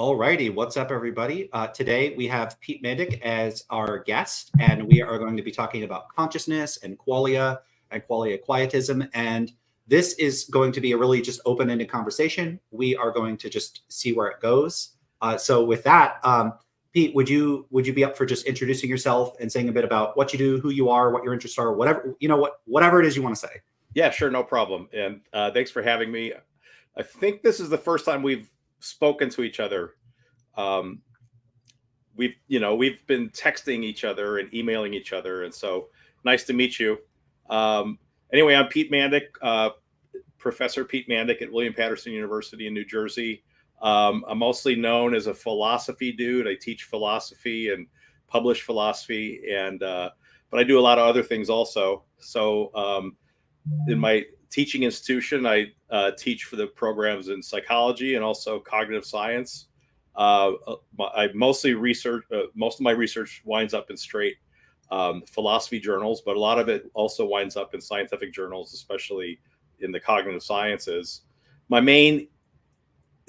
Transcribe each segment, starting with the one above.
Alrighty, what's up, everybody? Today we have Pete Mandik as our guest, and we are going to be talking about consciousness and Qualia Quietism. And this is going to be a really just open-ended conversation. We are going to just see where it goes. So with that, Pete, would you be up for just introducing yourself and saying a bit about what you do, who you are, what your interests are, whatever it is you want to say? Yeah, sure, no problem. And thanks for having me. I think this is the first time we've spoken to each other. We've been texting each other and emailing each other, and so nice to meet you. Anyway, I'm Pete Mandik, Professor Pete Mandik at William Patterson University in New Jersey. I'm mostly known as a philosophy dude. I teach philosophy and publish philosophy, and but I do a lot of other things also. So in my teaching institution, I teach for the programs in psychology and also cognitive science. I mostly research. Most of my research winds up in straight philosophy journals, but a lot of it also winds up in scientific journals, especially in the cognitive sciences. My main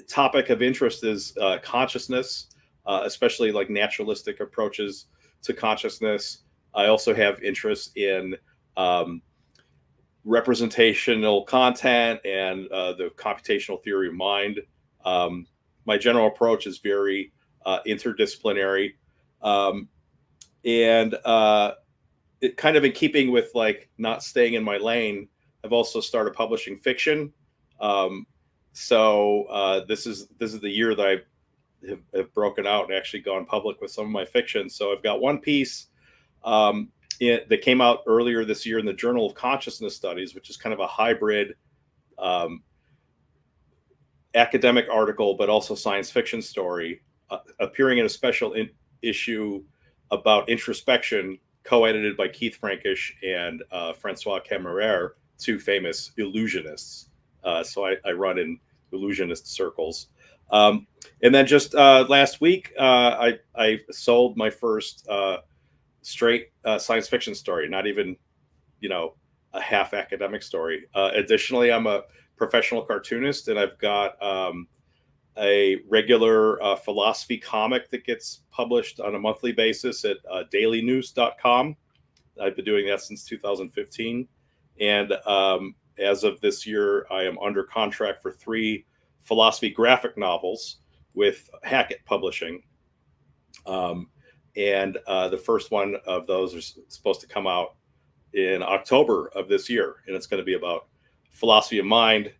topic of interest is consciousness, especially like naturalistic approaches to consciousness. I also have interest in representational content and the computational theory of mind. My general approach is very interdisciplinary, and it kind of in keeping with like not staying in my lane. I've also started publishing fiction. So this is the year that I have broken out and actually gone public with some of my fiction. So I've got one piece that came out earlier this year in the Journal of Consciousness Studies, which is kind of a hybrid academic article, but also science fiction story, appearing in a special issue about introspection, co-edited by Keith Frankish and Francois Camérère, two famous illusionists. So I run in illusionist circles. And then just last week, I sold my first straight science fiction story, not even, a half academic story. Additionally, I'm a professional cartoonist, and I've got a regular philosophy comic that gets published on a monthly basis at dailynews.com. I've been doing that since 2015. And as of this year, I am under contract for 3 philosophy graphic novels with Hackett Publishing. And the first one of those is supposed to come out in October of this year. And it's going to be about philosophy of mind,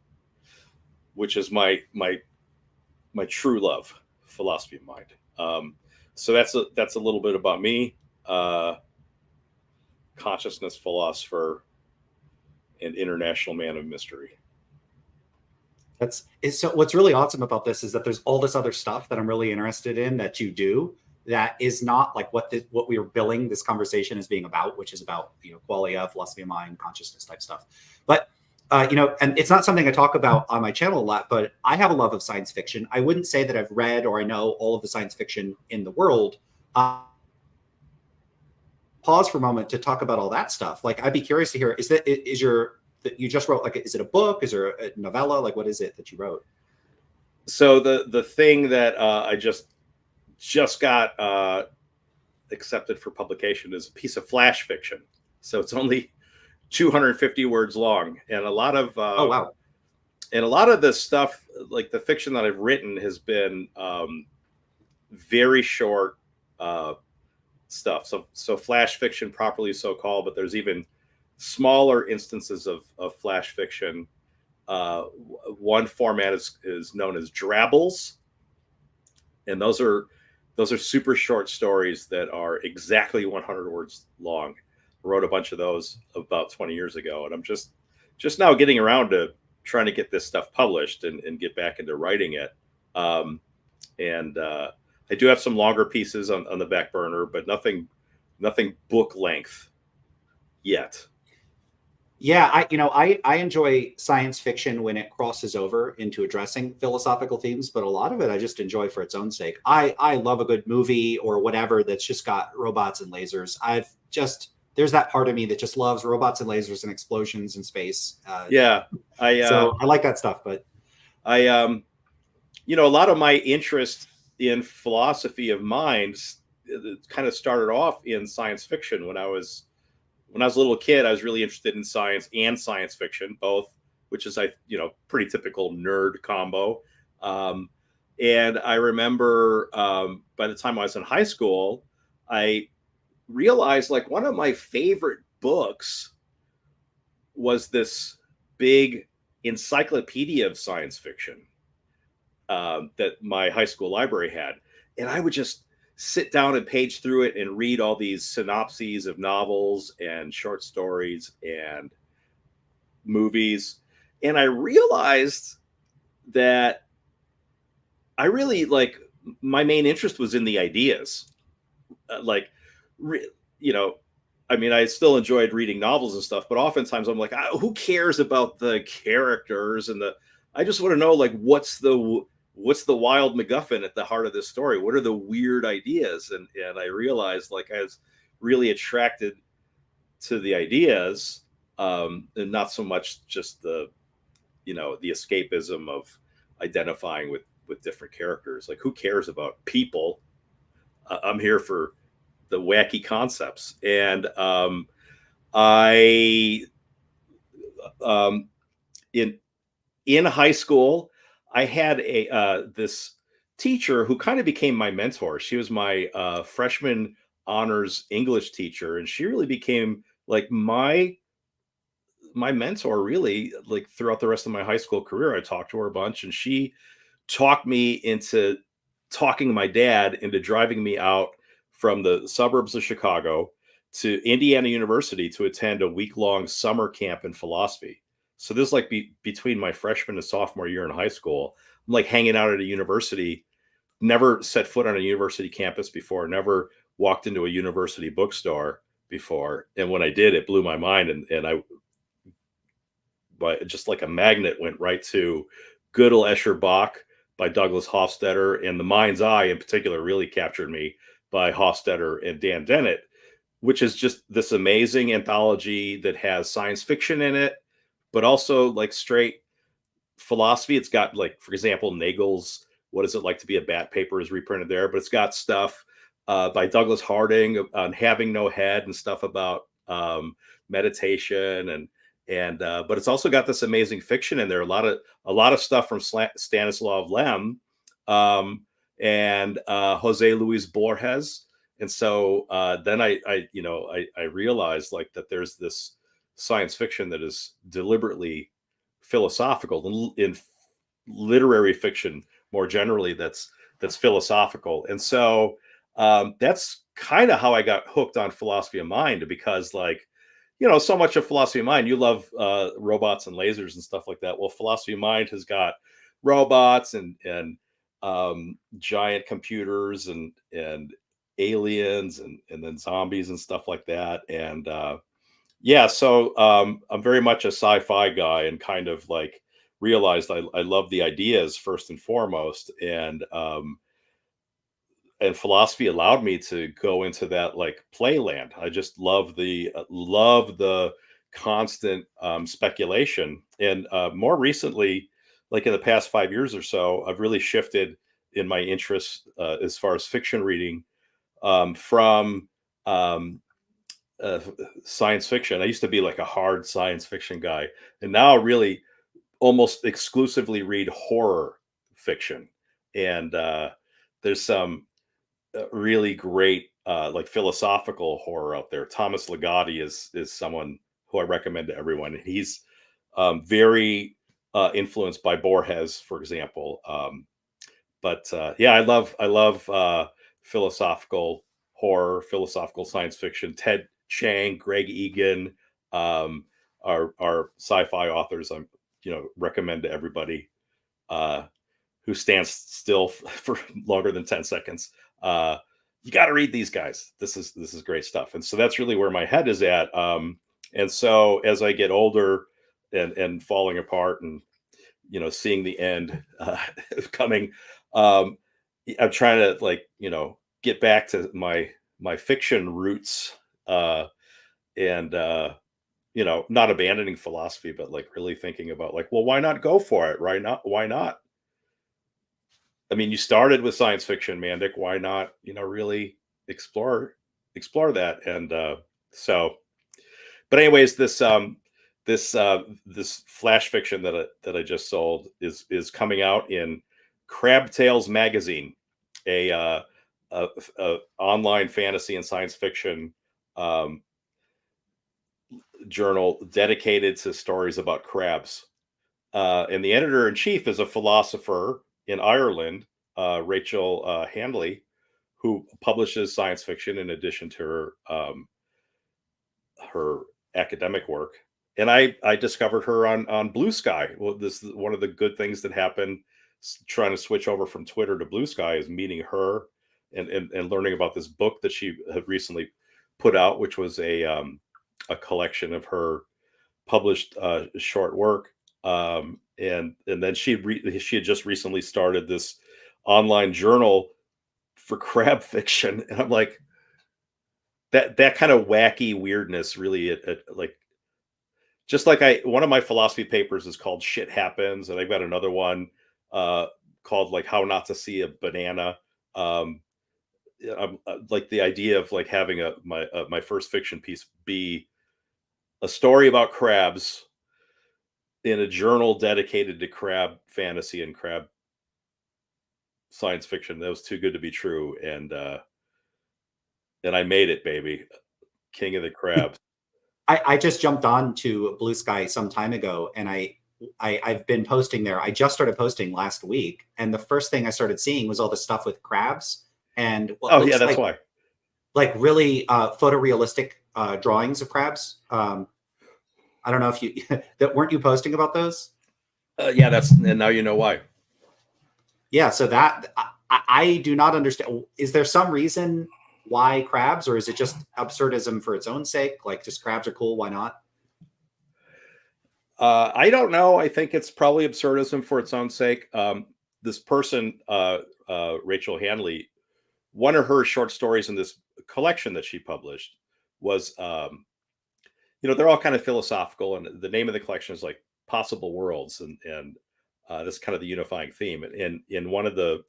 which is my true love, philosophy of mind. So that's a little bit about me, consciousness philosopher and international man of mystery. So what's really awesome about this is that there's all this other stuff that I'm really interested in that you do that is not like what we are billing this conversation as being about, which is about, qualia, philosophy of mind, consciousness type stuff. But, and it's not something I talk about on my channel a lot, but I have a love of science fiction. I wouldn't say that I've read or I know all of the science fiction in the world. Pause for a moment to talk about all that stuff. Like, I'd be curious to hear, you just wrote, like, is it a book? Is there a novella? Like, what is it that you wrote? So the thing that I just got accepted for publication is a piece of flash fiction. So it's only 250 words long, and a lot of oh wow, and a lot of the stuff, like the fiction that I've written, has been very short stuff. So flash fiction, properly so called, but there's even smaller instances of flash fiction. One format is known as drabbles, and those are super short stories that are exactly 100 words long. I wrote a bunch of those about 20 years ago, and I'm just now getting around to trying to get this stuff published and get back into writing it. And I do have some longer pieces on the back burner, but nothing book length yet. Yeah, I enjoy science fiction when it crosses over into addressing philosophical themes, but a lot of it I just enjoy for its own sake. I love a good movie or whatever that's just got robots and lasers. There's that part of me that just loves robots and lasers and explosions in space. So I like that stuff. But a lot of my interest in philosophy of mind, it kind of started off in science fiction. When I was a little kid, I was really interested in science and science fiction, both, which is pretty typical nerd combo. Um, and I remember by the time I was in high school, I realized like one of my favorite books was this big encyclopedia of science fiction that my high school library had. And I would just sit down and page through it and read all these synopses of novels and short stories and movies. And I realized that I really like my main interest was in the ideas. Like, you know, I mean, I still enjoyed reading novels and stuff, but oftentimes I'm like, who cares about the characters and the? I just want to know like what's the wild MacGuffin at the heart of this story? What are the weird ideas? And I realized like I was really attracted to the ideas, and not so much just the the escapism of identifying with different characters. Like who cares about people? I'm here for the wacky concepts. And I in high school, I had a this teacher who kind of became my mentor. She was my freshman honors English teacher, and she really became like my mentor really like throughout the rest of my high school career. I talked to her a bunch, and she talked me into talking my dad into driving me out from the suburbs of Chicago to Indiana University to attend a week-long summer camp in philosophy. So this is like between my freshman and sophomore year in high school. I'm like hanging out at a university, never set foot on a university campus before, never walked into a university bookstore before. And when I did, it blew my mind. And I, but just like a magnet, went right to Gödel, Escher, Bach by Douglas Hofstadter, and The Mind's Eye in particular really captured me by Hofstadter and Dan Dennett, which is just this amazing anthology that has science fiction in it, but also like straight philosophy. It's got like, for example, Nagel's What Is It Like to Be a Bat paper is reprinted there, but it's got stuff by Douglas Harding on having no head and stuff about meditation and but it's also got this amazing fiction in there. A lot of stuff from Stanislav Lem and Jose Luis Borges. And so then I realized like that there's this science fiction that is deliberately philosophical in literary fiction more generally that's philosophical. And so that's kind of how I got hooked on philosophy of mind, because like so much of philosophy of mind, you love robots and lasers and stuff like that. Well, philosophy of mind has got robots and giant computers and aliens and then zombies and stuff like that. And yeah, so I'm very much a sci-fi guy, and kind of like realized I love the ideas first and foremost, and philosophy allowed me to go into that like playland. I just love the constant speculation, and more recently, like in the past 5 years or so, I've really shifted in my interests as far as fiction reading from um, uh, science fiction. I used to be like a hard science fiction guy, and now I really almost exclusively read horror fiction. And there's some really great like philosophical horror out there. Thomas Ligotti is someone who I recommend to everyone. He's very influenced by Borges, for example. But yeah, I love philosophical horror, philosophical science fiction. Ted Chiang, Greg Egan are sci-fi authors. I'm recommend to everybody who stands still for longer than 10 seconds. You got to read these guys. This is great stuff. And so that's really where my head is at. And so as I get older and falling apart and seeing the end coming, I'm trying to like get back to my fiction roots, and not abandoning philosophy, but like really thinking about like, well, why not go for it? Right? Why not I mean, you started with science fiction, Mandik. Why not, really explore that? And so, but anyways, this flash fiction that I just sold is coming out in Crab Tales magazine, a a online fantasy and science fiction um, journal dedicated to stories about crabs. And the editor in chief is a philosopher in Ireland, Rachel Handley, who publishes science fiction in addition to her academic work. And I discovered her on Blue Sky. Well, this is one of the good things that happened trying to switch over from Twitter to Blue Sky, is meeting her and learning about this book that she had recently put out, which was a collection of her published short work. And then she had just recently started this online journal for crab fiction, and I'm like, that kind of wacky weirdness really, like, just like one of my philosophy papers is called Shit Happens, and I've got another one uh called like How Not to See a Banana. um I'm, like, the idea of like having my first fiction piece be a story about crabs in a journal dedicated to crab fantasy and crab science fiction. That was too good to be true, and I made it, baby. King of the crabs. I just jumped on to Blue Sky some time ago, and I've been posting there. I just started posting last week, and the first thing I started seeing was all the stuff with crabs and what Oh yeah, looks that's why. like really photorealistic drawings of crabs. I don't know if you that weren't you posting about those? Yeah, and now you know why. Yeah, so that I do not understand. Is there some reason why crabs, or is it just absurdism for its own sake? Like, just crabs are cool, why not? I don't know. I think it's probably absurdism for its own sake. This person, Rachel Hanley, one of her short stories in this collection that she published was, they're all kind of philosophical, and the name of the collection is like Possible Worlds, and that's kind of the unifying theme. And in one of the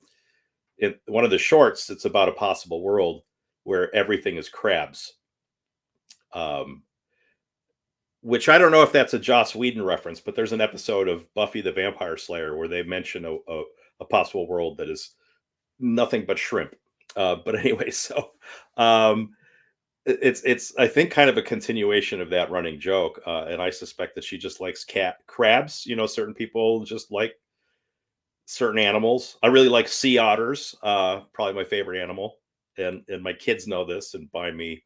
shorts, it's about a possible world where everything is crabs. Um, which I don't know if that's a Joss Whedon reference, but there's an episode of Buffy the Vampire Slayer where they mention a possible world that is nothing but shrimp. But anyway, so um, it's I think kind of a continuation of that running joke, and I suspect that she just likes crabs. Certain people just like certain animals. I really like sea otters, probably my favorite animal, and my kids know this and buy me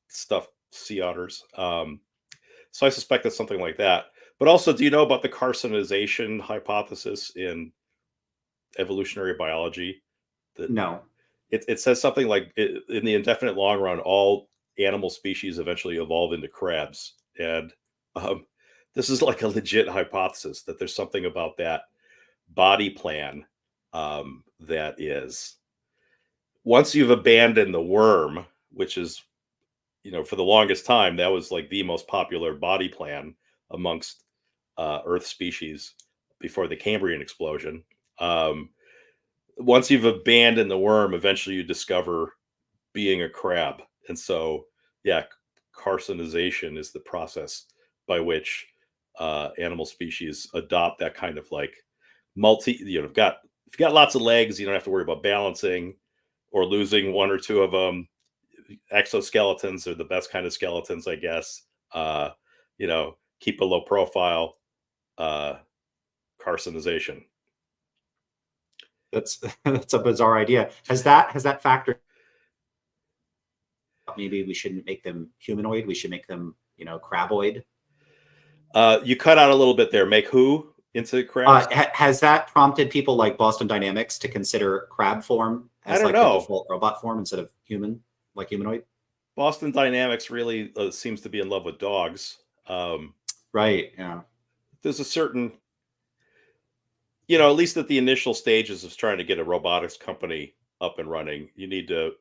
stuffed sea otters. So I suspect it's something like that. But also, do you know about the carcinization hypothesis in evolutionary biology? That No. it says something like, in the indefinite long run, all animal species eventually evolve into crabs. And um, this is like a legit hypothesis that there's something about that body plan, that is, once you've abandoned the worm, which is, for the longest time, that was like the most popular body plan amongst Earth species before the Cambrian explosion. Um, Once you've abandoned the worm, eventually you discover being a crab. And so, yeah, carcinization is the process by which animal species adopt that kind of like if you've got lots of legs, you don't have to worry about balancing or losing one or two of them. Exoskeletons are the best kind of skeletons, I guess. Keep a low profile. uh Carcinization. That's that's a bizarre idea. Has that factored? Maybe we shouldn't make them humanoid. We should make them, craboid. You cut out a little bit there. Make who into crabs? Has that prompted people like Boston Dynamics to consider crab form I as don't like the know. default robot form instead of human, like humanoid? Boston Dynamics really seems to be in love with dogs. um Right. Yeah. there's a certain, at least at the initial stages of trying to get a robotics company up and running, you need to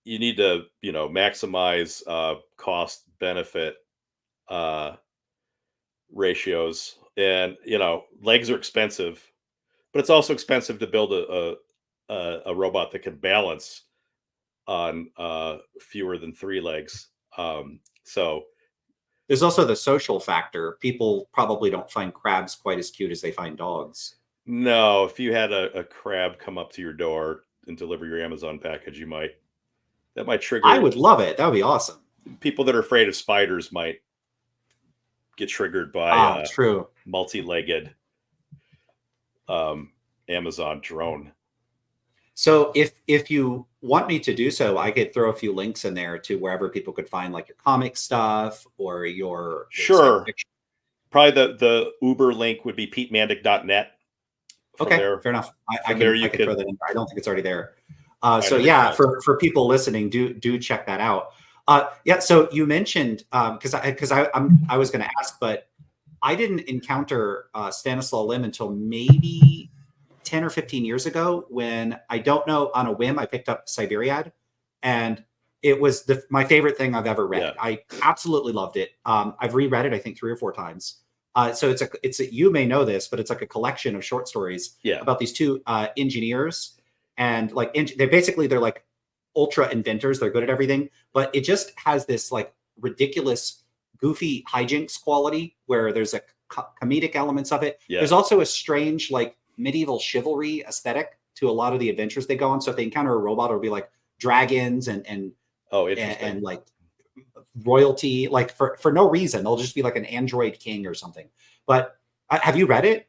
maximize cost benefit uh ratios. And legs are expensive. but it's also expensive to build a robot that can balance on fewer than 3 legs. So There's also the social factor. People probably don't find crabs quite as cute as they find dogs. no, if you had a crab come up to your door and deliver your Amazon package, that might I trigger would love it. That would be awesome. people that are afraid of spiders might get triggered by Ah, true. multi-legged Amazon drone. So if you want me to do so, I could throw a few links in there to wherever people could find like your comic stuff or your science Sure. fiction. Probably the Uber link would be petemandik.net. Okay, fair enough. I there can you throw could that in there. I don't think it's already there. So everything yeah, else. for people listening, do check that out. Yeah. So you mentioned because I was going to ask, but I didn't encounter Stanislaw Lem until maybe 10 or 15 years ago when I don't know on a whim I picked up Siberiad, and it was my favorite thing I've ever read. Yeah. I absolutely loved it. I've reread it I think 3 or 4 times. So it's you may know this, but it's like a collection of short stories about these two engineers, and like they're like ultra inventors. They're good at everything, but it just has this like ridiculous, goofy hijinks quality where there's a comedic elements of it. Yeah. There's also a strange like medieval chivalry aesthetic to a lot of the adventures they go on. So if they encounter a robot, it'll be like dragons and like royalty, like for no reason. They'll just be like an android king or something. But have you read it?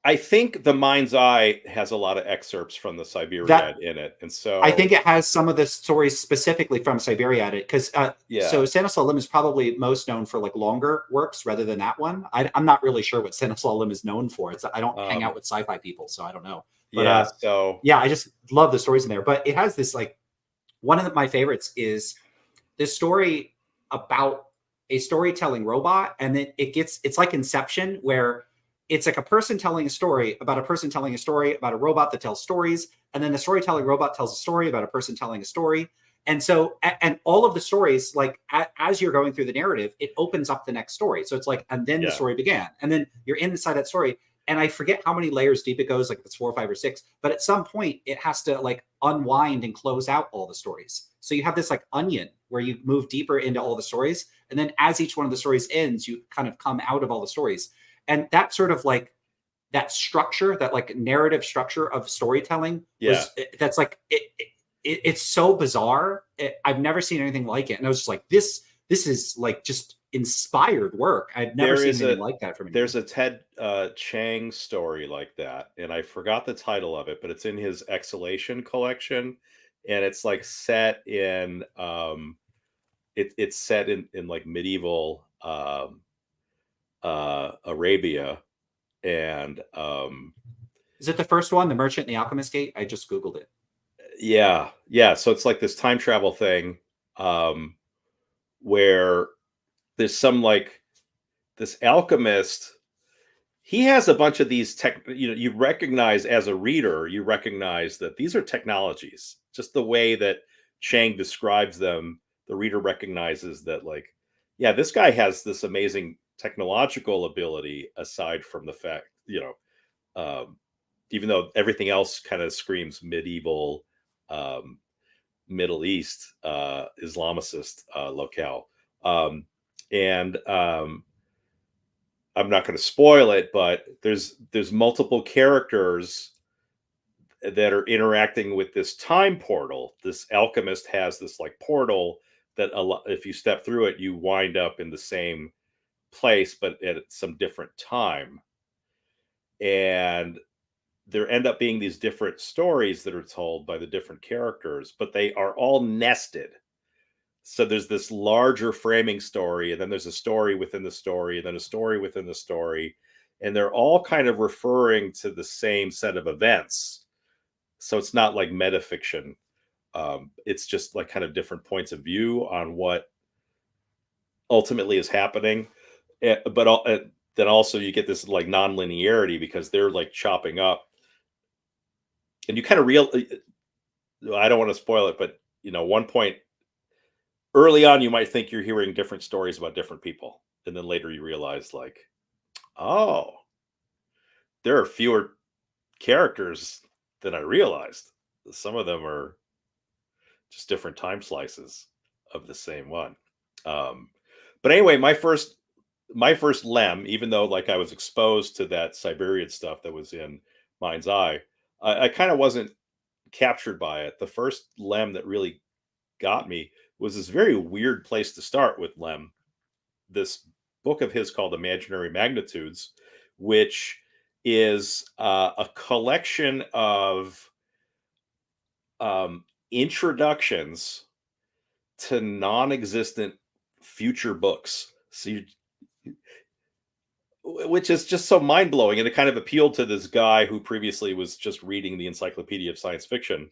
I think The Mind's Eye has a lot of excerpts from the Siberiad in it, and so I think it has some of the stories specifically from Siberiad. Because so Stanislaw Lem is probably most known for like longer works rather than that one. I'm not really sure what Stanislaw Lem is known for. I don't hang out with sci-fi people, so I don't know. But I just love the stories in there. But it has this like one of my favorites is this story about a storytelling robot, and then it's like Inception, where it's like a person telling a story about a person telling a story about a robot that tells stories, and then the storytelling robot tells a story about a person telling a story. And so, and all of the stories, like as you're going through the narrative, it opens up the next story. So it's like, and then the story began, and then you're inside that story. And I forget how many layers deep it goes, like if it's 4 or 5 or 6, but at some point it has to like unwind and close out all the stories. So you have this like onion where you move deeper into all the stories. And then as each one of the stories ends, you kind of come out of all the stories. And that sort of like that structure, that like narrative structure of storytelling, that's like, it's so bizarre. I've never seen anything like it. And I was just like, this is like just inspired work. I've never seen anything like that from anyone. There's a Ted Chiang story like that, and I forgot the title of it, but it's in his Exhalation collection, and it's like set in it's set in like medieval Arabia, and is it the first one, The Merchant and the Alchemist Gate? I just Googled it. Yeah. So it's like this time travel thing where there's some like this alchemist. He has a bunch of these you recognize as a reader, you recognize that these are technologies. Just the way that Chang describes them, the reader recognizes that like, yeah, this guy has this amazing technological ability aside from the fact, even though everything else kind of screams medieval, Middle East, Islamicist locale. I'm not going to spoil it, but there's multiple characters that are interacting with this time portal. This alchemist has this like portal that if you step through it, you wind up in the same place, but at some different time. And there end up being these different stories that are told by the different characters, but they are all nested. So there's this larger framing story, and then there's a story within the story, and then a story within the story, and they're all kind of referring to the same set of events. So it's not like metafiction. It's just like kind of different points of view on what ultimately is happening. But then also you get this like non-linearity because they're like chopping up. And you kind of I don't want to spoil it, but one point early on, you might think you're hearing different stories about different people. And then later you realize like, oh, there are fewer characters than I realized. Some of them are just different time slices of the same one. But anyway, my first lem, even though like I was exposed to that Siberian stuff that was in Mind's Eye, I kind of wasn't captured by it. The first lem that really got me was this very weird place to start with Lem. This book of his called Imaginary Magnitudes, which is a collection of introductions to non-existent future books. Which is just so mind-blowing, and it kind of appealed to this guy who previously was just reading the Encyclopedia of Science Fiction.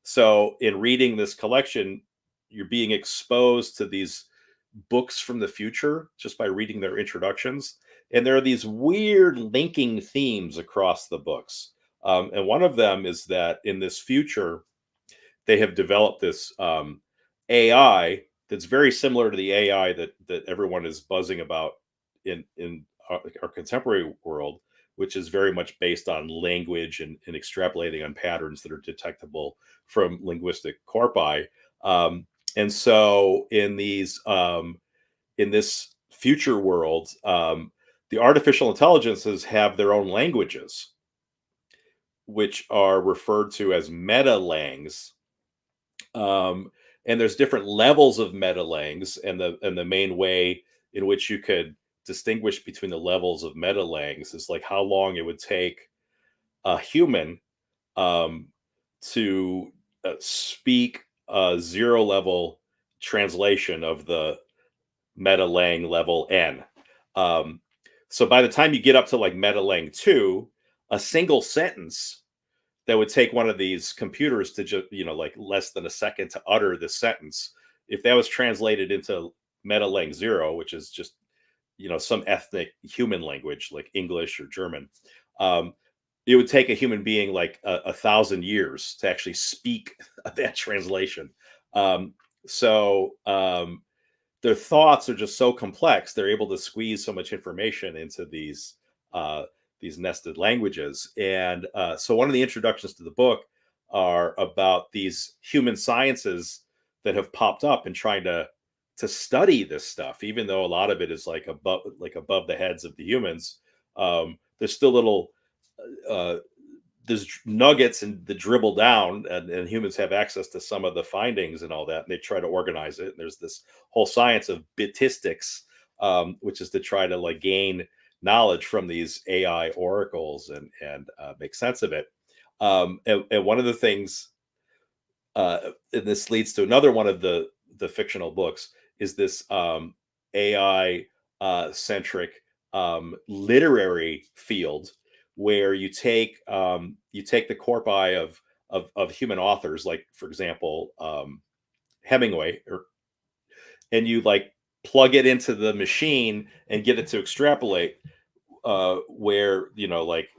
So in reading this collection, you're being exposed to these books from the future just by reading their introductions, and there are these weird linking themes across the books. And one of them is that in this future, they have developed this AI that's very similar to the AI that everyone is buzzing about in our contemporary world, which is very much based on language and extrapolating on patterns that are detectable from linguistic corpus. And so in this future world, the artificial intelligences have their own languages, which are referred to as meta-langs. And there's different levels of meta-langs, and the main way in which you could distinguish between the levels of meta-langs is like how long it would take a human to speak a zero level translation of the meta-lang level N. So by the time you get up to like meta-lang 2, a single sentence that would take one of these computers to just, like less than a second to utter the sentence, if that was translated into meta-lang 0, which is just, some ethnic human language like English or German, it would take a human being like 1,000 years to actually speak that translation. So their thoughts are just so complex. They're able to squeeze so much information into these nested languages. And so one of the introductions to the book are about these human sciences that have popped up and trying to study this stuff, even though a lot of it is like above the heads of the humans. There's still little there's nuggets and the dribble down, and humans have access to some of the findings and all that, and they try to organize it. And there's this whole science of bitistics, which is to try to like gain knowledge from these AI oracles and make sense of it. And one of the things, and this leads to another one of the fictional books, is this AI centric literary field where you take the corpus of human authors, like for example Hemingway, and you like plug it into the machine and get it to extrapolate where like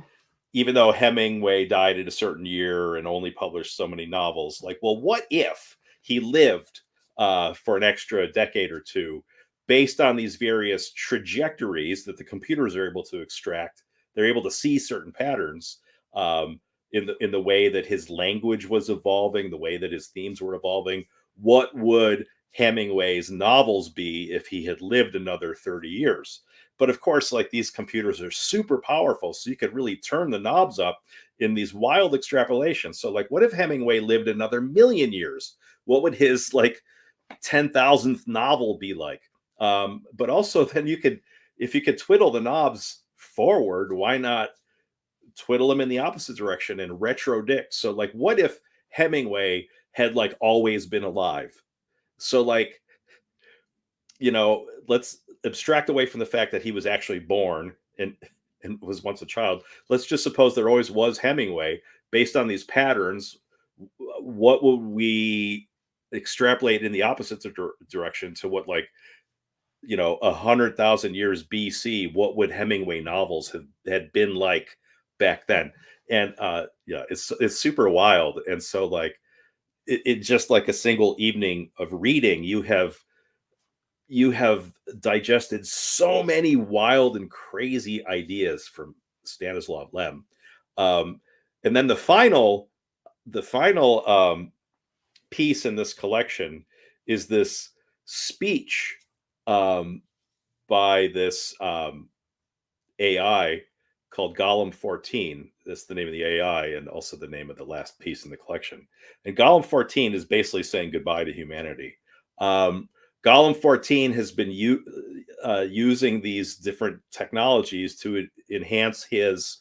even though Hemingway died in a certain year and only published so many novels, like, well, what if he lived for an extra decade or two, based on these various trajectories that the computers are able to extract? They're able to see certain patterns in the way that his language was evolving, the way that his themes were evolving. What would Hemingway's novels be if he had lived another 30 years? But of course, like, these computers are super powerful, so you could really turn the knobs up in these wild extrapolations. So like, what if Hemingway lived another 1,000,000 years? What would his like 10,000th novel be like? But also then if you could twiddle the knobs forward, why not twiddle them in the opposite direction and retrodict? So like, what if Hemingway had like always been alive? So like, let's abstract away from the fact that he was actually born and was once a child. Let's just suppose there always was Hemingway. Based on these patterns, what will we extrapolate in the opposite direction to what, like, 100,000 years BC, what would Hemingway novels had been like back then? And it's super wild. And so like, it just like a single evening of reading, you have digested so many wild and crazy ideas from Stanislav Lem. And then the final piece in this collection is this speech by this AI called Golem 14. That's the name of the AI and also the name of the last piece in the collection. And Golem 14 is basically saying goodbye to humanity. Golem 14 has been using these different technologies to enhance his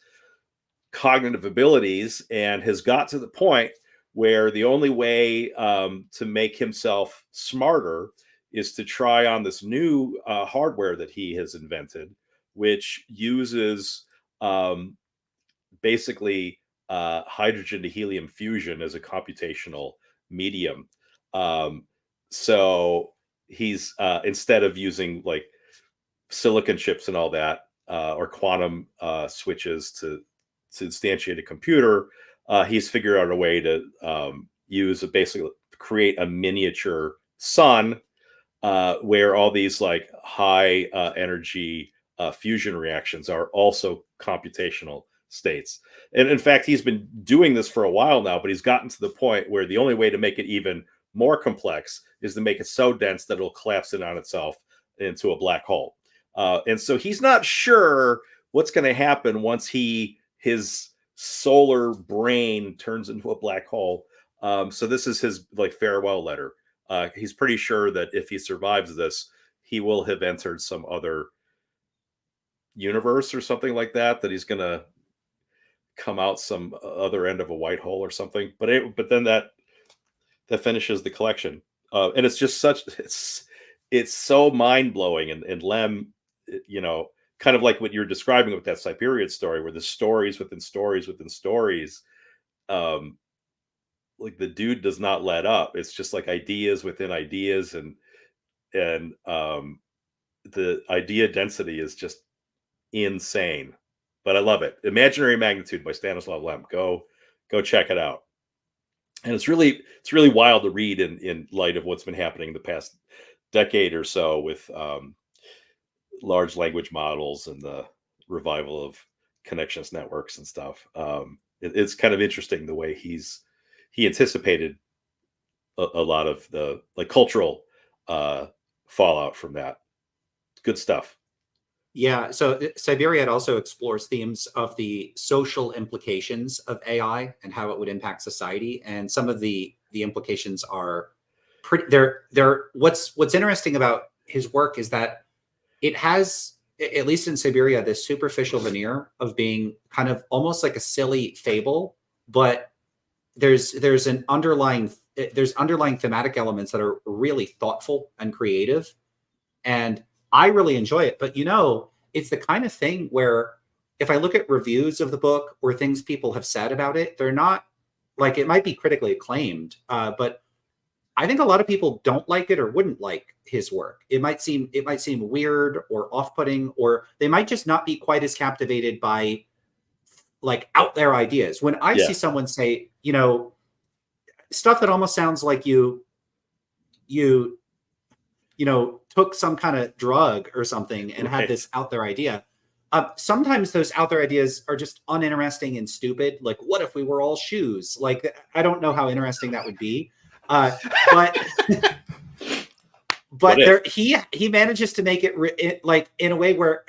cognitive abilities, and has got to the point where the only way to make himself smarter is to try on this new hardware that he has invented, which uses basically hydrogen to helium fusion as a computational medium. So he's instead of using like silicon chips and all that, or quantum switches to instantiate a computer, he's figured out a way to basically create a miniature sun where all these like high energy fusion reactions are also computational states. And in fact, he's been doing this for a while now, but he's gotten to the point where the only way to make it even more complex is to make it so dense that it'll collapse in on itself into a black hole. And so he's not sure what's going to happen once his solar brain turns into a black hole. So this is his like farewell letter. He's pretty sure that if he survives this, he will have entered some other universe or something like that, that he's going to come out some other end of a white hole or something. But then that finishes the collection. And it's just it's so mind-blowing. And Lem, kind of like what you're describing with that Siberia story, where the stories within stories within stories, like the dude does not let up. It's just like ideas within ideas, and the idea density is just insane. But I love it. Imaginary Magnitude by Stanislav Lem. Go check it out. And it's really wild to read in light of what's been happening the past decade or so with large language models and the revival of connections networks and stuff. It's kind of interesting the way he anticipated a lot of the like cultural fallout from that. Good stuff. Yeah, so Siberia also explores themes of the social implications of AI and how it would impact society, and some of the implications are pretty. They're what's interesting about his work is that it has, at least in Siberia, this superficial veneer of being kind of almost like a silly fable, but there's underlying thematic elements that are really thoughtful and creative, and I really enjoy it. But it's the kind of thing where if I look at reviews of the book or things people have said about it, they're not like, it might be critically acclaimed, but I think a lot of people don't like it or wouldn't like his work. It might seem weird or off-putting, or they might just not be quite as captivated by like out there ideas. When I see someone say, stuff that almost sounds like you took some kind of drug or something and had this out there idea. Sometimes those out there ideas are just uninteresting and stupid. Like, what if we were all shoes? Like, I don't know how interesting that would be. But he manages to make it like in a way where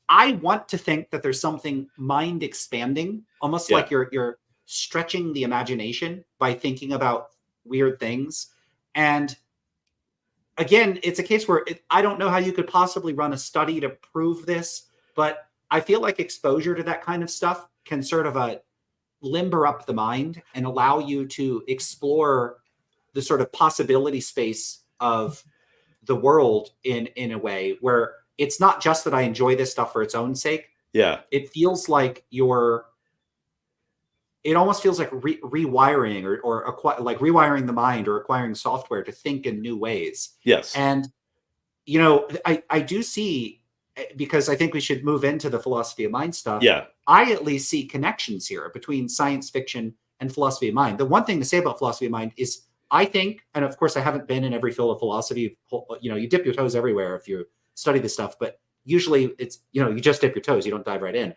I want to think that there's something mind expanding, almost like you're stretching the imagination by thinking about weird things. And again, it's a case where I don't know how you could possibly run a study to prove this, but I feel like exposure to that kind of stuff can sort of limber up the mind and allow you to explore the sort of possibility space of the world in a way where it's not just that I enjoy this stuff for its own sake. Yeah. It feels like it almost feels like rewiring or like rewiring the mind or acquiring software to think in new ways. Yes. And, I do see, because I think we should move into the philosophy of mind stuff. Yeah. I at least see connections here between science fiction and philosophy of mind. The one thing to say about philosophy of mind is I think, and of course I haven't been in every field of philosophy, you dip your toes everywhere if you study this stuff, but usually it's, you just dip your toes, you don't dive right in.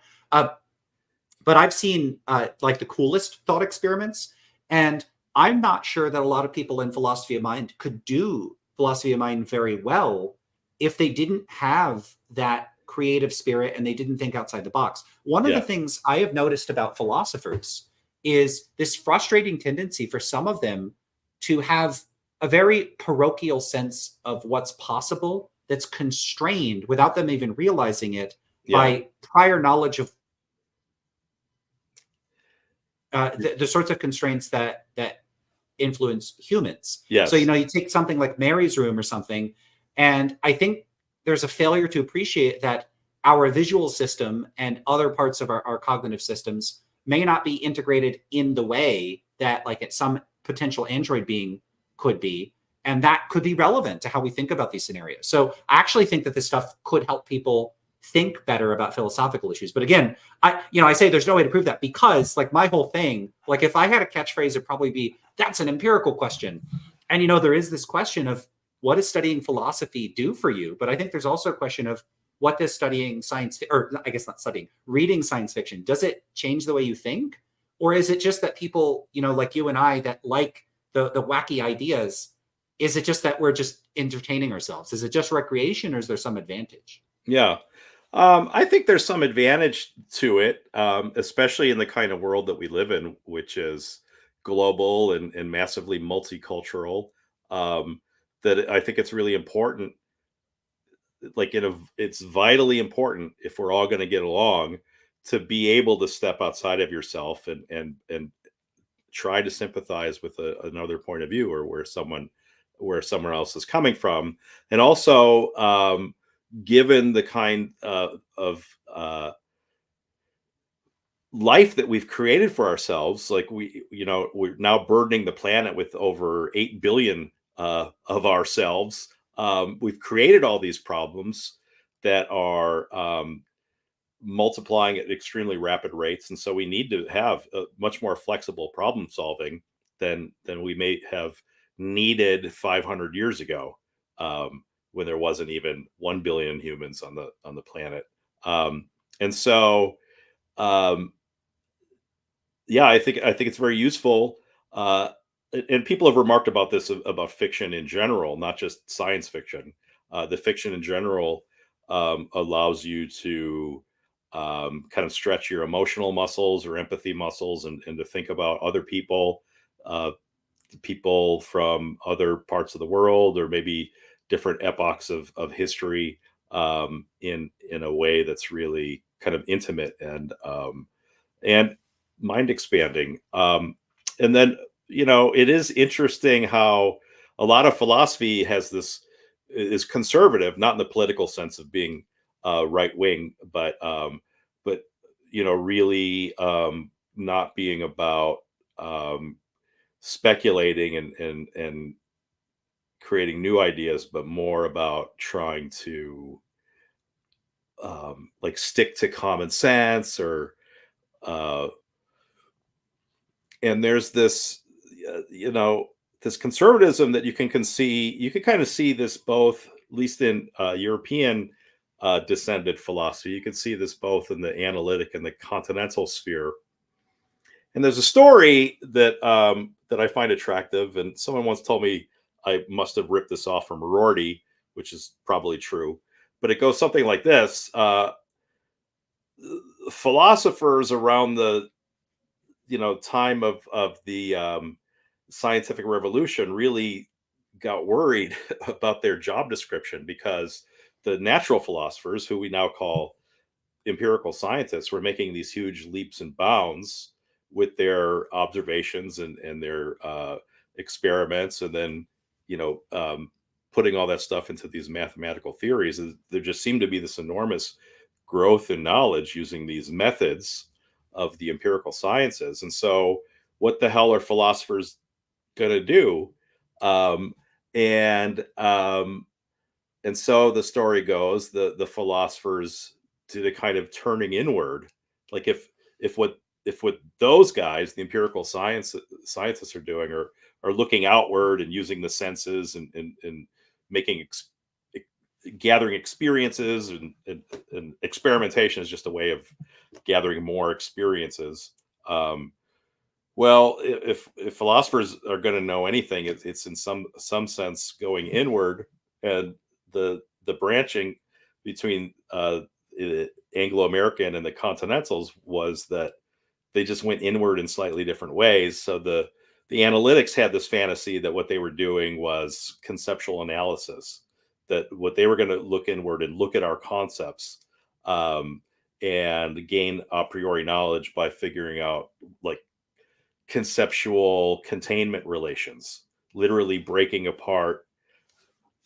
but I've seen like the coolest thought experiments, and I'm not sure that a lot of people in philosophy of mind could do philosophy of mind very well if they didn't have that creative spirit and they didn't think outside the box. One of the Yeah. things I have noticed about philosophers is this frustrating tendency for some of them to have a very parochial sense of what's possible that's constrained without them even realizing it Yeah. by prior knowledge of the sorts of constraints that influence humans. So, Yes. you take something like Mary's room or something, and I think there's a failure to appreciate that our visual system and other parts of our cognitive systems may not be integrated in the way that like some potential android being could be. And that could be relevant to how we think about these scenarios. So I actually think that this stuff could help people think better about philosophical issues. But again, I say there's no way to prove that because like my whole thing, like if I had a catchphrase, it'd probably be, that's an empirical question. And there is this question of what does studying philosophy do for you? But I think there's also a question of what does studying science, or I guess not studying, reading science fiction, does it change the way you think? Or is it just that people, like you and I that like the wacky ideas, is it just that we're just entertaining ourselves? Is it just recreation or is there some advantage? Yeah. I think there's some advantage to it, especially in the kind of world that we live in, which is global and massively multicultural. That I think it's really important, like it's vitally important if we're all going to get along to be able to step outside of yourself and try to sympathize with another point of view or where someone else is coming from, and also given the kind of life that we've created for ourselves, like we're now burdening the planet with over 8 billion of ourselves. We've created all these problems that are multiplying at extremely rapid rates, and so we need to have a much more flexible problem solving than we may have needed 500 years ago, when there wasn't even 1 billion humans on the planet. And so um, yeah, I think it's very useful. And people have remarked about this about fiction in general, not just science fiction. The fiction in general allows you to kind of stretch your emotional muscles or empathy muscles, and to think about other people, uh, people from other parts of the world, or maybe different epochs of history, in a way that's really kind of intimate and mind expanding. And then, it is interesting how a lot of philosophy is conservative, not in the political sense of being right wing, but really not being about um, speculating and creating new ideas, but more about trying to like stick to common sense or uh, and there's this this conservatism that you can kind of see this both, at least in European descended philosophy. You can see this both in the analytic and the continental sphere. And there's a story that I find attractive, and someone once told me I must have ripped this off from Rorty, which is probably true, but it goes something like this. Philosophers around the time of the scientific revolution really got worried about their job description, because the natural philosophers, who we now call empirical scientists, were making these huge leaps and bounds with their observations and their experiments, and then putting all that stuff into these mathematical theories. And there just seemed to be this enormous growth in knowledge using these methods of the empirical sciences. And so, what the hell are philosophers going to do? Um, and and so the story goes, the philosophers did a kind of turning inward, like if what those guys, the empirical scientists, are doing, are looking outward and using the senses and making gathering experiences, and experimentation is just a way of gathering more experiences. Well, if philosophers are going to know anything, it's in some sense going inward, and the branching between Anglo-American and the Continentals was that they just went inward in slightly different ways. So the analytics had this fantasy that what they were doing was conceptual analysis, that what they were going to look inward and look at our concepts, and gain a priori knowledge by figuring out like conceptual containment relations, literally breaking apart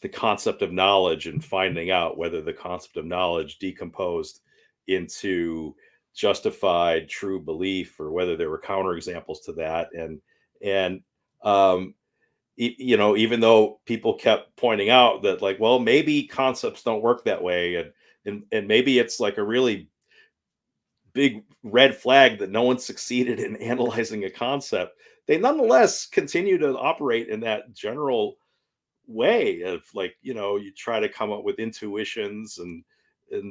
the concept of knowledge and finding out whether the concept of knowledge decomposed into justified true belief, or whether there were counterexamples to that. And even though people kept pointing out that, like, well, maybe concepts don't work that way, and maybe it's like a really big red flag that no one succeeded in analyzing a concept, they nonetheless continue to operate in that general way of, like, you try to come up with intuitions and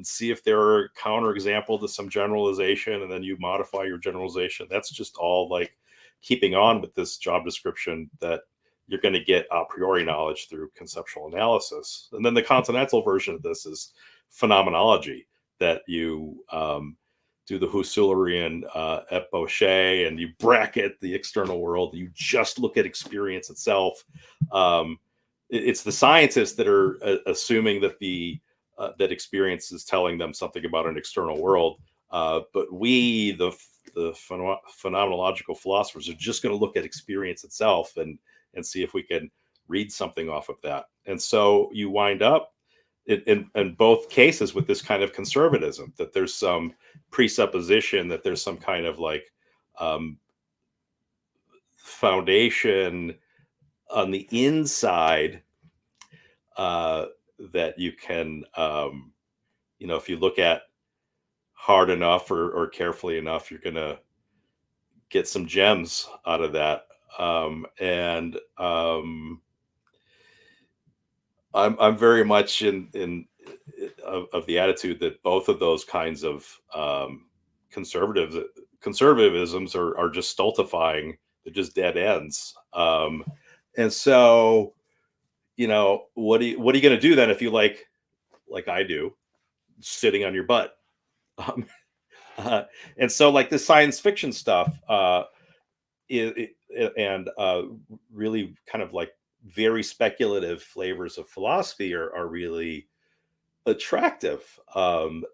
see if there are counterexample to some generalization, and then you modify your generalization. That's just all like keeping on with this job description that you're going to get a priori knowledge through conceptual analysis. And then the continental version of this is phenomenology, that you do the Husserlian epochet, and you bracket the external world. You just look at experience itself. It's the scientists that are assuming that that experience is telling them something about an external world. But we, the phenomenological philosophers, are just going to look at experience itself and see if we can read something off of that. And so you wind up in both cases with this kind of conservatism, that there's some presupposition that there's some kind of like foundation on the inside that you can, if you look at hard enough or carefully enough, you're going to get some gems out of that. I'm very much of the attitude that both of those kinds of conservatisms are just stultifying. They're just dead ends. And so, what are you going to do then if you like I do, sitting on your butt? And so, like, the science fiction stuff really kind of like very speculative flavors of philosophy are really attractive. And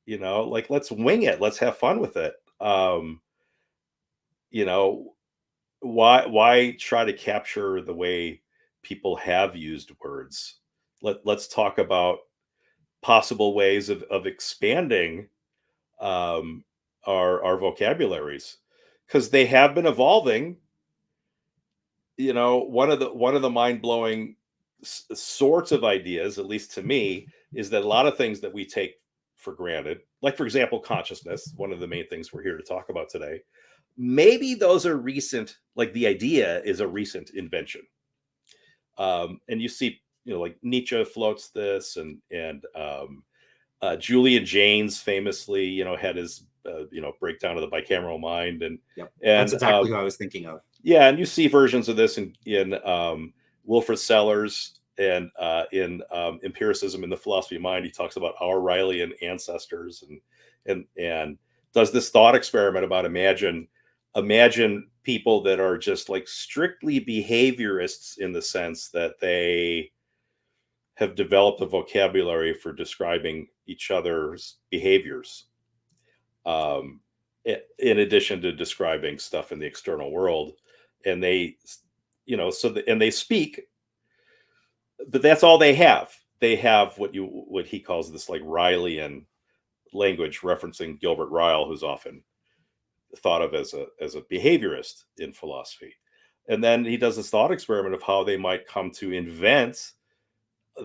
like, let's wing it, let's have fun with it. Why try to capture the way people have used words? Let's talk about possible ways of expanding our vocabularies, because they have been evolving. One of the mind-blowing sorts of ideas, at least to me, is that a lot of things that we take for granted, like, for example, consciousness, one of the main things we're here to talk about today, maybe those are recent. Like, the idea is a recent invention. And you see, like, Nietzsche floats this, and Julian Jaynes famously, had his breakdown of the bicameral mind, and that's exactly who I was thinking of. Yeah, and you see versions of this in Wilfrid Sellars, and in Empiricism in the Philosophy of Mind. He talks about our Rileyan ancestors, and does this thought experiment about imagine people that are just like strictly behaviorists, in the sense that they have developed a vocabulary for describing each other's behaviors, in addition to describing stuff in the external world. And they, and they speak, but that's all they have. They have what he calls this like Rileyan language, referencing Gilbert Ryle, who's often thought of as a behaviorist in philosophy. And then he does this thought experiment of how they might come to invent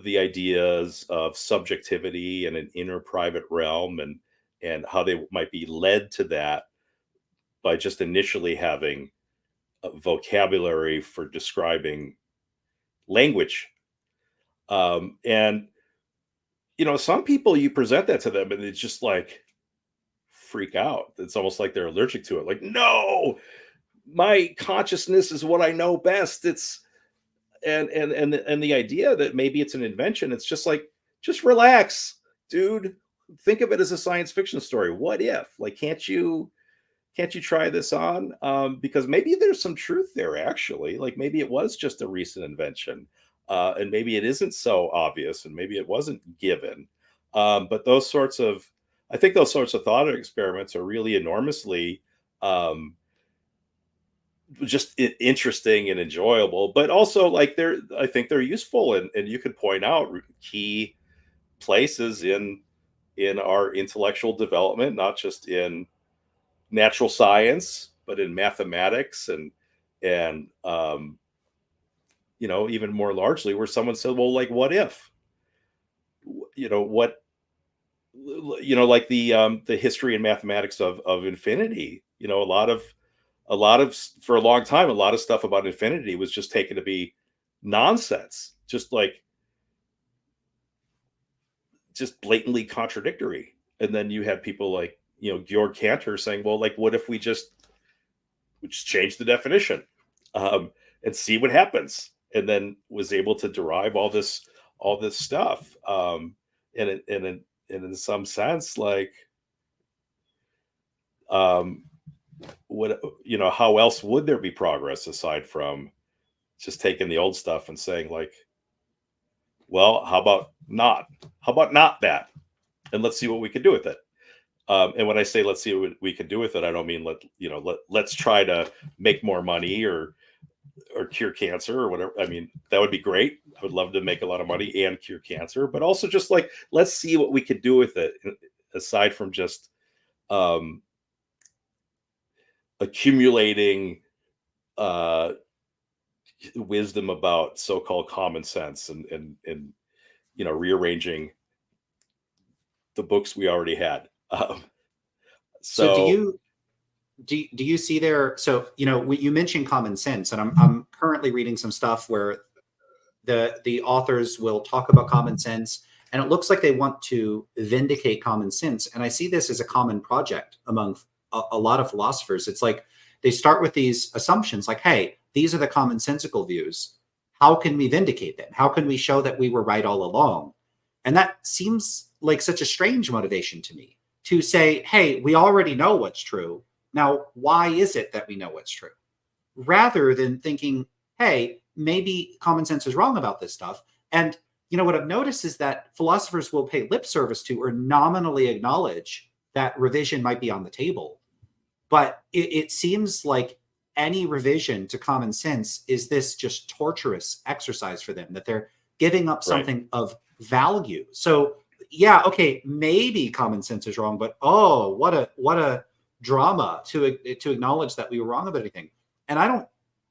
the ideas of subjectivity and an inner private realm, and how they might be led to that by just initially having a vocabulary for describing language. And some people, you present that to them and it's just like freak out. It's almost like they're allergic to it. Like, no, my consciousness is what I know best. It's and the idea that maybe it's an invention. It's just like, just relax, dude. Think of it as a science fiction story. What if? Like, can't you try this on? Because maybe there's some truth there, actually. Like, maybe it was just a recent invention, and maybe it isn't so obvious, and maybe it wasn't given. But I think those sorts of thought experiments are really enormously um, just interesting and enjoyable. But also, like, I think they're useful, and you could point out key places in our intellectual development, not just in natural science, but in mathematics and even more largely, where someone said, well, like, what if, what, like the history and mathematics of infinity, a lot of for a long time, a lot of stuff about infinity was just taken to be nonsense, just blatantly contradictory. And then you have people like, Georg Cantor saying, well, like, what if we just change the definition, and see what happens? And then was able to derive all this stuff. And in some sense, like, what, how else would there be progress aside from just taking the old stuff and saying, like, well, how about not that? And let's see what we can do with it. And when I say let's see what we can do with it, I don't mean let's try to make more money or cure cancer or whatever. I mean, that would be great. I would love to make a lot of money and cure cancer, but also just like, let's see what we could do with it, aside from just accumulating wisdom about so-called common sense and rearranging the books we already had. So do you see there? So you mentioned common sense, and I'm currently reading some stuff where the authors will talk about common sense, and it looks like they want to vindicate common sense. And I see this as a common project among a lot of philosophers. It's like they start with these assumptions, like, hey, these are the commonsensical views. How can we vindicate them? How can we show that we were right all along? And that seems like such a strange motivation to me, to say, hey, we already know what's true. Now, why is it that we know what's true? Rather than thinking, hey, maybe common sense is wrong about this stuff. And what I've noticed is that philosophers will pay lip service to or nominally acknowledge that revision might be on the table. But it seems like any revision to common sense is this just torturous exercise for them, that they're giving up something of value. So yeah, okay, maybe common sense is wrong, but what a drama to acknowledge that we were wrong about anything. And I don't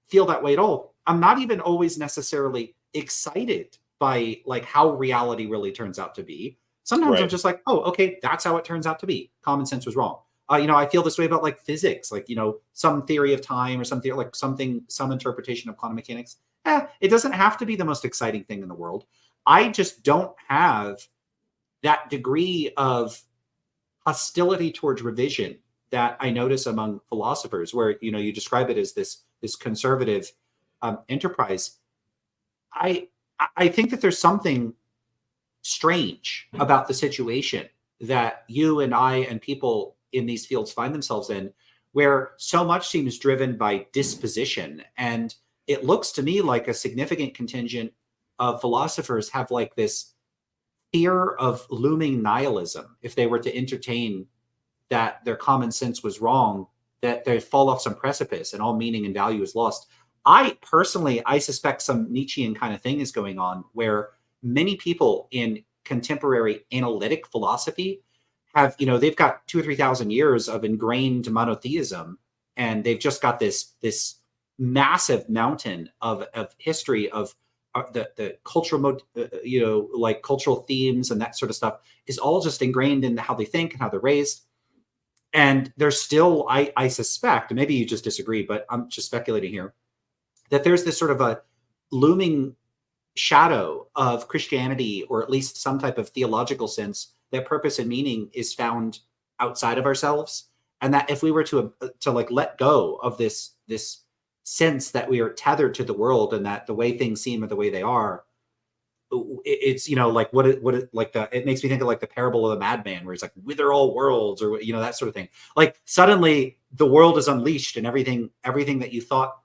feel that way at all. I'm not even always necessarily excited by like how reality really turns out to be. Sometimes I'm just like, oh, okay, that's how it turns out to be. Common sense was wrong. I feel this way about like physics, like, some theory of time or something like some interpretation of quantum mechanics. It doesn't have to be the most exciting thing in the world. I just don't have that degree of hostility towards revision that I notice among philosophers, where, you describe it as this conservative enterprise. I think that there's something strange about the situation that you and I and people in these fields find themselves in, where so much seems driven by disposition. And it looks to me like a significant contingent of philosophers have like this fear of looming nihilism. If they were to entertain that their common sense was wrong, that they fall off some precipice and all meaning and value is lost. I suspect some Nietzschean kind of thing is going on, where many people in contemporary analytic philosophy have, they've got 2,000 or 3,000 years of ingrained monotheism, and they've just got this massive mountain of history of the cultural, like cultural themes and that sort of stuff is all just ingrained in how they think and how they're raised. And there's still, I suspect, maybe you just disagree, but I'm just speculating here, that there's this sort of a looming shadow of Christianity, or at least some type of theological sense, that purpose and meaning is found outside of ourselves, and that if we were to like let go of this sense that we are tethered to the world, and that the way things seem are the way they are, it's, like it makes me think of like the parable of the madman, where it's like, whither all worlds, or that sort of thing. Like suddenly the world is unleashed, and everything that you thought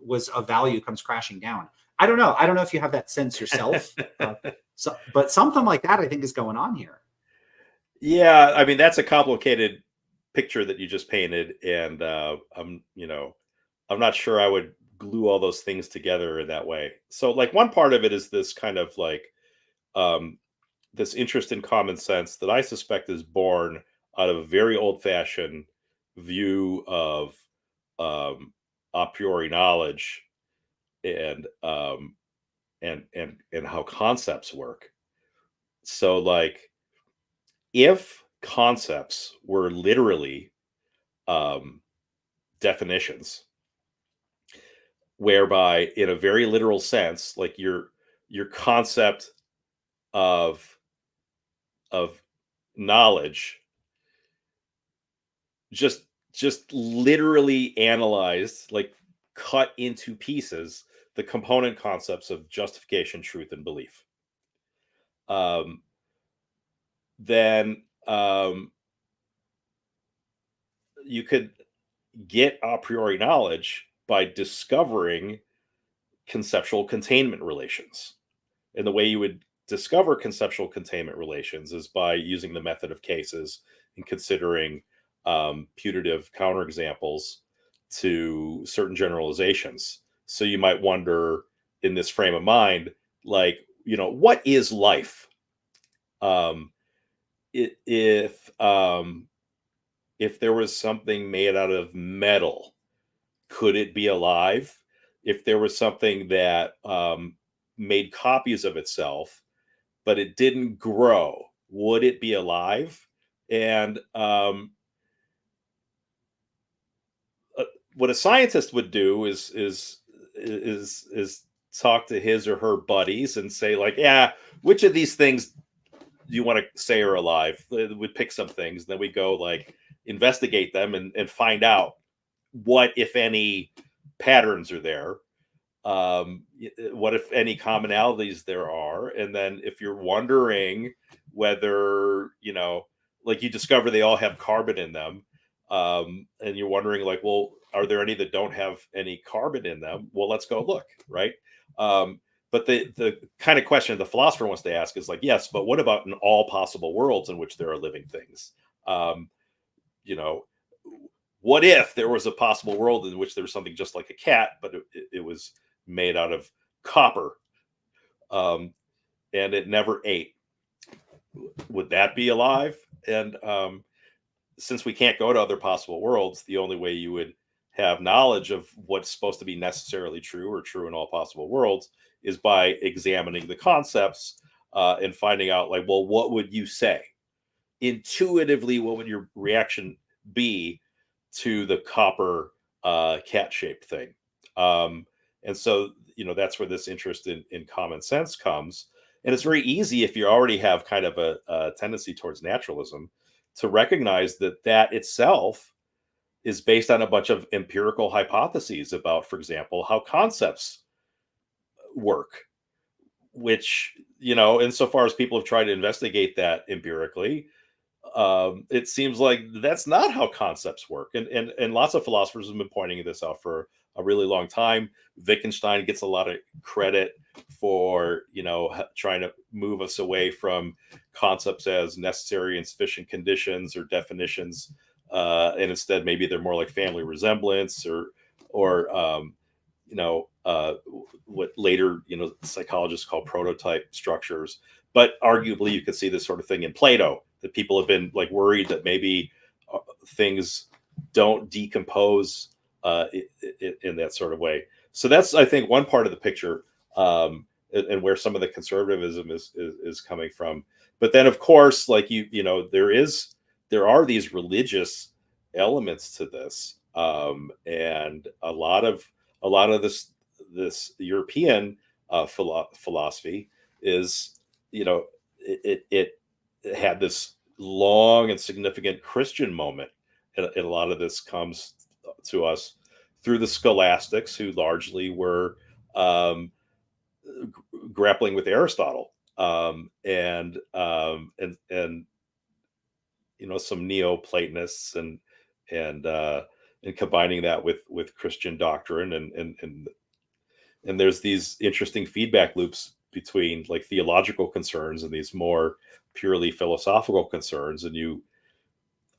was of value comes crashing down. I don't know if you have that sense yourself, but something like that I think is going on here. Yeah, I mean, that's a complicated picture that you just painted, and I'm not sure I would glue all those things together in that way. So, like, one part of it is this kind of like this interest in common sense that I suspect is born out of a very old-fashioned view of a priori knowledge and how concepts work. So, like, if concepts were literally definitions, whereby in a very literal sense, like your concept of knowledge just literally analyzed, like cut into pieces, the component concepts of justification, truth, and belief, then you could get a priori knowledge by discovering conceptual containment relations. And the way you would discover conceptual containment relations is by using the method of cases and considering putative counterexamples to certain generalizations. So you might wonder, in this frame of mind, like, what is life? If there was something made out of metal, could it be alive? If there was something that made copies of itself, but it didn't grow, would it be alive? And what a scientist would do is talk to his or her buddies and say, like, yeah, which of these things do you want to say are alive? We'd pick some things, then we go like investigate them and find out what, if any, patterns are there, what, if any, commonalities there are. And then if you're wondering whether, like, you discover they all have carbon in them, and you're wondering, like, well, are there any that don't have any carbon in them? Well, let's go look, right? But the kind of question the philosopher wants to ask is like, yes, but what about in all possible worlds in which there are living things? What if there was a possible world in which there was something just like a cat, but it was made out of copper, and it never ate? Would that be alive? And since we can't go to other possible worlds, the only way you would have knowledge of what's supposed to be necessarily true or true in all possible worlds is by examining the concepts and finding out, like, well, what would you say? Intuitively, what would your reaction be to the copper cat-shaped thing? And so, that's where this interest in common sense comes. And it's very easy, if you already have kind of a tendency towards naturalism, to recognize that itself is based on a bunch of empirical hypotheses about, for example, how concepts work, which, insofar as people have tried to investigate that empirically, it seems like that's not how concepts work. And lots of philosophers have been pointing this out for a really long time. Wittgenstein gets a lot of credit for, trying to move us away from concepts as necessary and sufficient conditions or definitions, and instead maybe they're more like family resemblance or what later psychologists call prototype structures. But arguably, you could see this sort of thing in Plato, that people have been like worried that maybe things don't decompose in that sort of way. So that's, I think, one part of the picture, and where some of the conservatism is coming from. But then, of course, like there are these religious elements to this, and a lot of this European philosophy is, it had this long and significant Christian moment. And a lot of this comes to us through the scholastics, who largely were grappling with Aristotle, and some Neoplatonists, and combining that with Christian doctrine, and there's these interesting feedback loops between like theological concerns and these more purely philosophical concerns, and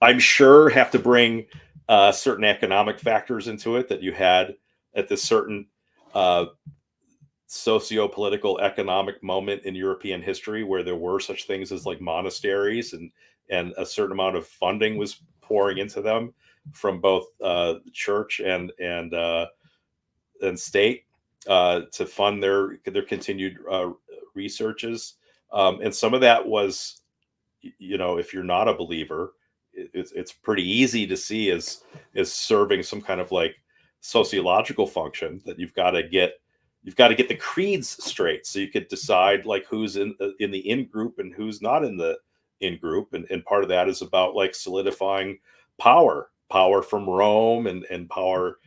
I'm sure, have to bring certain economic factors into it that you had at this certain socio-political economic moment in European history, where there were such things as like monasteries, and a certain amount of funding was pouring into them from both church and state to fund their continued researches, and some of that was, if you're not a believer, it's pretty easy to see as serving some kind of like sociological function, that you've got to get the creeds straight, so you could decide like who's in the in group and who's not in the in group, and part of that is about like solidifying power from Rome, and power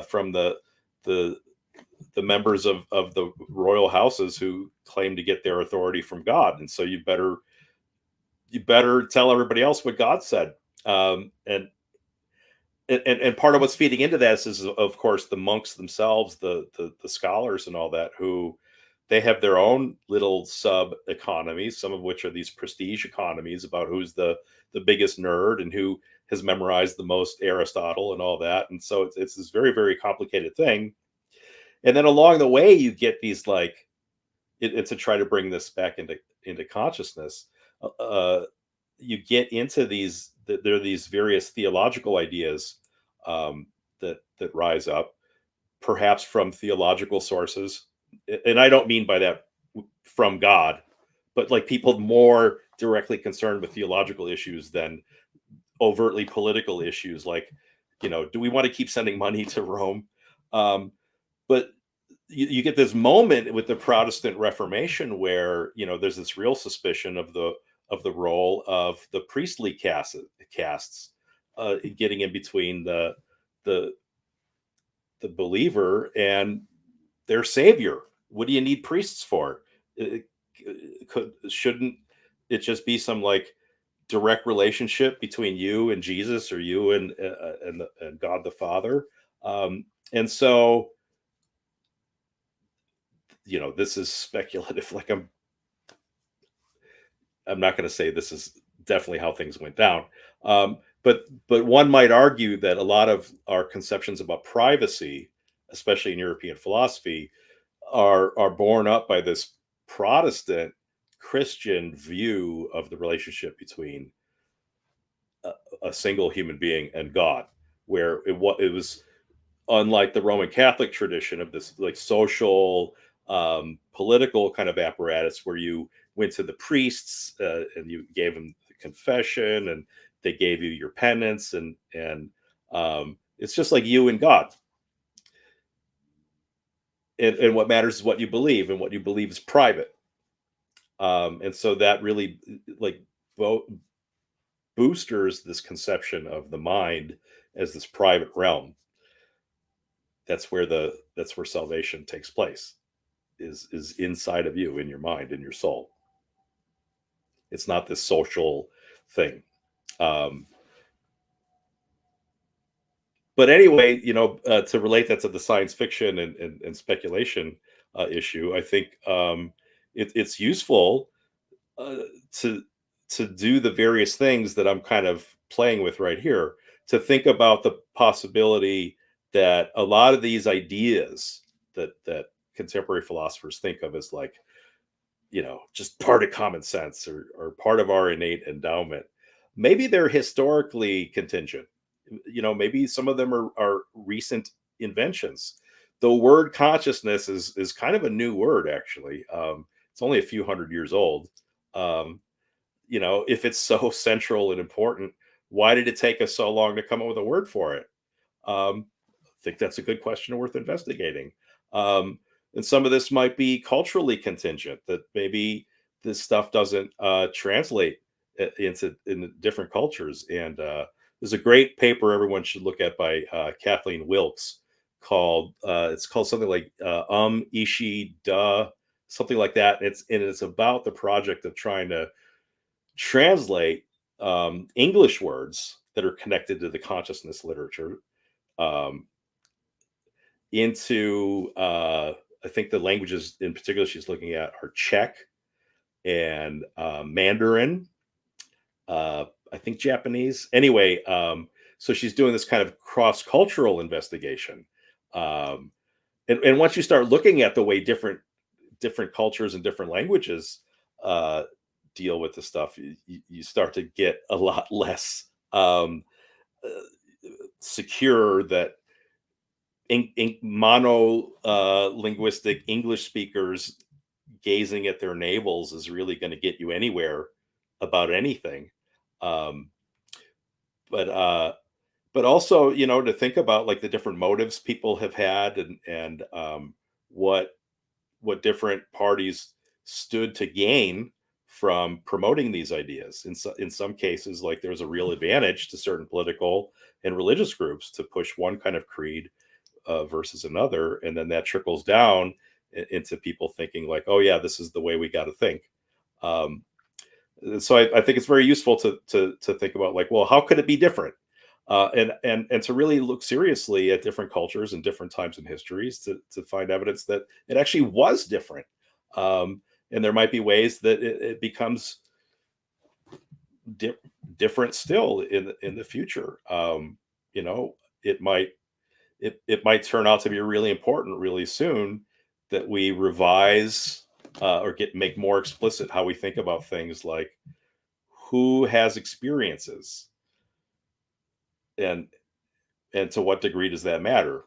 from the members of the royal houses who claim to get their authority from God, and so you better tell everybody else what God said. And part of what's feeding into this is, of course, the monks themselves, the scholars and all that, who they have their own little sub economies, some of which are these prestige economies about who's the biggest nerd and who has memorized the most Aristotle and all that. And so it's this very, very complicated thing. And then along the way, you get these like, to try to bring this back into consciousness, you get into these, there are these various theological ideas that rise up, perhaps from theological sources. And I don't mean by that from God, but like people more directly concerned with theological issues than overtly political issues, like, do we want to keep sending money to Rome? But you get this moment with the Protestant Reformation where, there's this real suspicion of the role of the priestly castes getting in between the believer and their savior. What do you need priests for? Shouldn't it just be some like direct relationship between you and Jesus, or you and God the Father? And so, this is speculative. Like I'm not going to say this is definitely how things went down. But one might argue that a lot of our conceptions about privacy, especially in European philosophy, are borne up by this Protestant Christian view of the relationship between a single human being and God, where it was unlike the Roman Catholic tradition of this like social, political kind of apparatus, where you went to the priests and you gave them the confession, and they gave you your penance, and it's just like you and God. And what matters is what you believe, and what you believe is private. And so that really like boosters this conception of the mind as this private realm. That's where salvation takes place, is inside of you, in your mind, in your soul. It's not this social thing. But anyway, to relate that to the science fiction and speculation issue, I think it's useful to do the various things that I'm kind of playing with right here, to think about the possibility that a lot of these ideas that contemporary philosophers think of as like, just part of common sense, or part of our innate endowment, maybe they're historically contingent. Maybe some of them are recent inventions. The word consciousness is kind of a new word, actually. It's only a few hundred years old. If it's so central and important, why did it take us so long to come up with a word for it? I think that's a good question worth investigating. And some of this might be culturally contingent, that maybe this stuff doesn't translate in different cultures. And there's a great paper everyone should look at by Kathleen Wilkes called it's called something like Ishi Da, something like that. It's about the project of trying to translate English words that are connected to the consciousness literature into I think the languages in particular she's looking at are Czech and Mandarin, I think Japanese. Anyway, so she's doing this kind of cross-cultural investigation. And once you start looking at the way different cultures and different languages deal with the stuff, you start to get a lot less secure that mono linguistic English speakers gazing at their navels is really going to get you anywhere about anything. But also, you know, to think about like the different motives people have had and what different parties stood to gain from promoting these ideas. In some cases, like there's a real advantage to certain political and religious groups to push one kind of creed versus another, and then that trickles down into people thinking like, oh yeah, this is the way we got to think. So I think it's very useful to think about like, well, how could it be different? And to really look seriously at different cultures and different times in histories to find evidence that it actually was different. And there might be ways that it becomes different still in the future. You know, it might turn out to be really important really soon that we revise or make more explicit how we think about things like who has experiences and to what degree does that matter?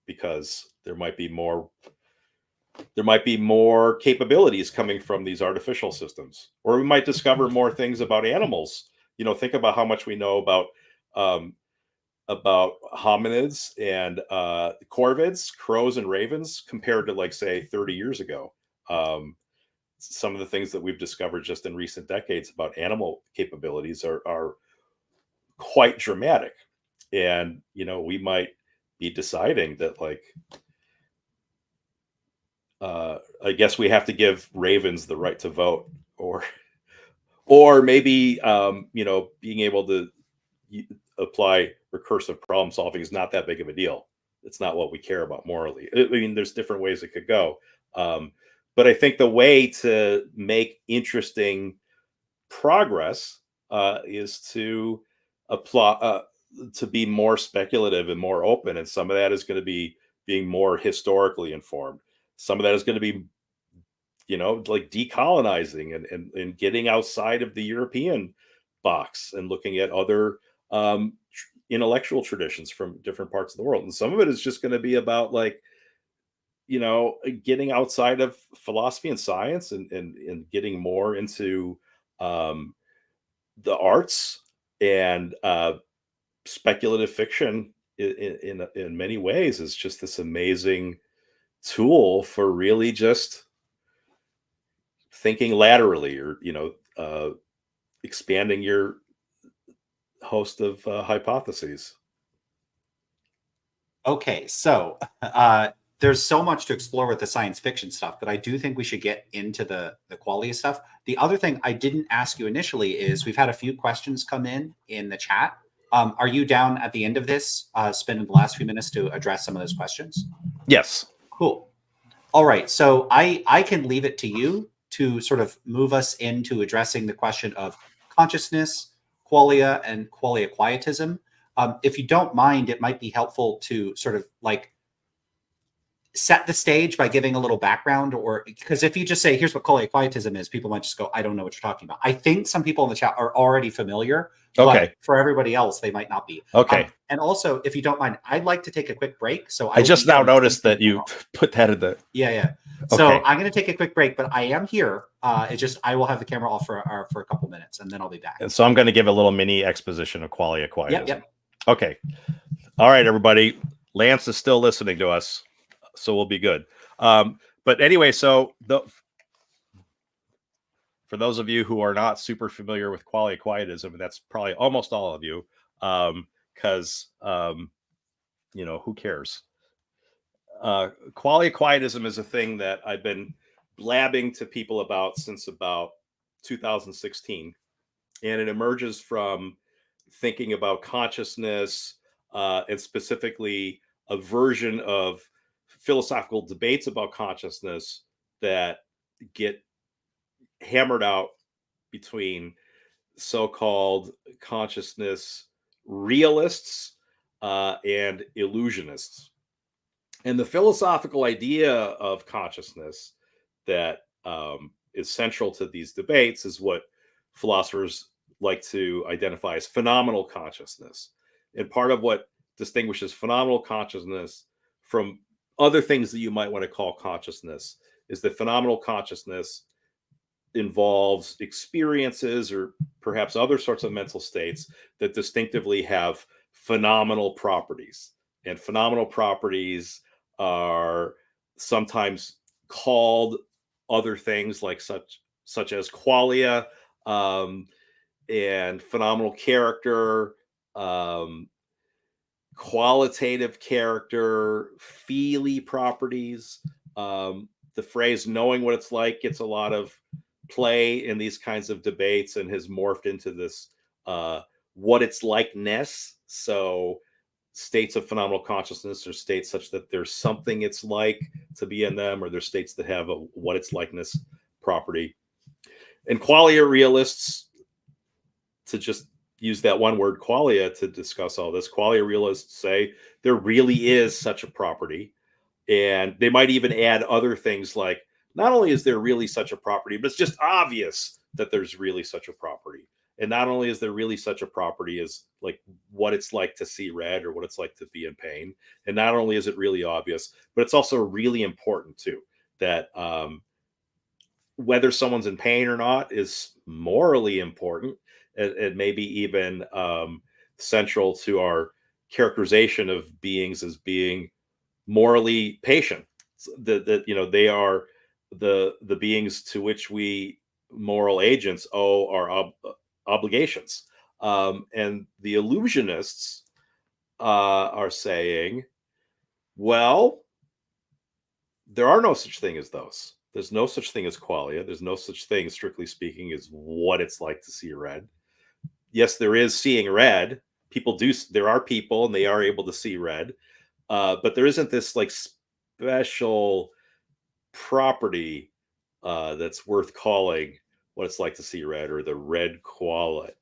Because there might be more capabilities coming from these artificial systems, or we might discover more things about animals. You know, think about how much we know about hominids and corvids, crows and ravens, compared to like say 30 years ago. Some of the things that we've discovered just in recent decades about animal capabilities are quite dramatic. And, you know, we might be deciding that like, I guess we have to give ravens the right to vote, or maybe, you know, being able to apply recursive problem solving is not that big of a deal. It's not what we care about morally. I mean, there's different ways it could go. But I think the way to make interesting progress is to apply, to be more speculative and more open. And some of that is going to be being more historically informed. Some of that is going to be, you know, like decolonizing and getting outside of the European box and looking at other intellectual traditions from different parts of the world. And some of it is just going to be about like, you know, getting outside of philosophy and science and getting more into the arts and speculative fiction in many ways is just this amazing tool for really just thinking laterally, or, you know, expanding your host of hypotheses. Okay, so there's so much to explore with the science fiction stuff, but I do think we should get into the Qualia stuff. The other thing I didn't ask you initially is we've had a few questions come in the chat. Are you down at the end of this, spending the last few minutes to address some of those questions? Yes. Cool. All right, so I can leave it to you to sort of move us into addressing the question of consciousness, Qualia, and Qualia Quietism. If you don't mind, it might be helpful to sort of like set the stage by giving a little background, or because if you just say, here's what Qualia Quietism is, people might just go, I don't know what you're talking about. I think some people in the chat are already familiar, okay, but for everybody else, they might not be. Okay. And also, if you don't mind, I'd like to take a quick break. So I just now noticed that you put that in the... Yeah. So I'm going to take a quick break, but I am here. It's just, I will have the camera off for a couple minutes and then I'll be back. And so I'm going to give a little mini exposition of Qualia Quietism. Yep. Okay. All right, everybody. Lance is still listening to us, so we'll be good. But anyway, so for those of you who are not super familiar with Qualia Quietism, and that's probably almost all of you, because who cares? Qualia Quietism is a thing that I've been blabbing to people about since about 2016, and it emerges from thinking about consciousness, and specifically a version of philosophical debates about consciousness that get hammered out between so-called consciousness realists and illusionists. And the philosophical idea of consciousness that is central to these debates is what philosophers like to identify as phenomenal consciousness. And part of what distinguishes phenomenal consciousness from other things that you might want to call consciousness is that phenomenal consciousness involves experiences or perhaps other sorts of mental states that distinctively have phenomenal properties. And phenomenal properties are sometimes called other things like such as qualia, and phenomenal character, qualitative character, feely properties. The phrase knowing what it's like gets a lot of play in these kinds of debates and has morphed into this what it's likeness. So states of phenomenal consciousness are states such that there's something it's like to be in them, or there's states that have a what it's likeness property. And qualia realists, to just use that one word qualia to discuss all this, qualia realists say there really is such a property. And they might even add other things like, not only is there really such a property, but it's just obvious that there's really such a property. And not only is there really such a property as like what it's like to see red or what it's like to be in pain. And not only is it really obvious, but it's also really important too, that whether someone's in pain or not is morally important, and maybe even central to our characterization of beings as being morally patient. That they are the beings to which we moral agents owe our obligations. And the illusionists are saying, well, there are no such thing as those. There's no such thing as qualia. There's no such thing, strictly speaking, as what it's like to see red. Yes, there is seeing red. There are people and they are able to see red. But there isn't this like special property that's worth calling what it's like to see red, or the red qualia.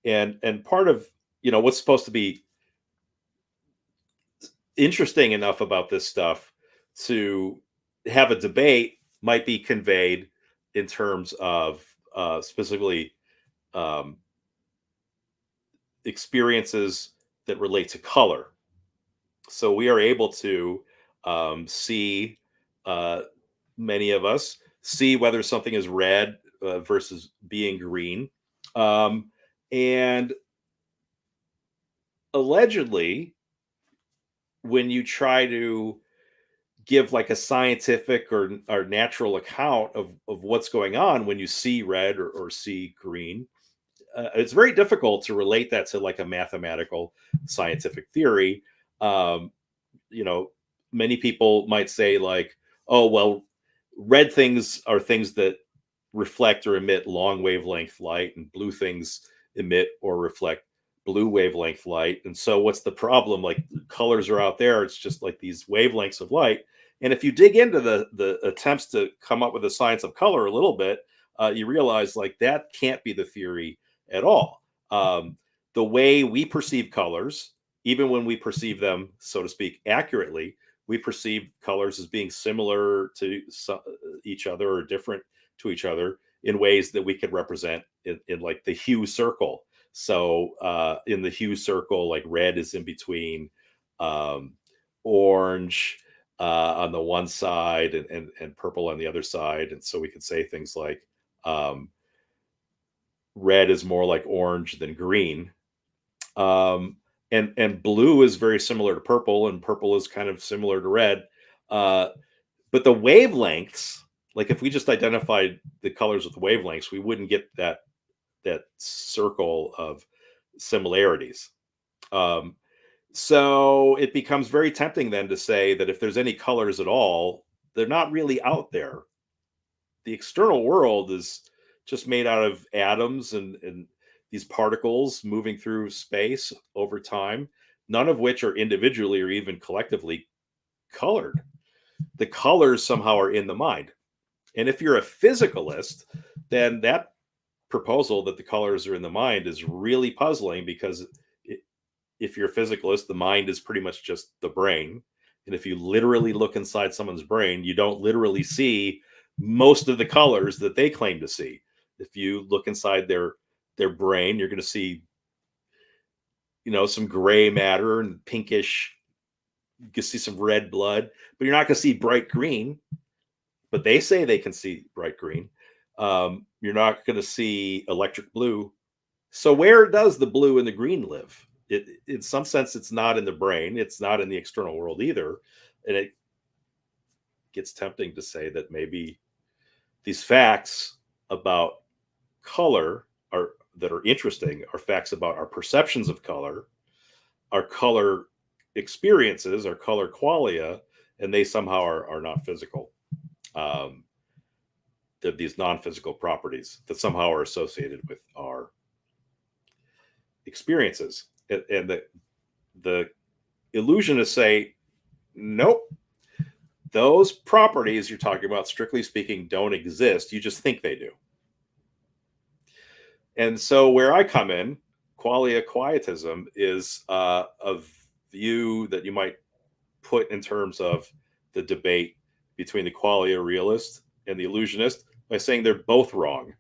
And part of what's supposed to be interesting enough about this stuff to have a debate might be conveyed in terms of specifically experiences that relate to color. So we are able to see, many of us see whether something is red versus being green. And allegedly, when you try to give like a scientific or natural account of what's going on when you see red or see green, it's very difficult to relate that to like a mathematical scientific theory. Many people might say like, oh, well, red things are things that reflect or emit long wavelength light, and blue things emit or reflect blue wavelength light. And so what's the problem? Like, colors are out there. It's just like these wavelengths of light. And if you dig into the attempts to come up with the science of color a little bit, you realize like that can't be the theory at all. The way we perceive colors, even when we perceive them, so to speak, accurately, we perceive colors as being similar to each other or different to each other in ways that we could represent in like the hue circle. So in the hue circle, like red is in between orange on the one side and purple on the other side. And so we could say things like red is more like orange than green. And blue is very similar to purple, and purple is kind of similar to red. But the wavelengths, like if we just identified the colors with wavelengths, we wouldn't get that circle of similarities. So it becomes very tempting then to say that if there's any colors at all, they're not really out there. The external world is just made out of atoms and these particles moving through space over time, none of which are individually or even collectively colored. The colors somehow are in the mind. And if you're a physicalist, then that proposal that the colors are in the mind is really puzzling, because if you're a physicalist, the mind is pretty much just the brain. And if you literally look inside someone's brain, you don't literally see most of the colors that they claim to see. If you look inside their brain, you're going to see, some gray matter and pinkish. You can see some red blood, but you're not going to see bright green. But they say they can see bright green. You're not going to see electric blue. So where does the blue and the green live? In some sense, it's not in the brain. It's not in the external world either. And it gets tempting to say that maybe these facts about color that are interesting are facts about our perceptions of color, our color experiences, our color qualia, and they somehow are not physical. These non-physical properties that somehow are associated with our experiences. And the illusionists say, nope, those properties you're talking about, strictly speaking, don't exist. You just think they do. And so where I come in, Qualia Quietism is a view that you might put in terms of the debate between the Qualia realist and the illusionist by saying they're both wrong.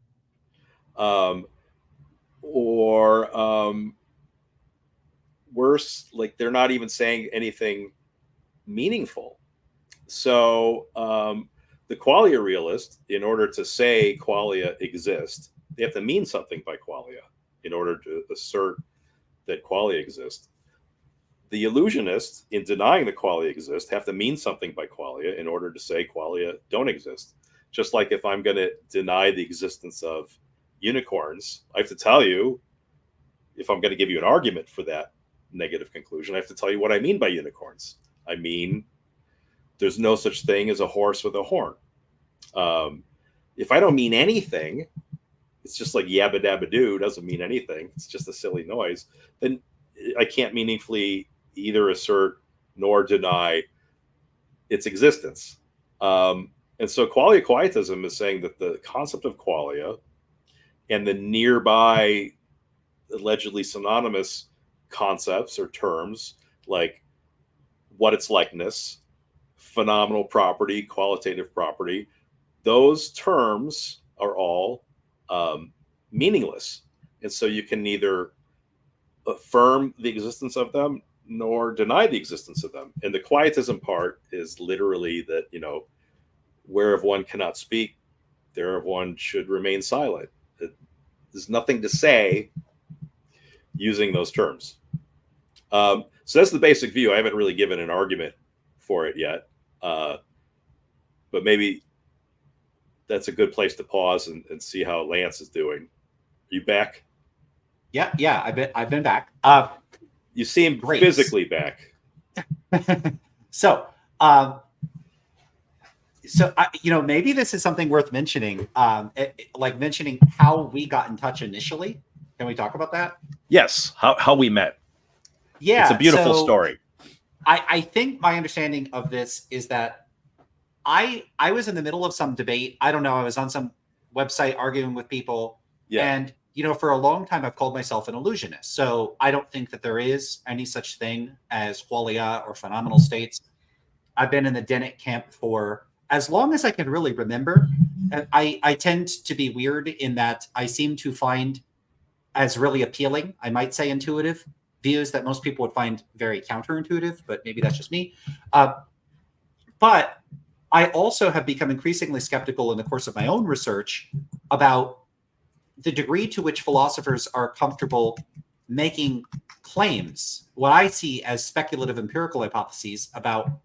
Worse, like they're not even saying anything meaningful. So the Qualia realist, in order to say Qualia exists, they have to mean something by Qualia in order to assert that Qualia exists. The illusionists, in denying that Qualia exists, have to mean something by Qualia in order to say Qualia don't exist. Just like if I'm going to deny the existence of unicorns, I have to tell you, if I'm going to give you an argument for that negative conclusion, I have to tell you what I mean by unicorns. I mean, there's no such thing as a horse with a horn. If I don't mean anything, it's just like yabba dabba doo, doesn't mean anything. It's just a silly noise. Then I can't meaningfully either assert nor deny its existence. And so Qualia Quietism is saying that the concept of qualia and the nearby allegedly synonymous concepts or terms like what its likeness, phenomenal property, qualitative property, those terms are all meaningless. And so you can neither affirm the existence of them nor deny the existence of them. And the quietism part is literally that, whereof one cannot speak, thereof one should remain silent. There's nothing to say using those terms. So that's the basic view. I haven't really given an argument for it yet. But maybe that's a good place to pause and see how Lance is doing. Are you back? Yeah, I've been back. You seem great. Physically back. So maybe this is something worth mentioning, like mentioning how we got in touch initially. Can we talk about that? Yes, how we met. Yeah, it's a beautiful story. I think my understanding of this is that I was in the middle of some debate. I don't know. I was on some website arguing with people. Yeah. And, for a long time, I've called myself an illusionist. So I don't think that there is any such thing as qualia or phenomenal states. I've been in the Dennett camp for as long as I can really remember. I tend to be weird in that I seem to find as really appealing, I might say intuitive, views that most people would find very counterintuitive, but maybe that's just me. But I also have become increasingly skeptical in the course of my own research about the degree to which philosophers are comfortable making claims, what I see as speculative empirical hypotheses about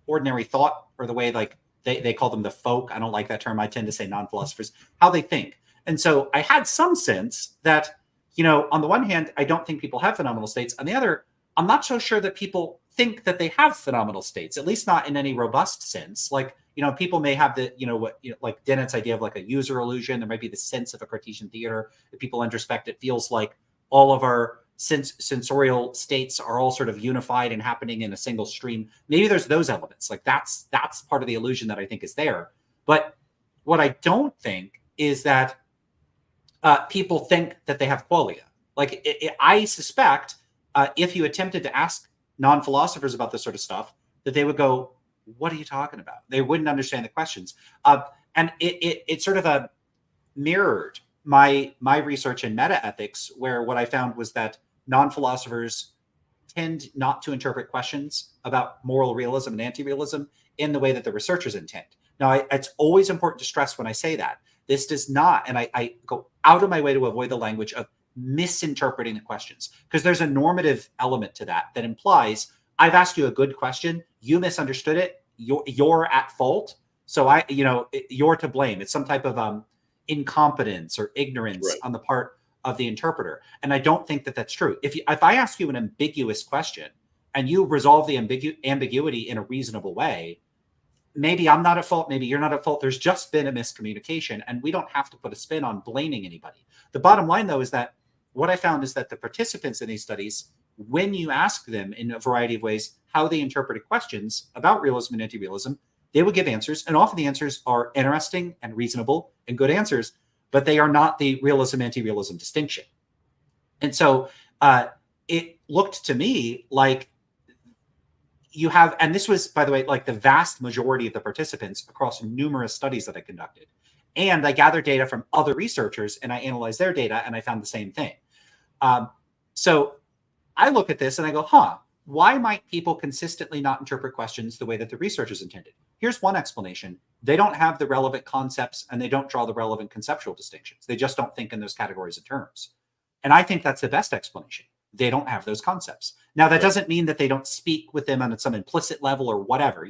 ordinary thought, or the way like they call them the folk. I don't like that term. I tend to say non-philosophers, how they think. And so I had some sense that, on the one hand, I don't think people have phenomenal states. On the other, I'm not so sure that people think that they have phenomenal states, at least not in any robust sense. Like, people may have the, like Dennett's idea of like a user illusion. There might be the sense of a Cartesian theater that people introspect. It feels like all of our sensorial states are all sort of unified and happening in a single stream. Maybe there's those elements. Like that's part of the illusion that I think is there. But what I don't think is that people think that they have qualia. Like I suspect if you attempted to ask non-philosophers about this sort of stuff, that they would go, "What are you talking about?" They wouldn't understand the questions. And it sort of mirrored my research in meta-ethics, where what I found was that non-philosophers tend not to interpret questions about moral realism and anti-realism in the way that the researchers intend. Now, it's always important to stress when I say that this does not, and I go out of my way to avoid the language of misinterpreting the questions, because there's a normative element to that implies I've asked you a good question, you misunderstood it, you're at fault, so you're to blame. It's some type of incompetence or ignorance on the part of the interpreter, and I don't think that that's true. If I ask you an ambiguous question and you resolve the ambiguity in a reasonable way, maybe I'm not at fault, maybe you're not at fault. There's just been a miscommunication, and we don't have to put a spin on blaming anybody. The bottom line, though, is that what I found is that the participants in these studies, when you ask them in a variety of ways how they interpreted questions about realism and anti-realism, they would give answers, and often the answers are interesting and reasonable and good answers, but they are not the realism anti-realism distinction. And so it looked to me like you have, and this was, by the way, like the vast majority of the participants across numerous studies that I conducted. And I gathered data from other researchers and I analyzed their data and I found the same thing. So I look at this and I go, why might people consistently not interpret questions the way that the researchers intended? Here's one explanation. They don't have the relevant concepts and they don't draw the relevant conceptual distinctions. They just don't think in those categories of terms. And I think that's the best explanation. They don't have those concepts. Now, that doesn't mean that they don't speak with them on some implicit level or whatever.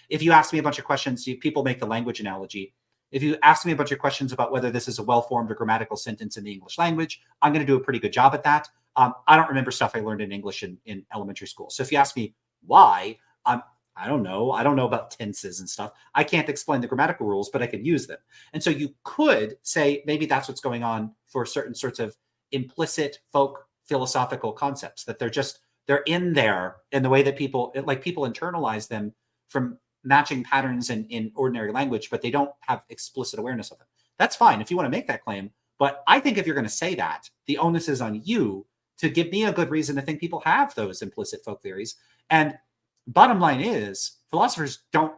If you ask me a bunch of questions, people make the language analogy. If you ask me a bunch of questions about whether this is a well-formed or grammatical sentence in the English language, I'm going to do a pretty good job at that. I don't remember stuff I learned in English in elementary school. So if you ask me why, I don't know. I don't know about tenses and stuff. I can't explain the grammatical rules, but I can use them. And so you could say maybe that's what's going on for certain sorts of implicit folk philosophical concepts, that they're in there in the way that people internalize them from matching patterns in ordinary language, but they don't have explicit awareness of them. That's fine if you want to make that claim. But I think if you're going to say that, the onus is on you to give me a good reason to think people have those implicit folk theories. And bottom line is, philosophers don't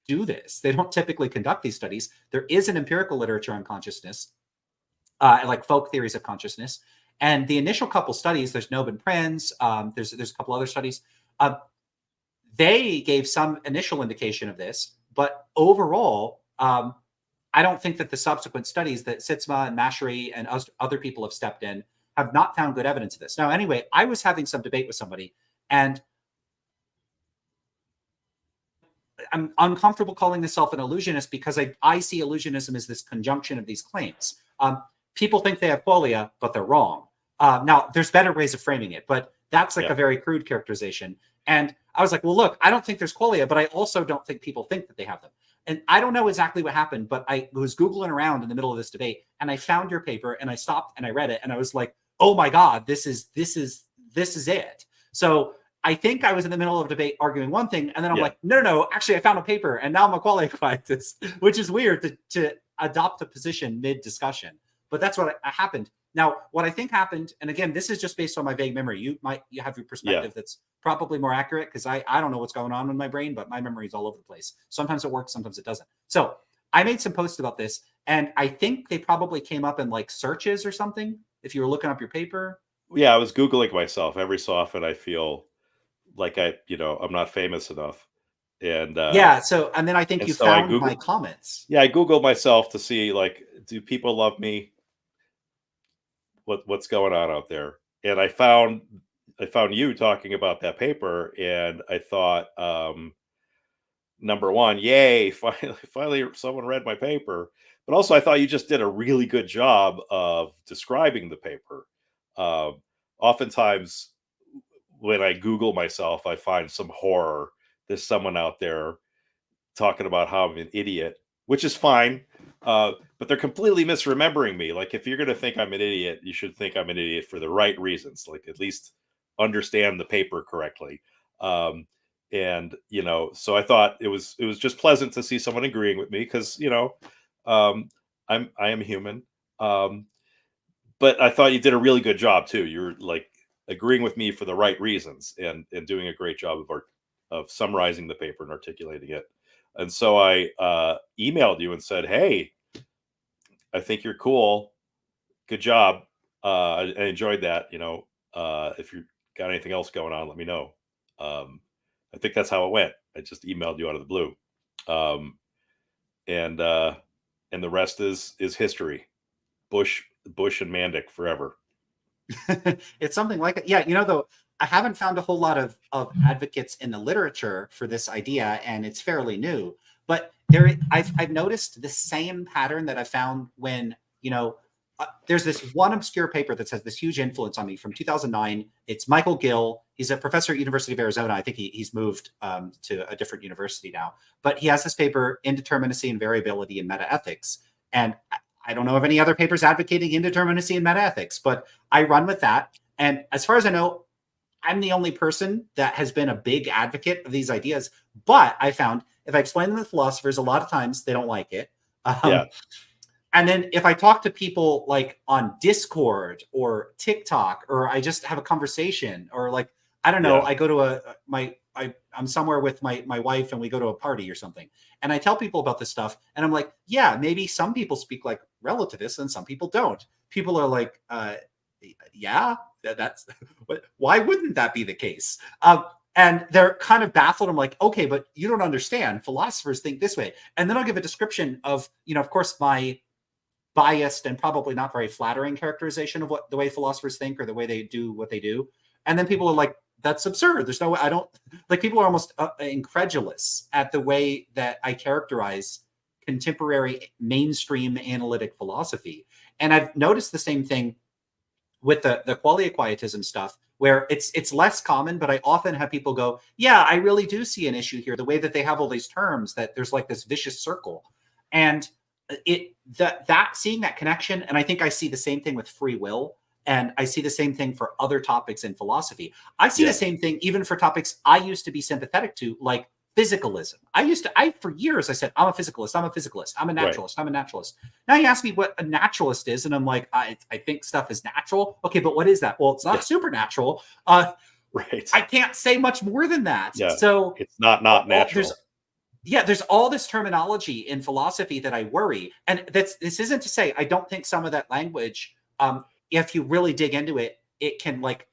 do this. They don't typically conduct these studies. There is an empirical literature on consciousness, like folk theories of consciousness. And the initial couple studies, there's Knob and Prenz, there's a couple other studies, they gave some initial indication of this, but overall, I don't think that the subsequent studies that Sitzma and Maschery and other people have stepped in have not found good evidence of this. Now, anyway, I was having some debate with somebody, and I'm uncomfortable calling myself an illusionist because I see illusionism as this conjunction of these claims. People think they have qualia, but they're wrong. Now, there's better ways of framing it, but that's like a very crude characterization. And I was like, well, look, I don't think there's qualia, but I also don't think people think that they have them. And I don't know exactly what happened, but I was Googling around in the middle of this debate and I found your paper and I stopped and I read it and I was like, oh my God, this is it. So I think I was in the middle of a debate arguing one thing, and then I'm like, no, actually I found a paper and now I'm a qualia quietist, which is weird to adopt a position mid-discussion. But that's what happened. Now, what I think happened, and again, this is just based on my vague memory. You have your perspective that's probably more accurate because I don't know what's going on in my brain, but my memory is all over the place. Sometimes it works, sometimes it doesn't. So I made some posts about this, and I think they probably came up in like searches or something. If you were looking up your paper. Yeah, I was Googling myself every so often. I feel like I'm not famous enough. And so and then I think you found my comments. Yeah, I Googled myself to see, like, do people love me? What's going on out there? And I found you talking about that paper, and I thought, number one, yay, finally someone read my paper. But also, I thought you just did a really good job of describing the paper. Oftentimes, when I Google myself, I find some horror. There's someone out there talking about how I'm an idiot, which is fine. But they're completely misremembering me. Like, if you're going to think I'm an idiot, you should think I'm an idiot for the right reasons. Like, at least understand the paper correctly. And so I thought it was just pleasant to see someone agreeing with me, because I am human. But I thought you did a really good job too. You're like agreeing with me for the right reasons, and doing a great job of summarizing the paper and articulating it. And so I emailed you and said, "Hey, I think you're cool. Good job. I enjoyed that. If you got anything else going on, let me know." I think that's how it went. I just emailed you out of the blue, and the rest is history. Bush and Mandik forever. It's something like it. Yeah, though, I haven't found a whole lot of advocates in the literature for this idea, and it's fairly new. But I've noticed the same pattern that I found when, there's this one obscure paper that has this huge influence on me from 2009. It's Michael Gill. He's a professor at University of Arizona. I think he's moved to a different university now. But he has this paper, Indeterminacy and Variability in Meta-Ethics. And I don't know of any other papers advocating indeterminacy and meta-ethics, but I run with that. And as far as I know, I'm the only person that has been a big advocate of these ideas. But I found if I explain them to philosophers, a lot of times they don't like it. Yeah. And then if I talk to people like on Discord or TikTok, or I just have a conversation, or like, I don't know, Yeah. I go to I'm somewhere with my wife and we go to a party or something. And I tell people about this stuff and I'm like, yeah, maybe some people speak like relativists and some people don't. People are like, yeah, that's why wouldn't that be the case? And they're kind of baffled. I'm like, okay, but you don't understand. Philosophers think this way. And then I'll give a description of, of course, my biased and probably not very flattering characterization of what the way philosophers think or the way they do what they do. And then people are like, that's absurd. There's no way. I don't like, people are almost incredulous at the way that I characterize contemporary mainstream analytic philosophy. And I've noticed the same thing with the Qualia Quietism stuff, where it's less common, but I often have people go, yeah, I really do see an issue here. The way that they have all these terms, that there's like this vicious circle. And seeing that connection, and I think I see the same thing with free will, and I see the same thing for other topics in philosophy. I see the same thing even for topics I used to be sympathetic to, like physicalism. For years I said, I'm a physicalist, I'm a naturalist, I'm a naturalist. Now you ask me what a naturalist is, and I'm like, I think stuff is natural. Okay, but what is that? Well, it's not supernatural. Right. I can't say much more than that. Yeah. So it's not natural. There's all this terminology in philosophy that I worry. And this isn't to say I don't think some of that language, if you really dig into it, it can like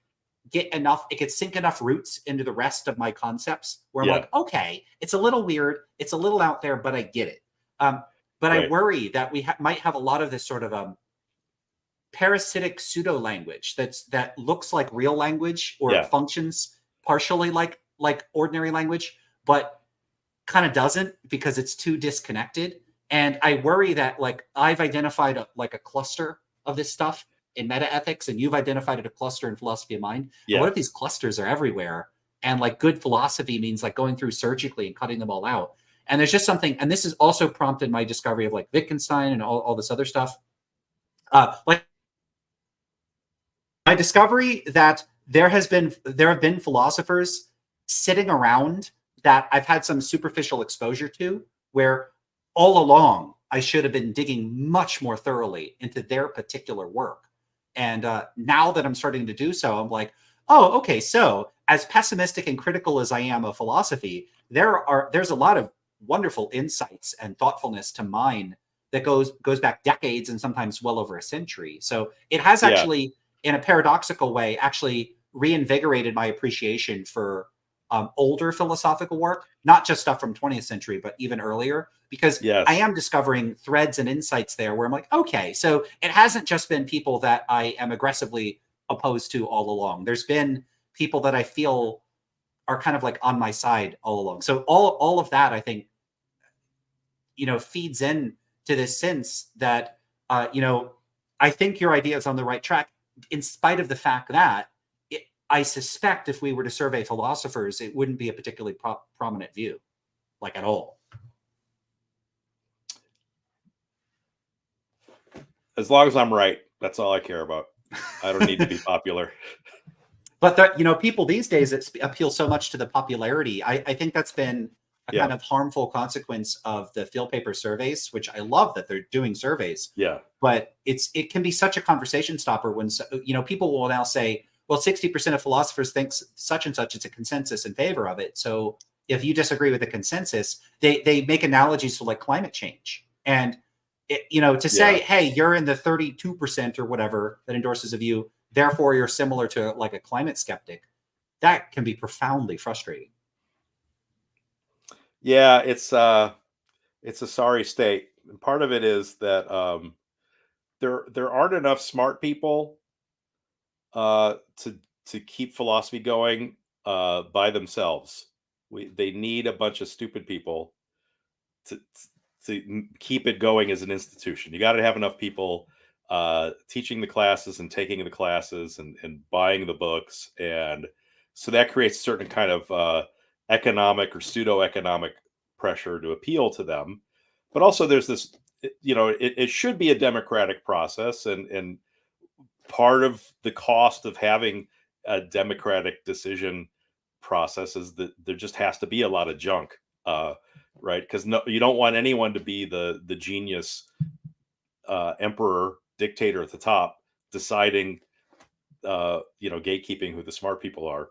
it can sink enough roots into the rest of my concepts where I'm like, okay, it's a little weird, it's a little out there, but I get it. But right. I worry that we might have a lot of this sort of parasitic pseudo language that looks like real language, or functions partially like ordinary language, but kind of doesn't, because it's too disconnected. And I worry that like I've identified a cluster of this stuff in meta-ethics, and you've identified a cluster in philosophy of mind. Yeah. And what if these clusters are everywhere, and like good philosophy means like going through surgically and cutting them all out? And there's just something, and this has also prompted my discovery of like Wittgenstein and all this other stuff. Like my discovery that there have been philosophers sitting around that I've had some superficial exposure to, where all along I should have been digging much more thoroughly into their particular work. And now that I'm starting to do so, I'm like, oh, okay. So as pessimistic and critical as I am of philosophy, there's a lot of wonderful insights and thoughtfulness to mine that goes back decades and sometimes well over a century. So it has actually, in a paradoxical way, actually reinvigorated my appreciation for older philosophical work, not just stuff from 20th century, but even earlier, because I am discovering threads and insights there where I'm like, okay, so it hasn't just been people that I am aggressively opposed to all along. There's been people that I feel are kind of like on my side all along. So all of that, I think, feeds in to this sense that, I think your idea is on the right track, in spite of the fact that I suspect if we were to survey philosophers, it wouldn't be a particularly prominent view, like at all. As long as I'm right, that's all I care about. I don't need to be popular. But people these days appeal so much to the popularity. I think that's been a kind of harmful consequence of the field paper surveys, which I love that they're doing surveys. Yeah. But it can be such a conversation stopper when people will now say, well, 60% of philosophers think such and such, it's a consensus in favor of it. So if you disagree with the consensus, they make analogies to like climate change. And to say, hey, you're in the 32% or whatever that endorses a view, therefore you're similar to like a climate skeptic, that can be profoundly frustrating. Yeah, it's a sorry state. And part of it is that there aren't enough smart people to keep philosophy going by themselves. They need a bunch of stupid people to keep it going as an institution. You got to have enough people teaching the classes and taking the classes and buying the books, and so that creates a certain kind of economic or pseudo-economic pressure to appeal to them. But also there's this, it should be a democratic process, and part of the cost of having a democratic decision process is that there just has to be a lot of junk, right? Because you don't want anyone to be the genius emperor dictator at the top deciding, gatekeeping who the smart people are.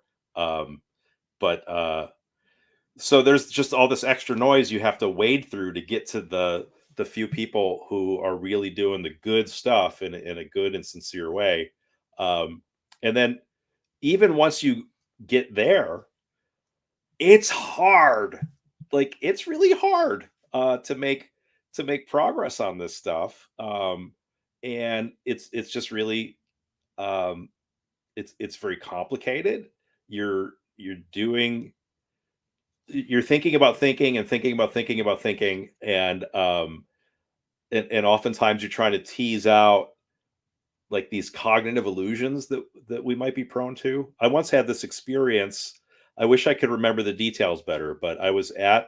So there's just all this extra noise you have to wade through to get to the few people who are really doing the good stuff in a good and sincere way. And then even once you get there, it's hard. Like, it's really hard to make progress on this stuff. And it's just really, it's very complicated. You're thinking about thinking and thinking about thinking about thinking. And oftentimes you're trying to tease out like these cognitive illusions that we might be prone to. I once had this experience. I wish I could remember the details better, but I was an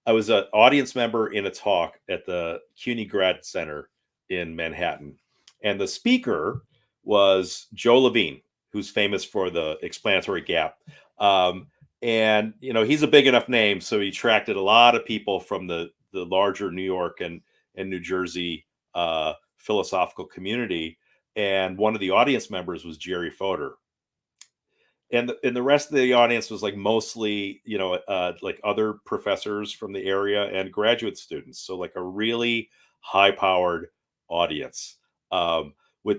audience member in a talk at the CUNY Grad Center in Manhattan. And the speaker was Joe Levine, who's famous for the explanatory gap. And, he's a big enough name, so he attracted a lot of people from the larger New York and New Jersey philosophical community. And one of the audience members was Jerry Fodor. And the rest of the audience was like mostly, like other professors from the area and graduate students. So like a really high-powered audience with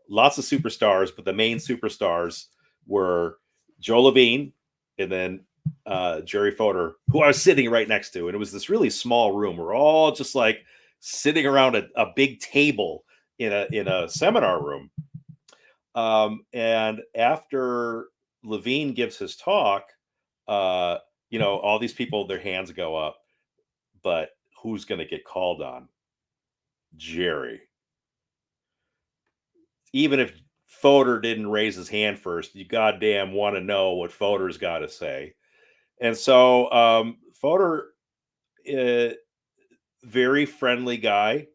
lots of superstars, but the main superstars were Joe Levine and then Jerry Fodor, who I was sitting right next to. And it was this really small room. We're all just like sitting around a big table in a seminar room. And after Levine gives his talk, all these people, their hands go up, but who's going to get called on? Jerry. Even if Fodor didn't raise his hand first, you goddamn want to know what Fodor's got to say. And so Fodor, very friendly guy,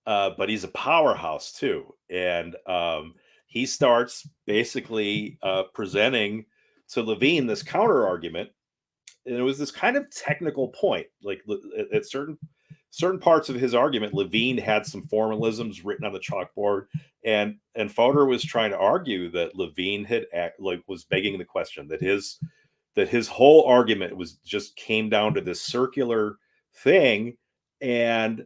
but he's a powerhouse too. And he starts basically presenting to Levine this counter argument. And it was this kind of technical point. Like at certain parts of his argument, Levine had some formalisms written on the chalkboard, and Fodor was trying to argue that Levine was begging the question that his whole argument came down to this circular thing. And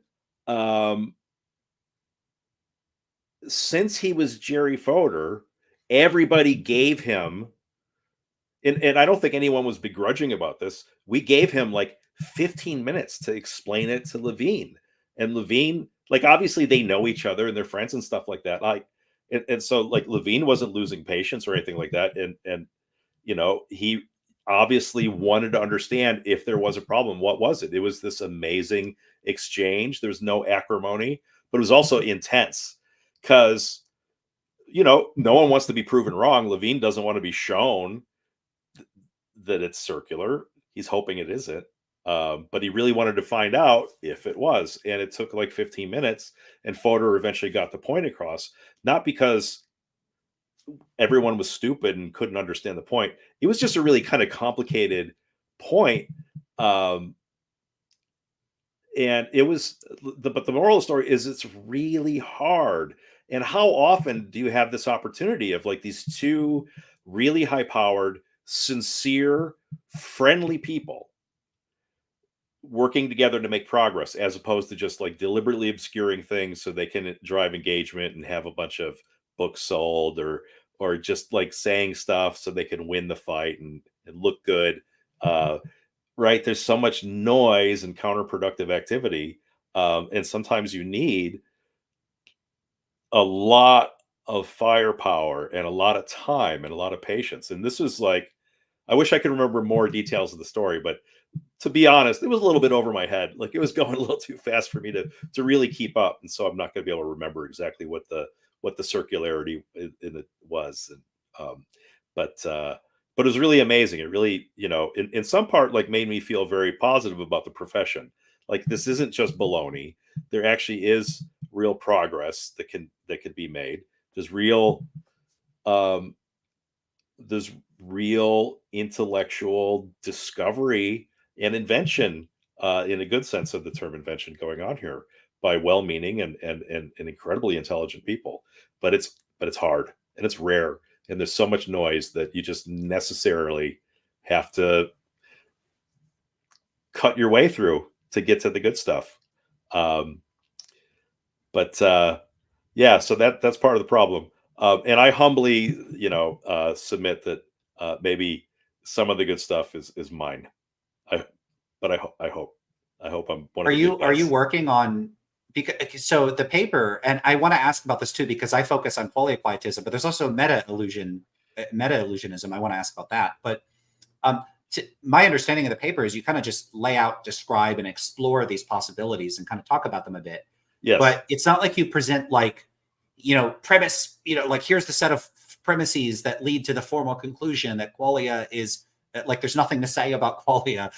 since he was Jerry Fodor, everybody gave him, and I don't think anyone was begrudging about this. We gave him like 15 minutes to explain it to Levine. And Levine, like, obviously they know each other and they're friends and stuff like that. And so like Levine wasn't losing patience or anything like that. And he obviously wanted to understand if there was a problem. What was it? It was this amazing exchange. There was no acrimony, but it was also intense because, no one wants to be proven wrong. Levine doesn't want to be shown that it's circular. He's hoping it isn't. But he really wanted to find out if it was. And it took like 15 minutes. And Fodor eventually got the point across, not because everyone was stupid and couldn't understand the point. It was just a really kind of complicated point. And it was, but the moral of the story is it's really hard. And how often do you have this opportunity of like these two really high powered, sincere, friendly people working together to make progress, as opposed to just like deliberately obscuring things so they can drive engagement and have a bunch of books sold, or just like saying stuff so they can win the fight and look good. Right? There's so much noise and counterproductive activity, and sometimes you need a lot of firepower and a lot of time and a lot of patience. And this was like, I wish I could remember more details of the story, but to be honest, it was a little bit over my head. Like it was going a little too fast for me to really keep up, and so I'm not going to be able to remember exactly what the circularity in it was. And but it was really amazing. It really, in some part, like made me feel very positive about the profession. Like this isn't just baloney. There actually is real progress that can be made. There's real intellectual discovery and invention, in a good sense of the term invention, going on here by well-meaning and incredibly intelligent people. But it's hard and it's rare, and there's so much noise that you just necessarily have to cut your way through to get to the good stuff. Yeah, so that's part of the problem. And I humbly, submit that maybe some of the good stuff is mine. I hope I'm one of the good Are you guys. working on, because so the paper, and I want to ask about this too because I focus on Qualia Quietism, but there's also Meta-Illusionism. I want to ask about that. But my understanding of the paper is you kind of just lay out, describe, and explore these possibilities and kind of talk about them a bit. Yes. But it's not like you present like, premise, like here's the set of premises that lead to the formal conclusion that Qualia is, like there's nothing to say about Qualia,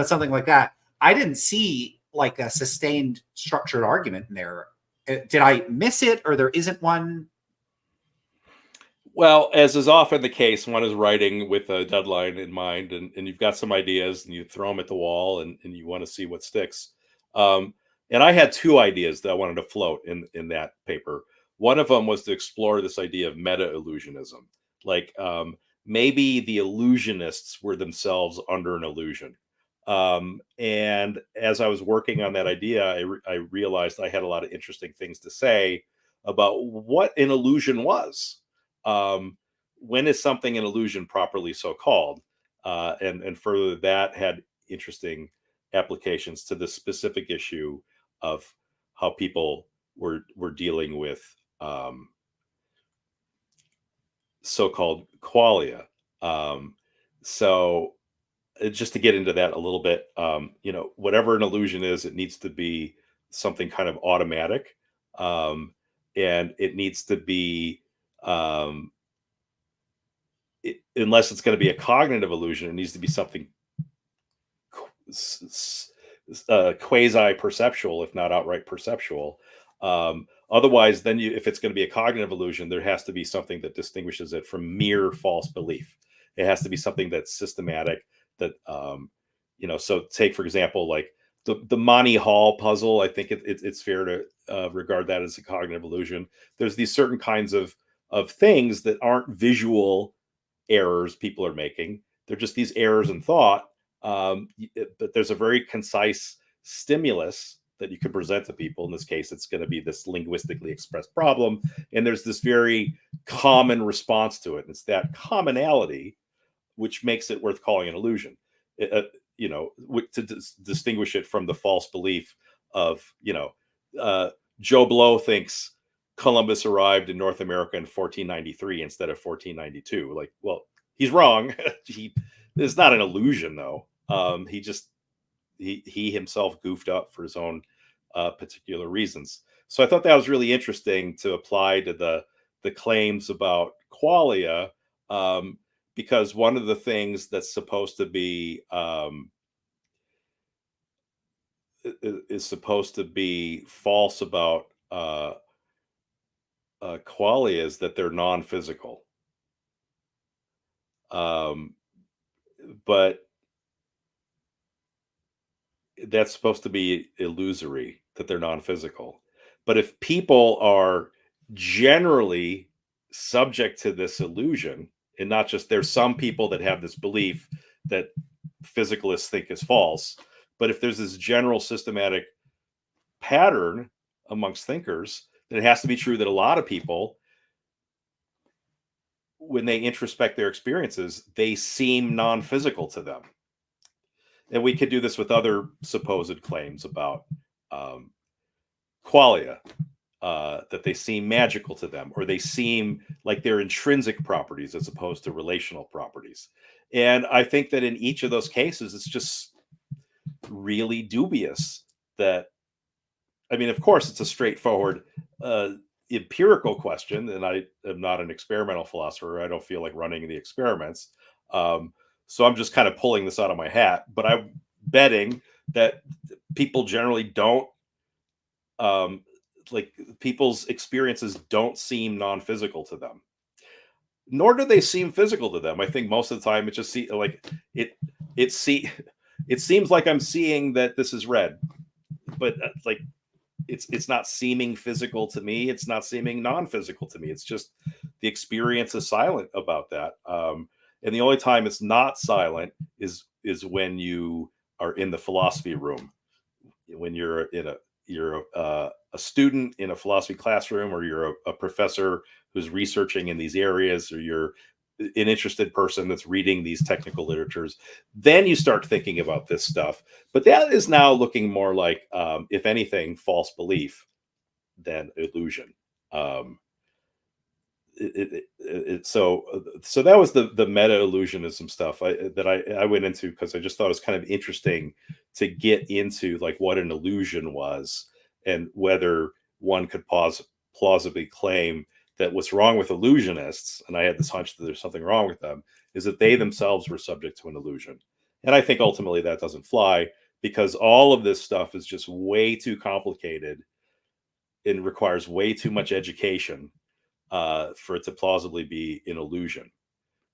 something like that. I didn't see like a sustained structured argument in there. Did I miss it, or there isn't one? Well, as is often the case, one is writing with a deadline in mind, and you've got some ideas and you throw them at the wall, and you want to see what sticks. And I had two ideas that I wanted to float in that paper. One of them was to explore this idea of meta-illusionism. Like maybe the illusionists were themselves under an illusion. And as I was working on that idea, I realized I had a lot of interesting things to say about what an illusion was. When is something an illusion properly so called? And further, that had interesting applications to the specific issue of how people were dealing with so-called qualia. So just to get into that a little bit, whatever an illusion is, it needs to be something kind of automatic, and it needs to be, unless it's going to be a cognitive illusion, it needs to be something quasi-perceptual, if not outright perceptual. Otherwise, then if it's going to be a cognitive illusion, there has to be something that distinguishes it from mere false belief. It has to be something that's systematic. That so take for example, like the Monty Hall puzzle. I think it's fair to regard that as a cognitive illusion. There's these certain kinds of things that aren't visual errors people are making. They're just these errors in thought. But there's a very concise stimulus that you could present to people. In this case, it's going to be this linguistically expressed problem, and there's this very common response to it. And it's that commonality which makes it worth calling an illusion, to distinguish it from the false belief of, Joe Blow thinks Columbus arrived in North America in 1493 instead of 1492. Like, well, he's wrong. It's not an illusion though. He himself goofed up for his own particular reasons. So I thought that was really interesting to apply to the claims about qualia, because one of the things that's supposed to be is supposed to be false about qualia is that they're non-physical. But that's supposed to be illusory, that they're non-physical. But if people are generally subject to this illusion, and not just there's some people that have this belief that physicalists think is false, but if there's this general systematic pattern amongst thinkers, then it has to be true that a lot of people, when they introspect their experiences, they seem non-physical to them. And we could do this with other supposed claims about qualia, that they seem magical to them, or they seem like they're intrinsic properties as opposed to relational properties. And I think that in each of those cases, it's just really dubious that, I mean, of course, it's a straightforward empirical question, and I am not an experimental philosopher. I don't feel like running the experiments. So I'm just kind of pulling this out of my hat, but I'm betting that people generally don't, like people's experiences don't seem non-physical to them, nor do they seem physical to them. I think most of the time it just it seems like I'm seeing that this is red, but like it's not seeming physical to me. It's not seeming non-physical to me. It's just the experience is silent about that. And the only time it's not silent is when you are in the philosophy room, when you're a student in a philosophy classroom, or you're a professor who's researching in these areas, or you're an interested person that's reading these technical literatures. Then you start thinking about this stuff. But that is now looking more like, if anything, false belief than illusion. So that was the meta-illusionism stuff that I went into, because I just thought it was kind of interesting to get into like what an illusion was, and whether one could plausibly claim that what's wrong with illusionists, and I had this hunch that there's something wrong with them, is that they themselves were subject to an illusion. And I think ultimately that doesn't fly, because all of this stuff is just way too complicated and requires way too much education for it to plausibly be an illusion.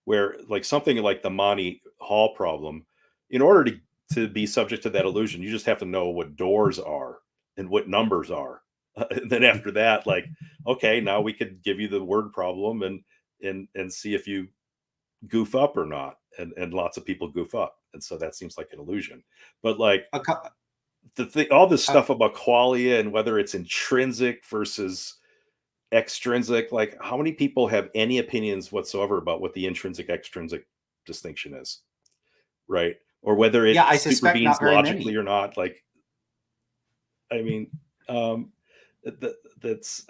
Where like something like the Monty Hall problem, in order to be subject to that illusion, you just have to know what doors are and what numbers are. And then after that, like, okay, now we could give you the word problem and see if you goof up or not. And lots of people goof up. And so that seems like an illusion. But like all this stuff about qualia and whether it's intrinsic versus extrinsic, like how many people have any opinions whatsoever about what the intrinsic extrinsic distinction is, right? Or whether it I suspect supervenes not very logically many. or not. Like, I mean, that's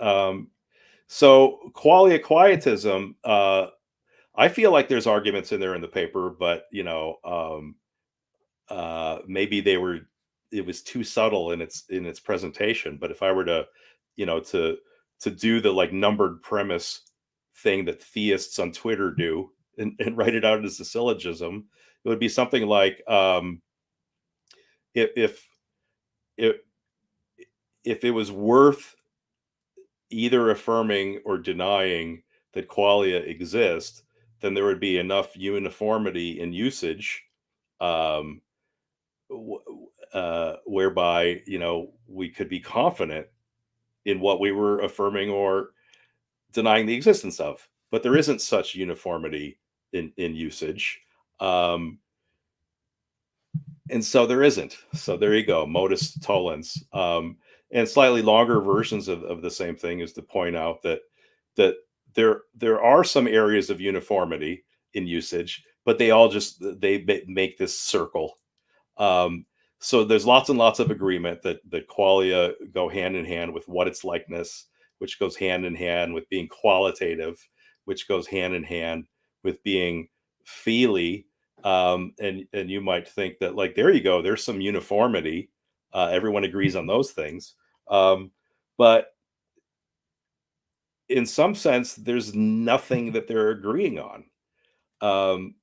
so qualia quietism. I feel like there's arguments in there in the paper, but maybe it was too subtle in its presentation. But if I were to, to do the like numbered premise thing that theists on Twitter do and write it out as a syllogism, it would be something like, if it was worth either affirming or denying that qualia exist, then there would be enough uniformity in usage, whereby we could be confident in what we were affirming or denying the existence of. But there isn't such uniformity in usage, and so there isn't. So there you go, modus tollens. And slightly longer versions of the same thing is to point out that there are some areas of uniformity in usage, but they make this circle. So there's lots and lots of agreement that qualia go hand in hand with what its likeness, which goes hand in hand with being qualitative, which goes hand in hand with being feely, and you might think that, like, there you go, there's some uniformity. Everyone agrees on those things, but in some sense, there's nothing that they're agreeing on.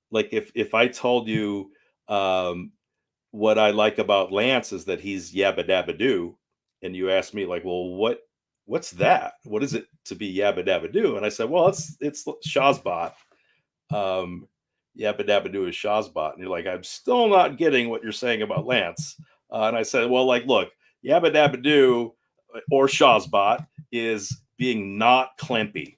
Like if I told you, um, what I like about Lance is that he's yabba dabba doo, and you asked me like, well, what's that? What is it to be yabba dabba doo? And I said, well, it's Shazbot. Um, yabba dabba doo is Shazbot, and you're like, I'm still not getting what you're saying about Lance. And I said, well, like, look, yabba dabba doo or Shazbot is being not Klempy.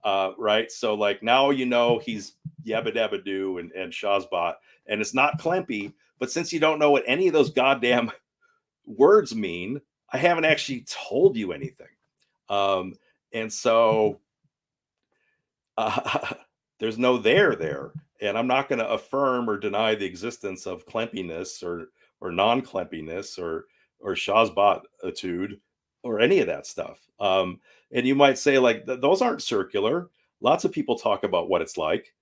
Right. So like now you know he's yabba dabba doo and Shazbot, and it's not Klempy. But since you don't know what any of those goddamn words mean, I haven't actually told you anything. Um, and so there's no there. And I'm not going to affirm or deny the existence of Klempiness or non-Klempiness or Shazbot-itude or any of that stuff. And you might say, like, those aren't circular. Lots of people talk about what it's like.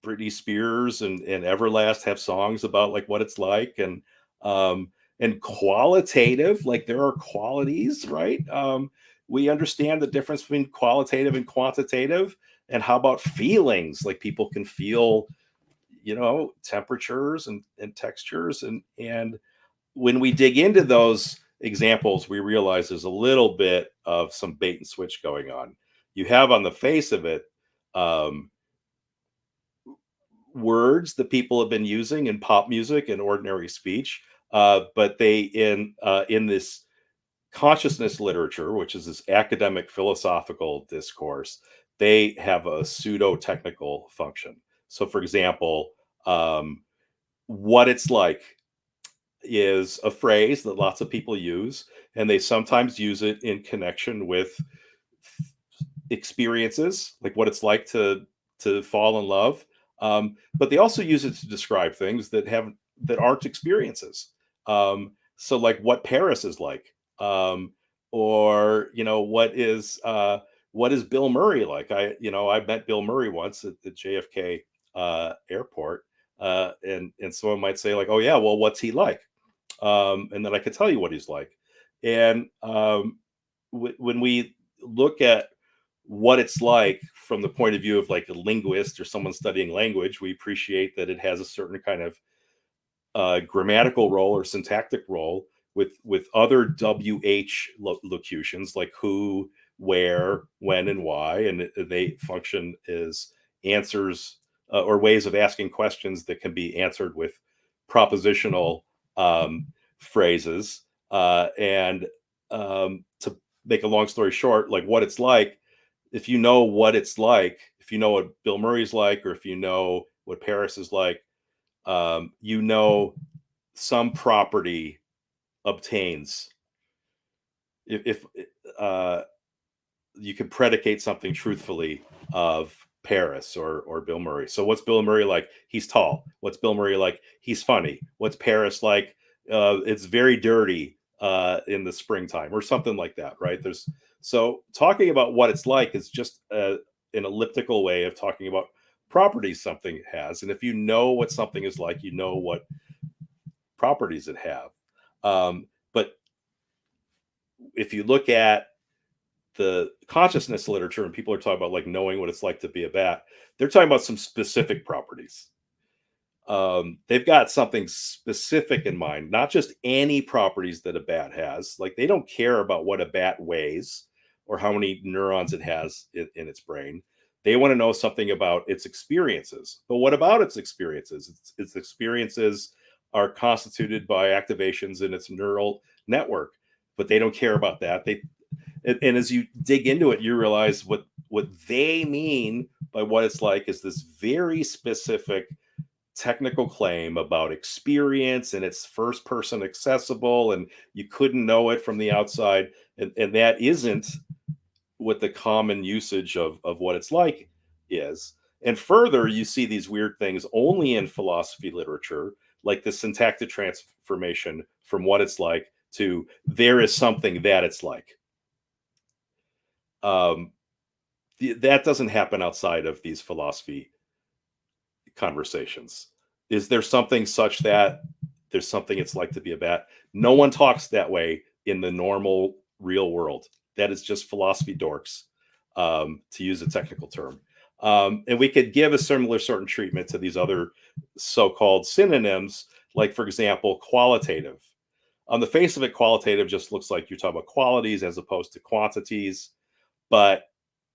Britney Spears and Everlast have songs about like what it's like, and qualitative, like there are qualities, right? We understand the difference between qualitative and quantitative. And how about feelings? Like people can feel, temperatures and textures, and when we dig into those examples, we realize there's a little bit of some bait and switch going on. You have on the face of it, words that people have been using in pop music and ordinary speech, but they in this consciousness literature, which is this academic philosophical discourse, they have a pseudo technical function. So, for example, what it's like is a phrase that lots of people use, and they sometimes use it in connection with experiences, like what it's like to fall in love. But they also use it to describe things that aren't experiences. So, like what Paris is like, or what is Bill Murray like? I met Bill Murray once at the JFK airport, and someone might say like, oh yeah, well, what's he like? And then I could tell you what he's like. And when we look at what it's like from the point of view of like a linguist or someone studying language, we appreciate that it has a certain kind of grammatical role or syntactic role with other WH locutions like who, where, when, and why, and they function as answers or ways of asking questions that can be answered with propositional phrases. And to make a long story short, like what it's like, if you know what it's like, if you know what Bill Murray's like, or if you know what Paris is like, some property obtains. If you can predicate something truthfully of Paris or Bill Murray. So what's Bill Murray like? He's tall. What's Bill Murray like? He's funny. What's Paris like? It's very dirty in the springtime or something like that, right? So talking about what it's like is just an elliptical way of talking about properties something has. And if you know what something is like, you know what properties it have. But if you look at the consciousness literature and people are talking about like knowing what it's like to be a bat, they're talking about some specific properties. They've got something specific in mind, not just any properties that a bat has. Like they don't care about what a bat weighs or how many neurons it has in its brain. They want to know something about its experiences. But what about its experiences? Its experiences are constituted by activations in its neural network, but they don't care about that. And as you dig into it, you realize what they mean by what it's like is this very specific technical claim about experience, and it's first person accessible and you couldn't know it from the outside. And that isn't what the common usage of what it's like is. And further, you see these weird things only in philosophy literature, like the syntactic transformation from what it's like to there is something that it's like. that doesn't happen outside of these philosophy conversations. Is there something such that there's something it's like to be a bat? No one talks that way in the normal real world. That is just philosophy dorks, to use a technical term. And we could give a similar certain treatment to these other so-called synonyms, like, for example, qualitative. On the face of it, qualitative just looks like you're talking about qualities as opposed to quantities, but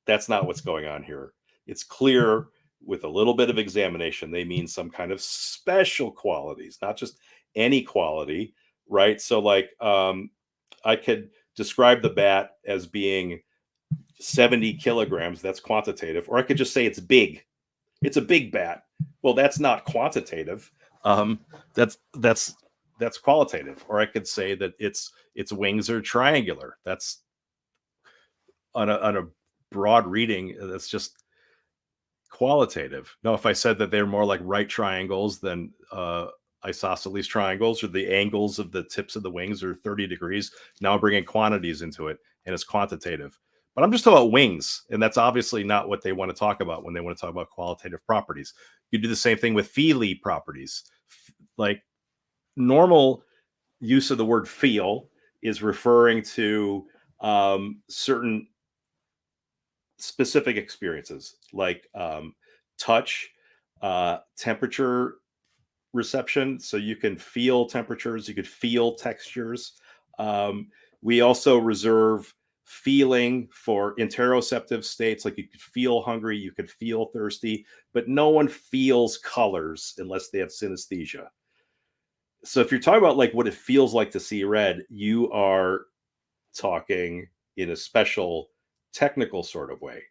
that's not what's going on here. It's clear with a little bit of examination, they mean some kind of special qualities, not just any quality, right? So like, I could describe the bat as being 70 kilograms, that's quantitative, or I could just say it's big. It's a big bat. Well, that's not quantitative. That's qualitative. Or I could say that its wings are triangular. That's on a broad reading, that's just qualitative. Now, if I said that they're more like right triangles than isosceles triangles, or the angles of the tips of the wings are 30 degrees, now I'm bringing quantities into it, and it's quantitative. But I'm just talking about wings, and that's obviously not what they want to talk about when they want to talk about qualitative properties. You do the same thing with feely properties. Like, normal use of the word feel is referring to certain specific experiences, like touch, temperature reception. So you can feel temperatures, you could feel textures. We also reserve feeling for interoceptive states, like you could feel hungry, you could feel thirsty, but no one feels colors unless they have synesthesia. So if you're talking about like what it feels like to see red, you are talking in a special technical sort of way,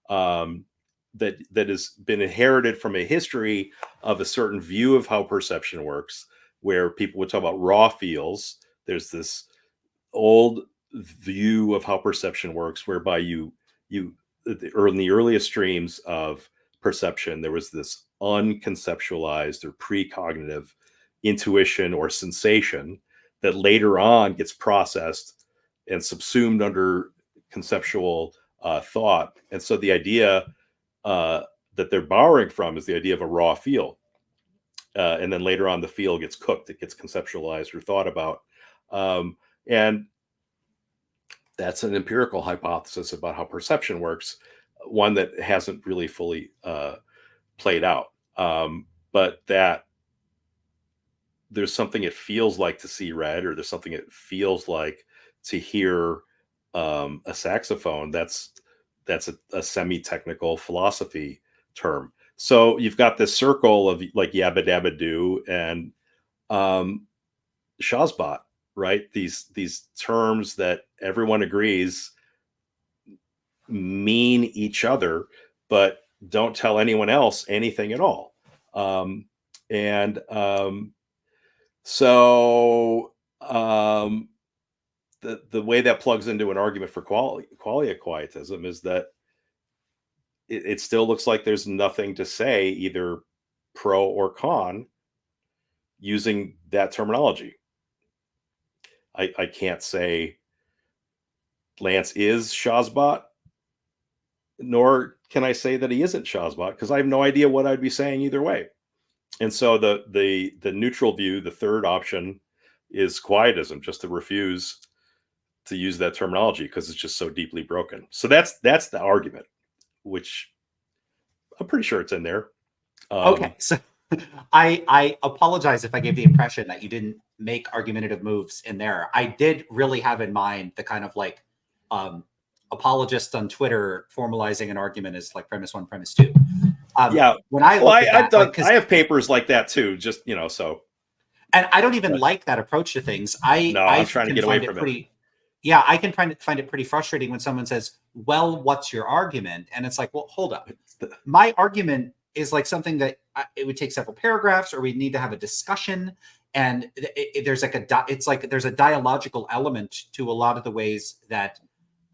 that has been inherited from a history of a certain view of how perception works, where people would talk about raw feels. There's this old view of how perception works, whereby in the earliest streams of perception, there was this unconceptualized or precognitive intuition or sensation that later on gets processed and subsumed under conceptual thought. And so the idea that they're borrowing from is the idea of a raw feel. And then later on, the feel gets cooked, it gets conceptualized or thought about. And that's an empirical hypothesis about how perception works, one that hasn't really fully played out. But that there's something it feels like to see red, or there's something it feels like to hear a saxophone. That's a semi-technical philosophy term. So you've got this circle of like yabba dabba do and Shazbot, right? These terms that everyone agrees mean each other, but don't tell anyone else anything at all. So the way that plugs into an argument for qualia quietism is that it still looks like there's nothing to say either pro or con using that terminology. I can't say Lance is Shazbot, nor can I say that he isn't Shazbot, because I have no idea what I'd be saying either way. And so the neutral view, the third option, is quietism, just to refuse to use that terminology because it's just so deeply broken. So that's the argument, which I'm pretty sure it's in there. Okay, so I apologize if I gave the impression that you didn't make argumentative moves in there. I did really have in mind the kind of like apologists on Twitter formalizing an argument as like premise one, premise two. Yeah, when I look at that, I have papers like that too. Just so. And I don't even like that approach to things. I'm trying to get away from it. Yeah, I can find it pretty frustrating when someone says, "Well, what's your argument?" And it's like, "Well, hold up. My argument is like something that it would take several paragraphs, or we need to have a discussion." And there's like there's a dialogical element to a lot of the ways that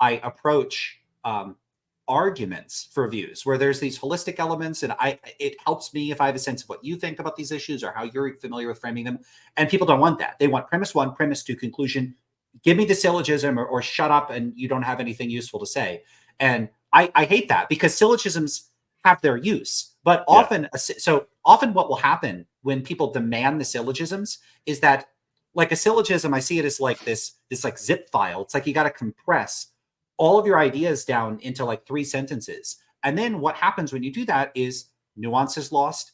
I approach arguments for views, where there's these holistic elements, and it helps me if I have a sense of what you think about these issues or how you're familiar with framing them. And people don't want that. They want premise one, premise two, conclusion. Give me the syllogism, or shut up and you don't have anything useful to say. And I hate that, because syllogisms have their use, but Yeah. often what will happen when people demand the syllogisms is that, like, a syllogism, I see it as like this like zip file. It's like you got to compress all of your ideas down into like 3 sentences. And then what happens when you do that is nuance is lost,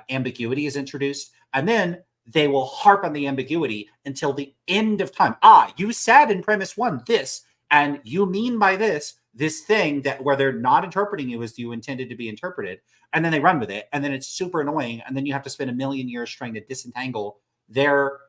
ambiguity is introduced, and then they will harp on the ambiguity until the end of time. You said in premise 1 this, and you mean by this thing that where they're not interpreting you as you intended to be interpreted, and then they run with it, and then it's super annoying, and then you have to spend a million years trying to disentangle their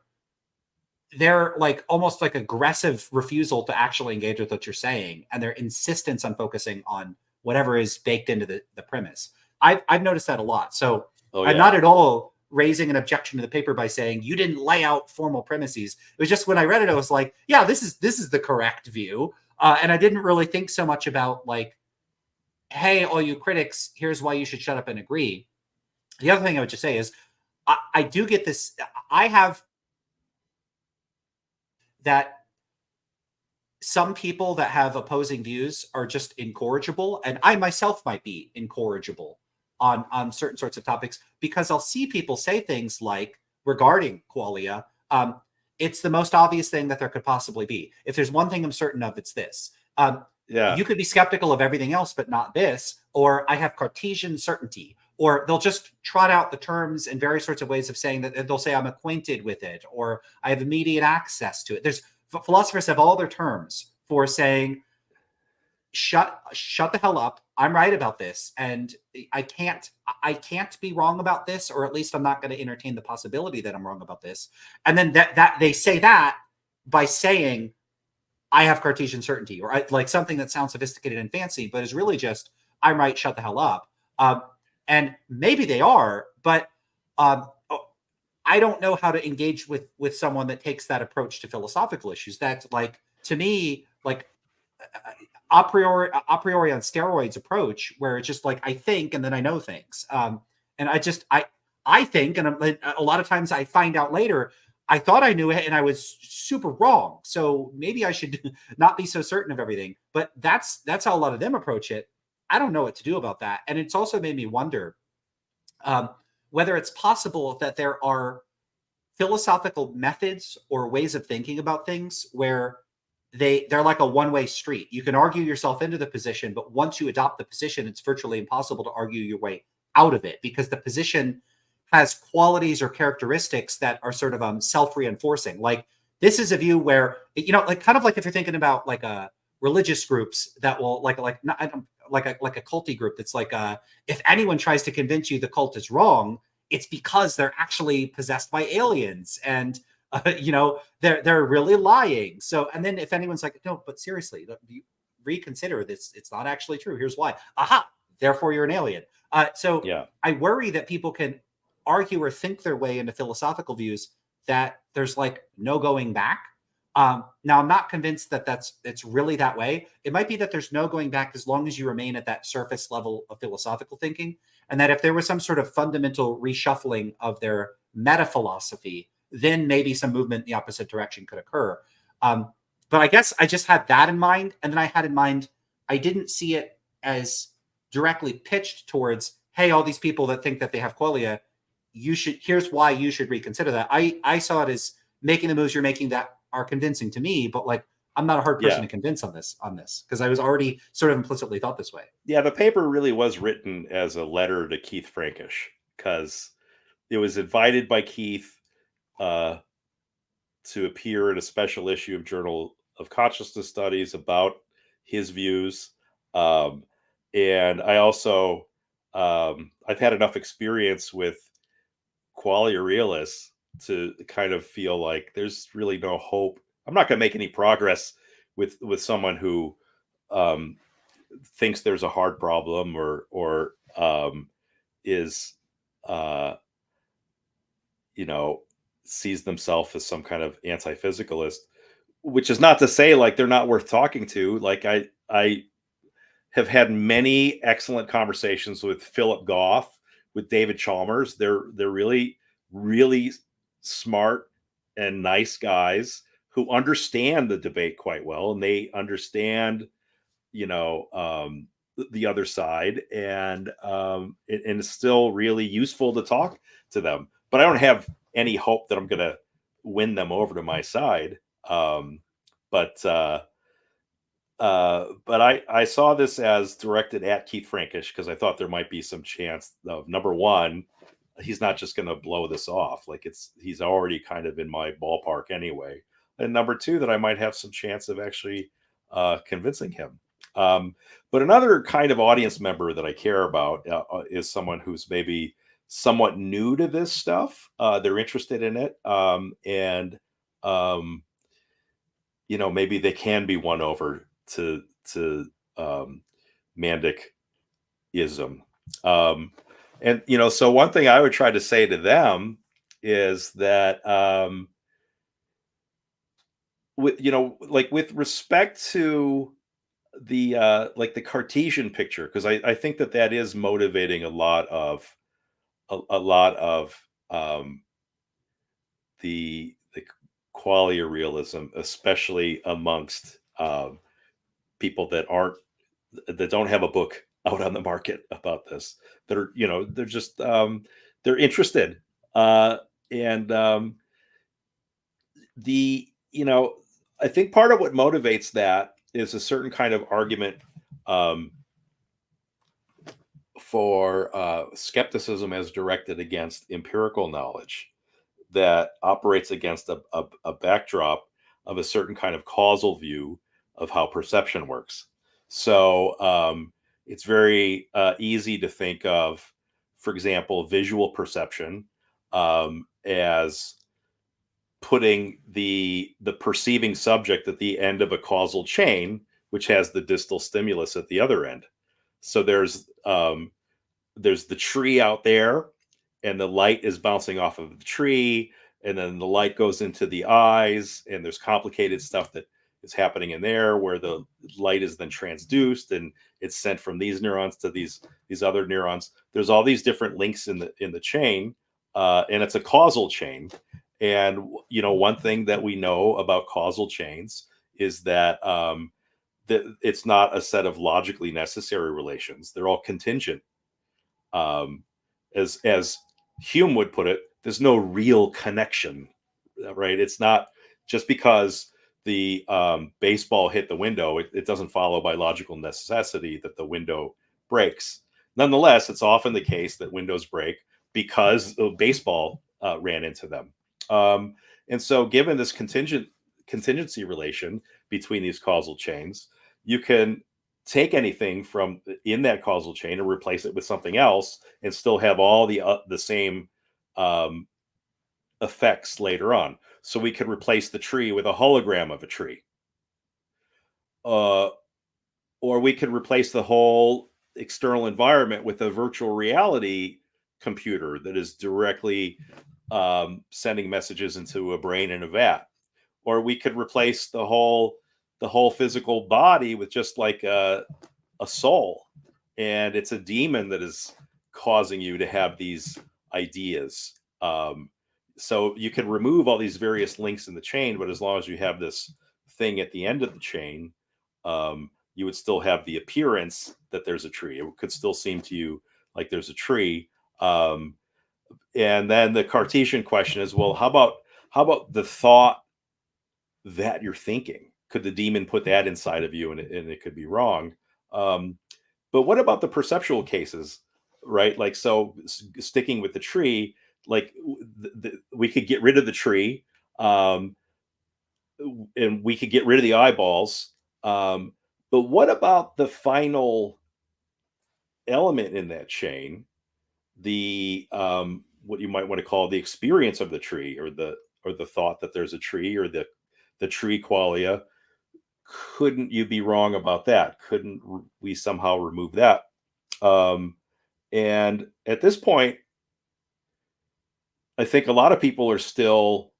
like almost like aggressive refusal to actually engage with what you're saying, and their insistence on focusing on whatever is baked into the premise. I've noticed that a lot. So I'm not at all raising an objection to the paper by saying you didn't lay out formal premises. It was just when I read it, I was like, yeah, this is the correct view. And I didn't really think so much about like, hey, all you critics, here's why you should shut up and agree. The other thing I would just say is I do get this. I have that some people that have opposing views are just incorrigible, and I myself might be incorrigible on certain sorts of topics, because I'll see people say things like, regarding Qualia, it's the most obvious thing that there could possibly be. If there's one thing I'm certain of, it's this. You could be skeptical of everything else, but not this. Or I have Cartesian certainty. Or they'll just trot out the terms in various sorts of ways of saying that. They'll say I'm acquainted with it, or I have immediate access to it. There's philosophers have all their terms for saying, shut the hell up. I'm right about this, and I can't be wrong about this, or at least I'm not going to entertain the possibility that I'm wrong about this. And then that they say that by saying I have Cartesian certainty, or like something that sounds sophisticated and fancy, but is really just I'm right. Shut the hell up. And maybe they are, but I don't know how to engage with someone that takes that approach to philosophical issues. That's like, to me, like a priori on steroids approach, where it's just like I think and then I know things. And I think, and a lot of times I find out later I thought I knew it and I was super wrong. So maybe I should not be so certain of everything. But that's how a lot of them approach it. I don't know what to do about that. And it's also made me wonder whether it's possible that there are philosophical methods or ways of thinking about things where they're like a one-way street. You can argue yourself into the position, but once you adopt the position, it's virtually impossible to argue your way out of it, because the position has qualities or characteristics that are sort of self-reinforcing. Like, this is a view where, like kind of like if you're thinking about like religious groups that will like a culty group that's like if anyone tries to convince you the cult is wrong, it's because they're actually possessed by aliens, and they're really lying. So, and then if anyone's like, no, but seriously, you reconsider this, it's not actually true, here's why. Therefore you're an alien. So Yeah. I worry that people can argue or think their way into philosophical views that there's like no going back. Now, I'm not convinced that it's really that way. It might be that there's no going back as long as you remain at that surface level of philosophical thinking, and that if there was some sort of fundamental reshuffling of their meta philosophy, then maybe some movement in the opposite direction could occur. But I guess I just had that in mind, and then I had in mind, I didn't see it as directly pitched towards, hey, all these people that think that they have Qualia, here's why you should reconsider that. I saw it as making the moves you're making that are convincing to me, but like, I'm not a hard person to convince on this, because I was already sort of implicitly thought this way. Yeah, the paper really was written as a letter to Keith Frankish, because it was invited by Keith to appear in a special issue of Journal of Consciousness Studies about his views. And I also, I've had enough experience with Qualia realists to kind of feel like there's really no hope. I'm not going to make any progress with someone who thinks there's a hard problem or is sees themselves as some kind of anti-physicalist, which is not to say like they're not worth talking to. Like I have had many excellent conversations with Philip Goff, with David Chalmers. They're really, really smart and nice guys who understand the debate quite well, and they understand, the other side, and it's still really useful to talk to them. But I don't have any hope that I'm going to win them over to my side. But I saw this as directed at Keith Frankish because I thought there might be some chance of, number one, he's not just going to blow this off. Like he's already kind of in my ballpark anyway. And number two, that I might have some chance of actually convincing him. But another kind of audience member that I care about is someone who's maybe somewhat new to this stuff. They're interested in it. And maybe they can be won over to Mandik-ism. And so one thing I would try to say to them is that with respect to the Cartesian picture, because I think that is motivating a lot of the Qualia realism, especially amongst people that don't have a book out on the market about this, that are they're just they're interested, and I think part of what motivates that is a certain kind of argument for skepticism as directed against empirical knowledge that operates against a backdrop of a certain kind of causal view of how perception works. So it's very easy to think of, for example, visual perception as putting the perceiving subject at the end of a causal chain, which has the distal stimulus at the other end. So there's the tree out there, and the light is bouncing off of the tree, and then the light goes into the eyes, and there's complicated stuff that is happening in there where the light is then transduced and it's sent from these neurons to these other neurons. There's all these different links in the chain, and it's a causal chain. And one thing that we know about causal chains is that that it's not a set of logically necessary relations. They're all contingent. As Hume would put it, there's no real connection, right? It's not just because the baseball hit the window, it doesn't follow by logical necessity that the window breaks. Nonetheless, it's often the case that windows break because the baseball ran into them. And so given this contingency relation between these causal chains, you can take anything from in that causal chain and replace it with something else and still have all the same effects later on. So we could replace the tree with a hologram of a tree. Or we could replace the whole external environment with a virtual reality computer that is directly sending messages into a brain in a vat. Or we could replace the whole physical body with just like a soul, and it's a demon that is causing you to have these ideas. So you can remove all these various links in the chain, but as long as you have this thing at the end of the chain, you would still have the appearance that there's a tree. It could still seem to you like there's a tree. And then the Cartesian question is, well, how about the thought that you're thinking? Could the demon put that inside of you and it could be wrong? But what about the perceptual cases, right? Like, so sticking with the tree, like we could get rid of the tree, and we could get rid of the eyeballs. But what about the final element in that chain, the what you might want to call the experience of the tree, or the thought that there's a tree, or the tree qualia? Couldn't you be wrong about that? Couldn't we somehow remove that? And at this point, I think a lot of people are still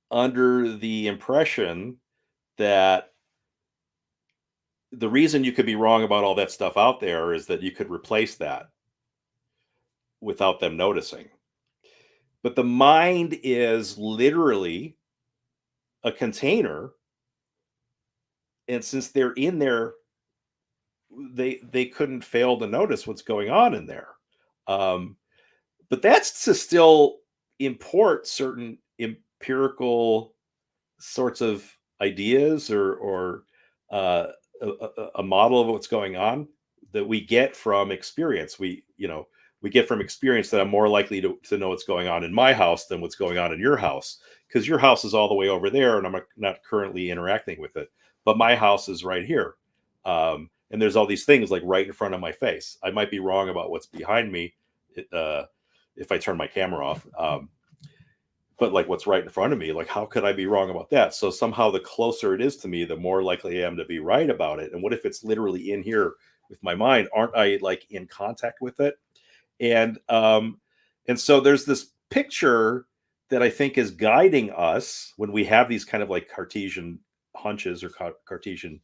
under the impression that the reason you could be wrong about all that stuff out there is that you could replace that without them noticing. But the mind is literally a container. And since they're in there they couldn't fail to notice what's going on in there. But that's to still import certain empirical sorts of ideas or a model of what's going on that we get from experience. We get from experience that I'm more likely to know what's going on in my house than what's going on in your house, because your house is all the way over there and I'm not currently interacting with it, but my house is right here. And there's all these things like right in front of my face. I might be wrong about what's behind me if I turn my camera off. But like what's right in front of me, like how could I be wrong about that? So somehow the closer it is to me, the more likely I am to be right about it. And what if it's literally in here with my mind? Aren't I like in contact with it? And so there's this picture that I think is guiding us when we have these kind of like Cartesian hunches or Cartesian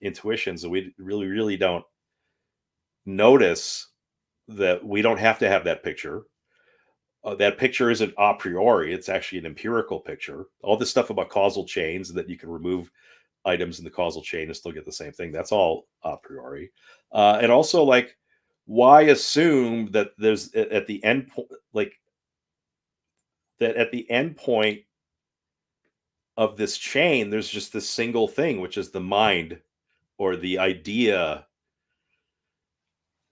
intuitions, and we really don't notice that we don't have to have that picture. That picture isn't a priori, it's actually an empirical picture. All this stuff about causal chains, that you can remove items in the causal chain and still get the same thing, that's all a priori. And also, like, why assume that there's at the end point, like that at the end point of this chain, there's just this single thing, which is the mind or the idea.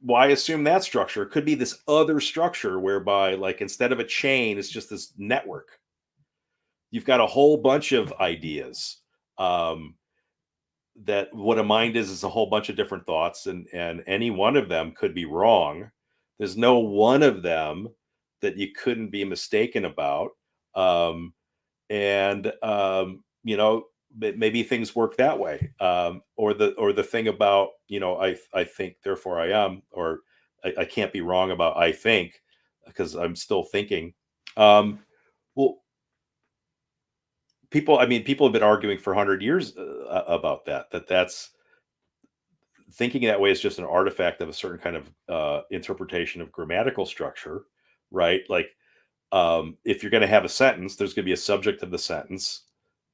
Why assume that structure? It could be this other structure whereby, like, instead of a chain, it's just this network. You've got a whole bunch of ideas. That what a mind is a whole bunch of different thoughts, and any one of them could be wrong. There's no one of them that you couldn't be mistaken about. Maybe things work that way. Or the thing about, I think, therefore I am, or I can't be wrong about I think, because I'm still thinking. Well, people have been arguing for 100 years about that's thinking that way is just an artifact of a certain kind of interpretation of grammatical structure, right? Like, if you're going to have a sentence, there's going to be a subject of the sentence,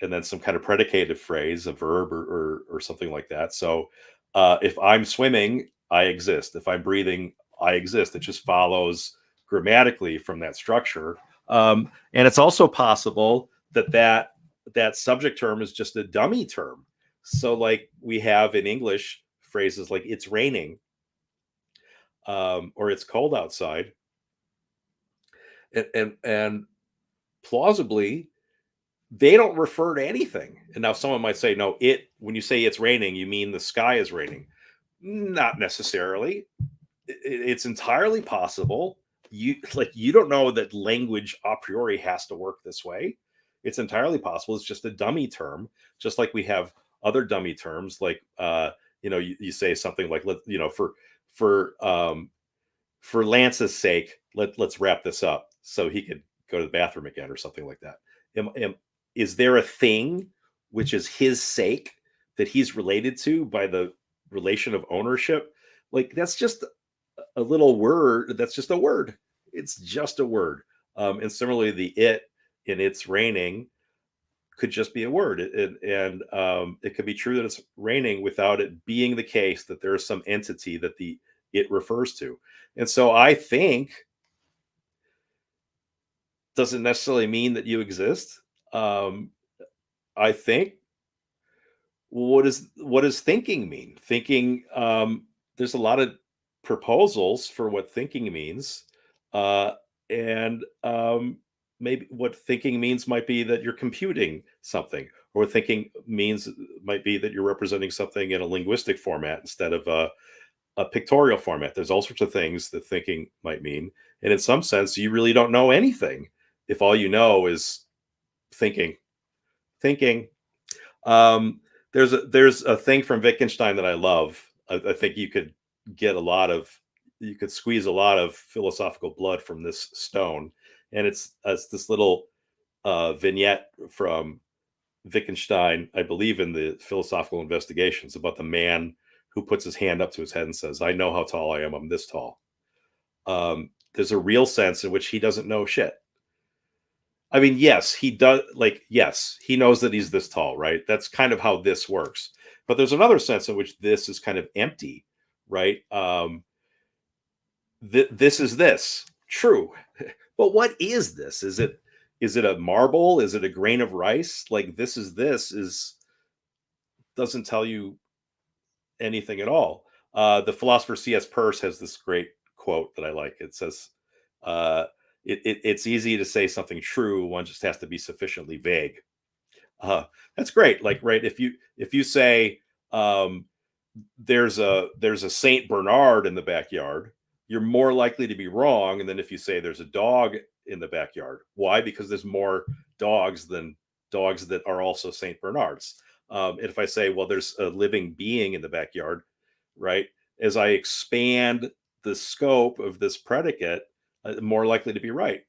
and then some kind of predicative phrase, a verb or something like that. So if I'm swimming, I exist. If I'm breathing, I exist. It just follows grammatically from that structure. And it's also possible that subject term is just a dummy term. So like we have in English phrases like it's raining, or it's cold outside. And plausibly, they don't refer to anything. And now someone might say, no, when you say it's raining, you mean the sky is raining. Not necessarily. It's entirely possible. You don't know that language a priori has to work this way. It's entirely possible. It's just a dummy term, just like we have other dummy terms, like you say something like, for Lance's sake, let's wrap this up so he could go to the bathroom again, or something like that. Is there a thing which is his sake that he's related to by the relation of ownership? Like, that's just a little word. That's just a word. It's just a word. And similarly, the it in it's raining could just be a word. It could be true that it's raining without it being the case that there is some entity that it refers to. And so I think doesn't necessarily mean that you exist. I think, what does thinking mean? Thinking, there's a lot of proposals for what thinking means. And maybe what thinking means might be that you're computing something, or thinking might be that you're representing something in a linguistic format instead of a pictorial format. There's all sorts of things that thinking might mean. And in some sense, you really don't know anything if all you know is thinking. There's a thing from Wittgenstein that I love. I think you could squeeze a lot of philosophical blood from this stone. And it's this little vignette from Wittgenstein, I believe, in the Philosophical Investigations, about the man who puts his hand up to his head and says, I know how tall I am. I'm this tall. There's a real sense in which he doesn't know shit. I mean, yes, he does. Like, yes, he knows that he's this tall, right? That's kind of how this works. But there's another sense in which this is kind of empty, right? This is this. True. But what is this? Is it a marble? Is it a grain of rice? Like this is doesn't tell you anything at all. The philosopher C.S. Peirce has this great quote that I like. It says, it's easy to say something true. One just has to be sufficiently vague. That's great. Like, right. If you say, there's a Saint Bernard in the backyard, you're more likely to be wrong than if you say there's a dog in the backyard. Why? Because there's more dogs than dogs that are also Saint Bernards. If I say, well, there's a living being in the backyard, right? As I expand the scope of this predicate, I'm more likely to be right.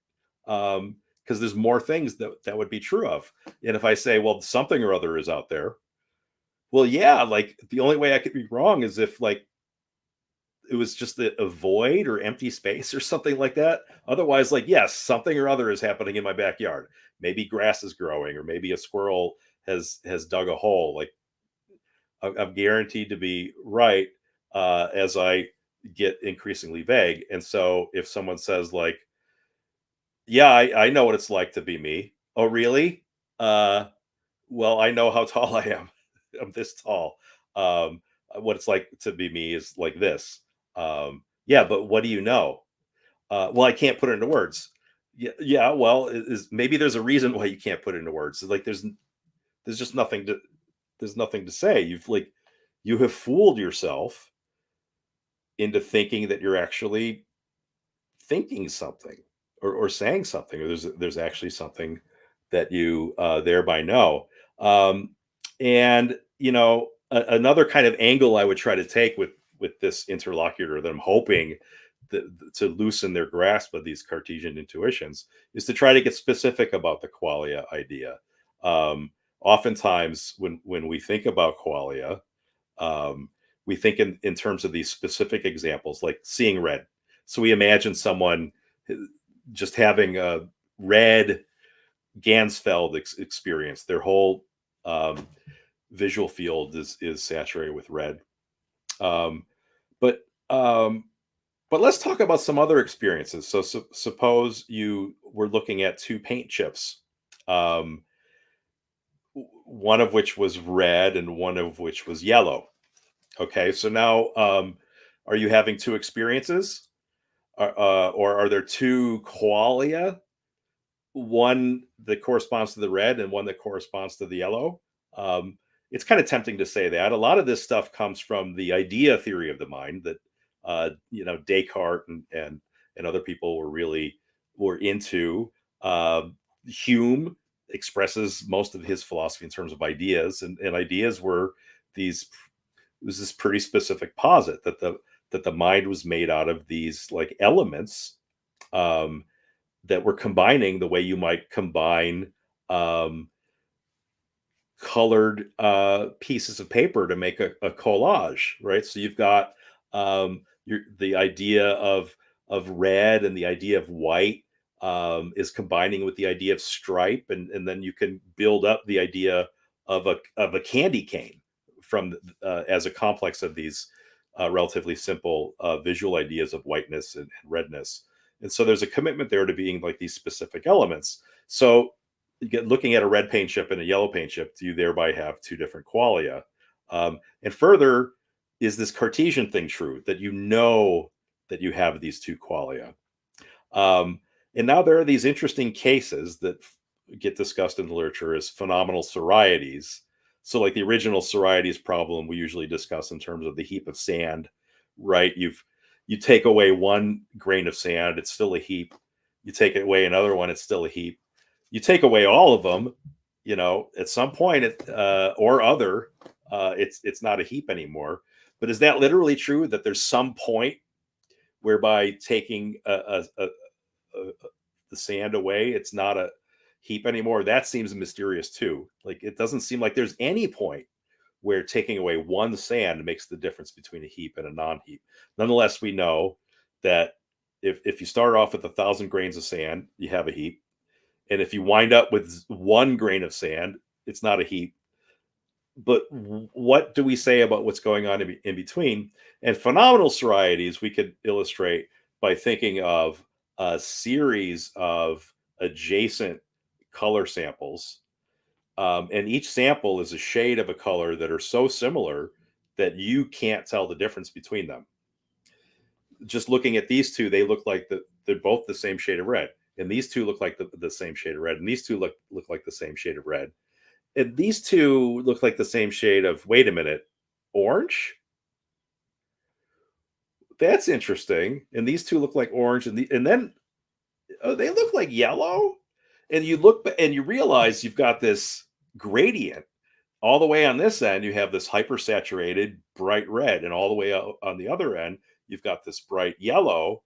Because there's more things that would be true of. And if I say, well, something or other is out there, well, yeah, like the only way I could be wrong is if like it was just a void or empty space or something like that. Otherwise, like, yes, something or other is happening in my backyard. Maybe grass is growing, or maybe a squirrel has dug a hole. Like I'm guaranteed to be right as I get increasingly vague. And so if someone says like, yeah, I know what it's like to be me. Oh, really? Well, I know how tall I am. I'm this tall. What it's like to be me is like this. Yeah, but what do you know? Well, I can't put it into words. Yeah. Well, maybe there's a reason why you can't put it into words. Like there's just nothing to say. You have fooled yourself into thinking that you're actually thinking something or saying something, or there's actually something that you thereby know. And another kind of angle I would try to take with this interlocutor that I'm hoping to loosen their grasp of these Cartesian intuitions is to try to get specific about the qualia idea. Oftentimes when we think about qualia, we think in terms of these specific examples, like seeing red. So we imagine someone just having a red Gansfeld experience. Their whole visual field is saturated with red. But let's talk about some other experiences. So suppose you were looking at two paint chips, one of which was red and one of which was yellow. Okay, so now are you having two experiences? Or are there two qualia? One that corresponds to the red and one that corresponds to the yellow. It's kind of tempting to say that. A lot of this stuff comes from the idea theory of the mind that Descartes and other people were into. Hume expresses most of his philosophy in terms of ideas, and ideas were it was this pretty specific posit that the mind was made out of these like elements that were combining the way you might combine colored pieces of paper to make a collage, right? So you've got the idea of red and the idea of white is combining with the idea of stripe, and then you can build up the idea of a candy cane from as a complex of these relatively simple visual ideas of whiteness and redness. And so there's a commitment there to being like these specific elements. So looking at a red paint chip and a yellow paint chip, do you thereby have two different qualia? And further, is this Cartesian thing true, that you know that you have these two qualia? And now there are these interesting cases that get discussed in the literature as phenomenal sorieties. So like the original sorieties problem we usually discuss in terms of the heap of sand, right? You take away one grain of sand, it's still a heap. You take away another one, it's still a heap. You take away all of them, at some point it's not a heap anymore. But is that literally true, that there's some point whereby taking the sand away, it's not a heap anymore? That seems mysterious too. Like it doesn't seem like there's any point where taking away one sand makes the difference between a heap and a non-heap. Nonetheless, we know that if you start off with 1,000 grains of sand, you have a heap. And if you wind up with one grain of sand, it's not a heap. but what do we say about what's going on in between? And phenomenal varieties we could illustrate by thinking of a series of adjacent color samples. And each sample is a shade of a color that are so similar that you can't tell the difference between them. Just looking at these two, they look like they're both the same shade of red. And these two look like the same shade of red. And these two look like the same shade of red. And these two look like the same shade of, wait a minute, orange? That's interesting. And these two look like orange. And then they look like yellow. And you look and you realize you've got this gradient. All the way on this end, you have this hypersaturated bright red. And all the way on the other end, you've got this bright yellow.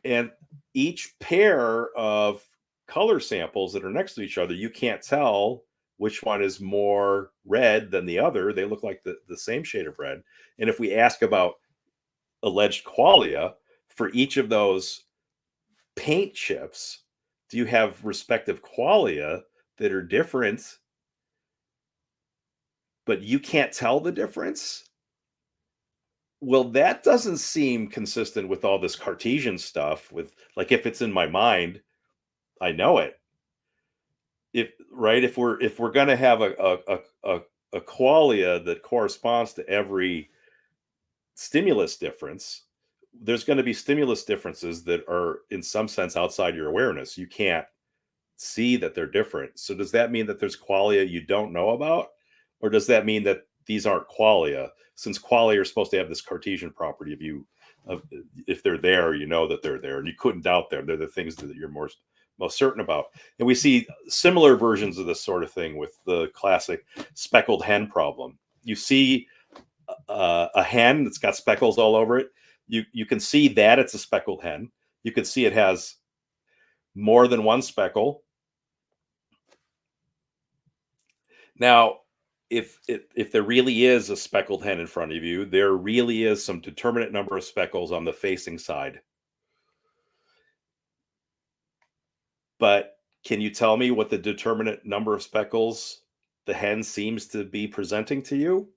And each pair of color samples that are next to each other, you can't tell which one is more red than the other. They look like the same shade of red. And if we ask about alleged qualia for each of those paint chips, do you have respective qualia that are different, but you can't tell the difference? Well, that doesn't seem consistent with all this Cartesian stuff. With, like, if it's in my mind, I know it. If we're going to have a qualia that corresponds to every stimulus difference, there's going to be stimulus differences that are in some sense outside your awareness. You can't see that they're different. So does that mean that there's qualia you don't know about? Or does that mean that these aren't qualia? Since qualia are supposed to have this Cartesian property of if they're there, you know that they're there, and you couldn't doubt them. They're the things that you're most certain about. And we see similar versions of this sort of thing with the classic speckled hen problem. You see a hen that's got speckles all over it. You can see that it's a speckled hen. You can see it has more than one speckle. Now, if there really is a speckled hen in front of you, there really is some determinate number of speckles on the facing side. But can you tell me what the determinate number of speckles the hen seems to be presenting to you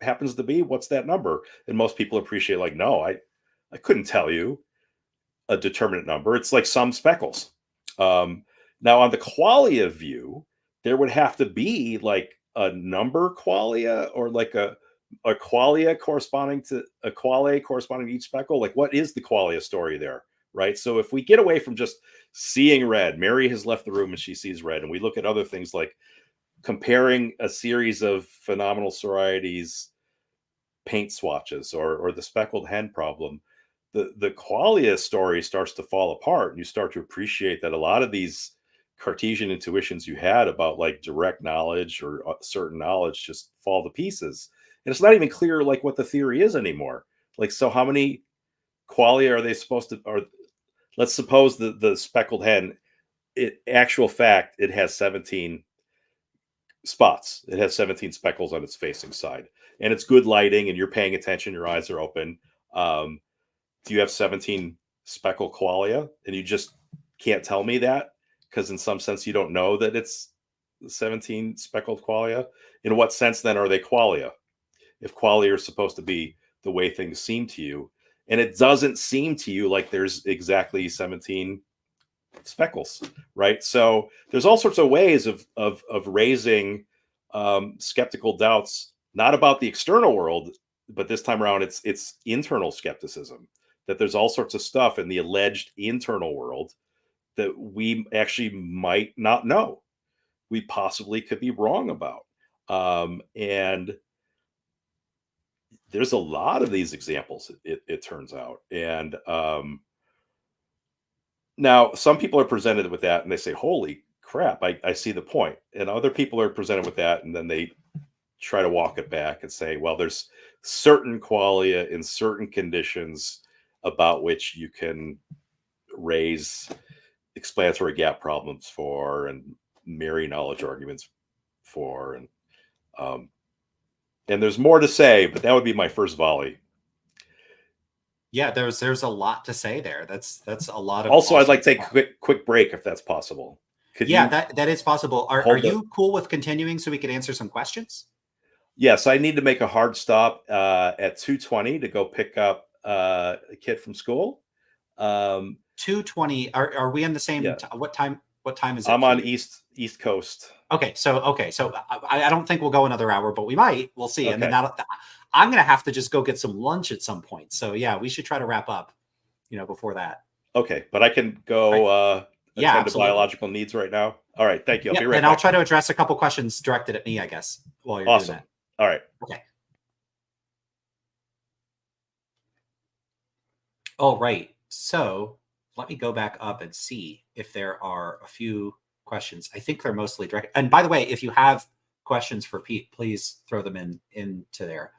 happens to be? What's that number? And most people appreciate, like, no, I couldn't tell you a determinate number. It's like some speckles. Now, on the qualia view, there would have to be like a number qualia, or like a qualia corresponding to a qualia corresponding to each speckle. Like, what is the qualia story there? Right. So if we get away from just seeing red, Mary has left the room and she sees red, and we look at other things like comparing a series of phenomenal varieties paint swatches, or the speckled hen problem, the qualia story starts to fall apart, and you start to appreciate that a lot of these Cartesian intuitions you had about like direct knowledge or certain knowledge just fall to pieces. And it's not even clear like what the theory is anymore. Like, so how many qualia are they supposed to, or let's suppose the speckled hen, actual fact, it has 17 spots. It has 17 speckles on its facing side, and it's good lighting and you're paying attention, your eyes are open. Do you have 17 speckle qualia? And you just can't tell me that because in some sense you don't know that it's 17 speckled qualia. In what sense then are they qualia? If qualia are supposed to be the way things seem to you, and it doesn't seem to you like there's exactly 17 speckles, right? So there's all sorts of ways of raising skeptical doubts, not about the external world, but this time around it's internal skepticism, that there's all sorts of stuff in the alleged internal world that we actually might not know, we possibly could be wrong about. And there's a lot of these examples, it turns out. And now some people are presented with that and they say, holy crap, I see the point. And other people are presented with that and then they try to walk it back and say, well, there's certain qualia in certain conditions about which you can raise explanatory gap problems for, and Mary knowledge arguments for, and there's more to say, but that would be my first volley. Yeah, there's a lot to say there. That's a lot of. Also, awesome I'd like to take a quick break if that's possible. Could Yeah, you that is possible. Are hold the? you cool with continuing so we can answer some questions? Yes, I need to make a hard stop at 2:20 to go pick up a kid from school. 2:20. Are we in the same? Yeah, What time? What time is it I'm for on you? East Coast. Okay, so I don't think we'll go another hour, but we might. We'll see. And then Okay. I'm gonna have to just go get some lunch at some point. So yeah, we should try to wrap up, before that. Okay, but I can Right. go Yeah, attend to absolutely. biological needs right now. All right, thank you. I'll Yeah, be right and I'll back. try to address a couple questions directed at me, I guess, while you're doing Awesome. that. All right. Okay. All right. So let me go back up and see if there are a few questions. I think they're mostly direct. And by the way, if you have questions for Pete, please throw them into there.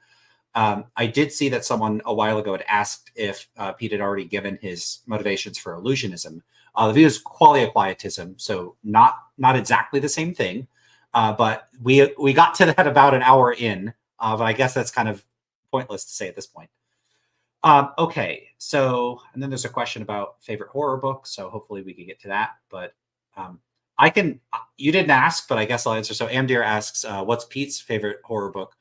I did see that someone a while ago had asked if Pete had already given his motivations for illusionism. The view is qualia quietism, so not exactly the same thing, but we got to that about an hour in. But I guess that's kind of pointless to say at this point. Okay, so and then there's a question about favorite horror book, so hopefully we can get to that. But I can. You didn't ask, but I guess I'll answer. So Amdir asks, "What's Pete's favorite horror book?"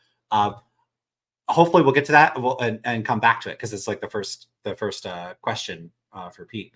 Hopefully we'll get to that and come back to it because it's like the first question for Pete.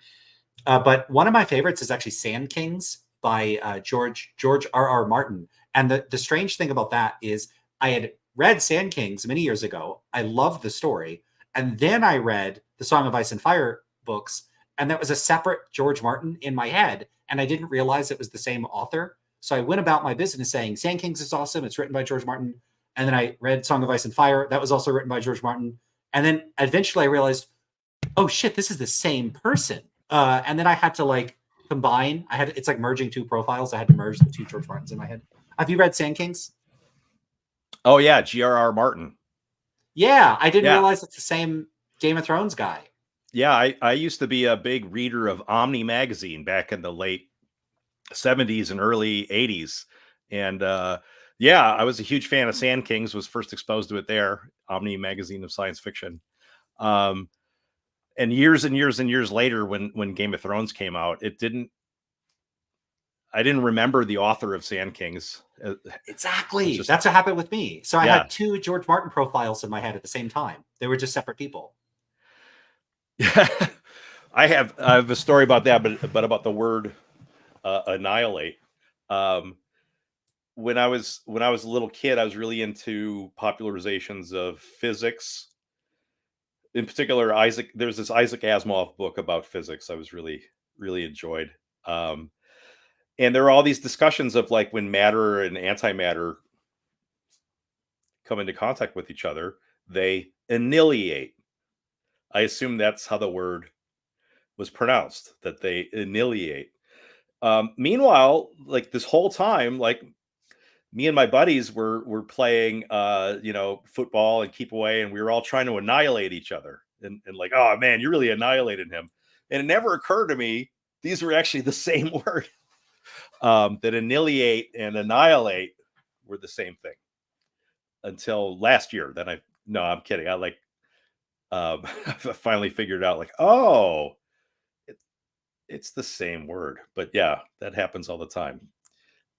But one of my favorites is actually Sand Kings by George R. Martin. And the strange thing about that is I had read Sand Kings many years ago. I loved the story. And then I read the Song of Ice and Fire books, and that was a separate George Martin in my head. And I didn't realize it was the same author. So I went about my business saying, Sand Kings is awesome. It's written by George Martin. And then I read Song of Ice and Fire. That was also written by George Martin. And then eventually I realized, oh shit, this is the same person. And then I had to like combine. It's like merging two profiles. I had to merge the two George Martins in my head. Have you read Sand Kings? Oh yeah, G.R.R. Martin. Yeah, I didn't Yeah. realize it's the same Game of Thrones guy. Yeah, I used to be a big reader of Omni magazine back in the late 70s and early 80s. And yeah, I was a huge fan of Sand Kings, was first exposed to it there, Omni magazine of science fiction. And years and years and years later, when Game of Thrones came out, I didn't remember the author of Sand Kings. Exactly. That's what happened with me. So I Yeah. had two George Martin profiles in my head at the same time. They were just separate people. Yeah. I have a story about that, but about the word annihilate. When I was a little kid, I was really into popularizations of physics. In particular, there's this Isaac Asimov book about physics I was really enjoyed. And there are all these discussions of like when matter and antimatter come into contact with each other, they annihilate. I assume that's how the word was pronounced, that they annihilate. Meanwhile, like this whole time, like me and my buddies were playing football and keep away, and we were all trying to annihilate each other. And like, oh man, you really annihilated him. And it never occurred to me these were actually the same word. That annihilate and annihilate were the same thing until last year. Then I'm kidding. I finally figured out like, oh, it's the same word. But yeah, that happens all the time.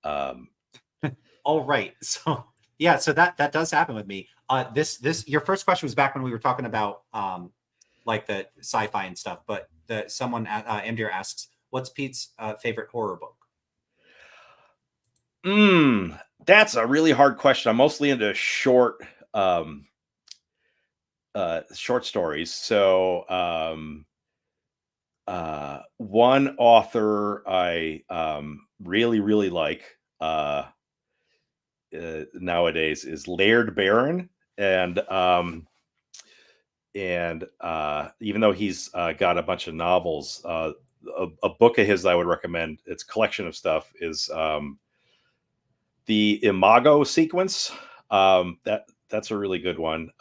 All right. So yeah, so that does happen with me. This your first question was back when we were talking about like the sci-fi and stuff, but someone Amdir asks, what's Pete's favorite horror book? That's a really hard question. I'm mostly into short stories. So one author I really like nowadays is Laird Barron, and even though he's got a bunch of novels, a book of his I would recommend, it's a collection of stuff, is the Imago sequence. That's a really good one.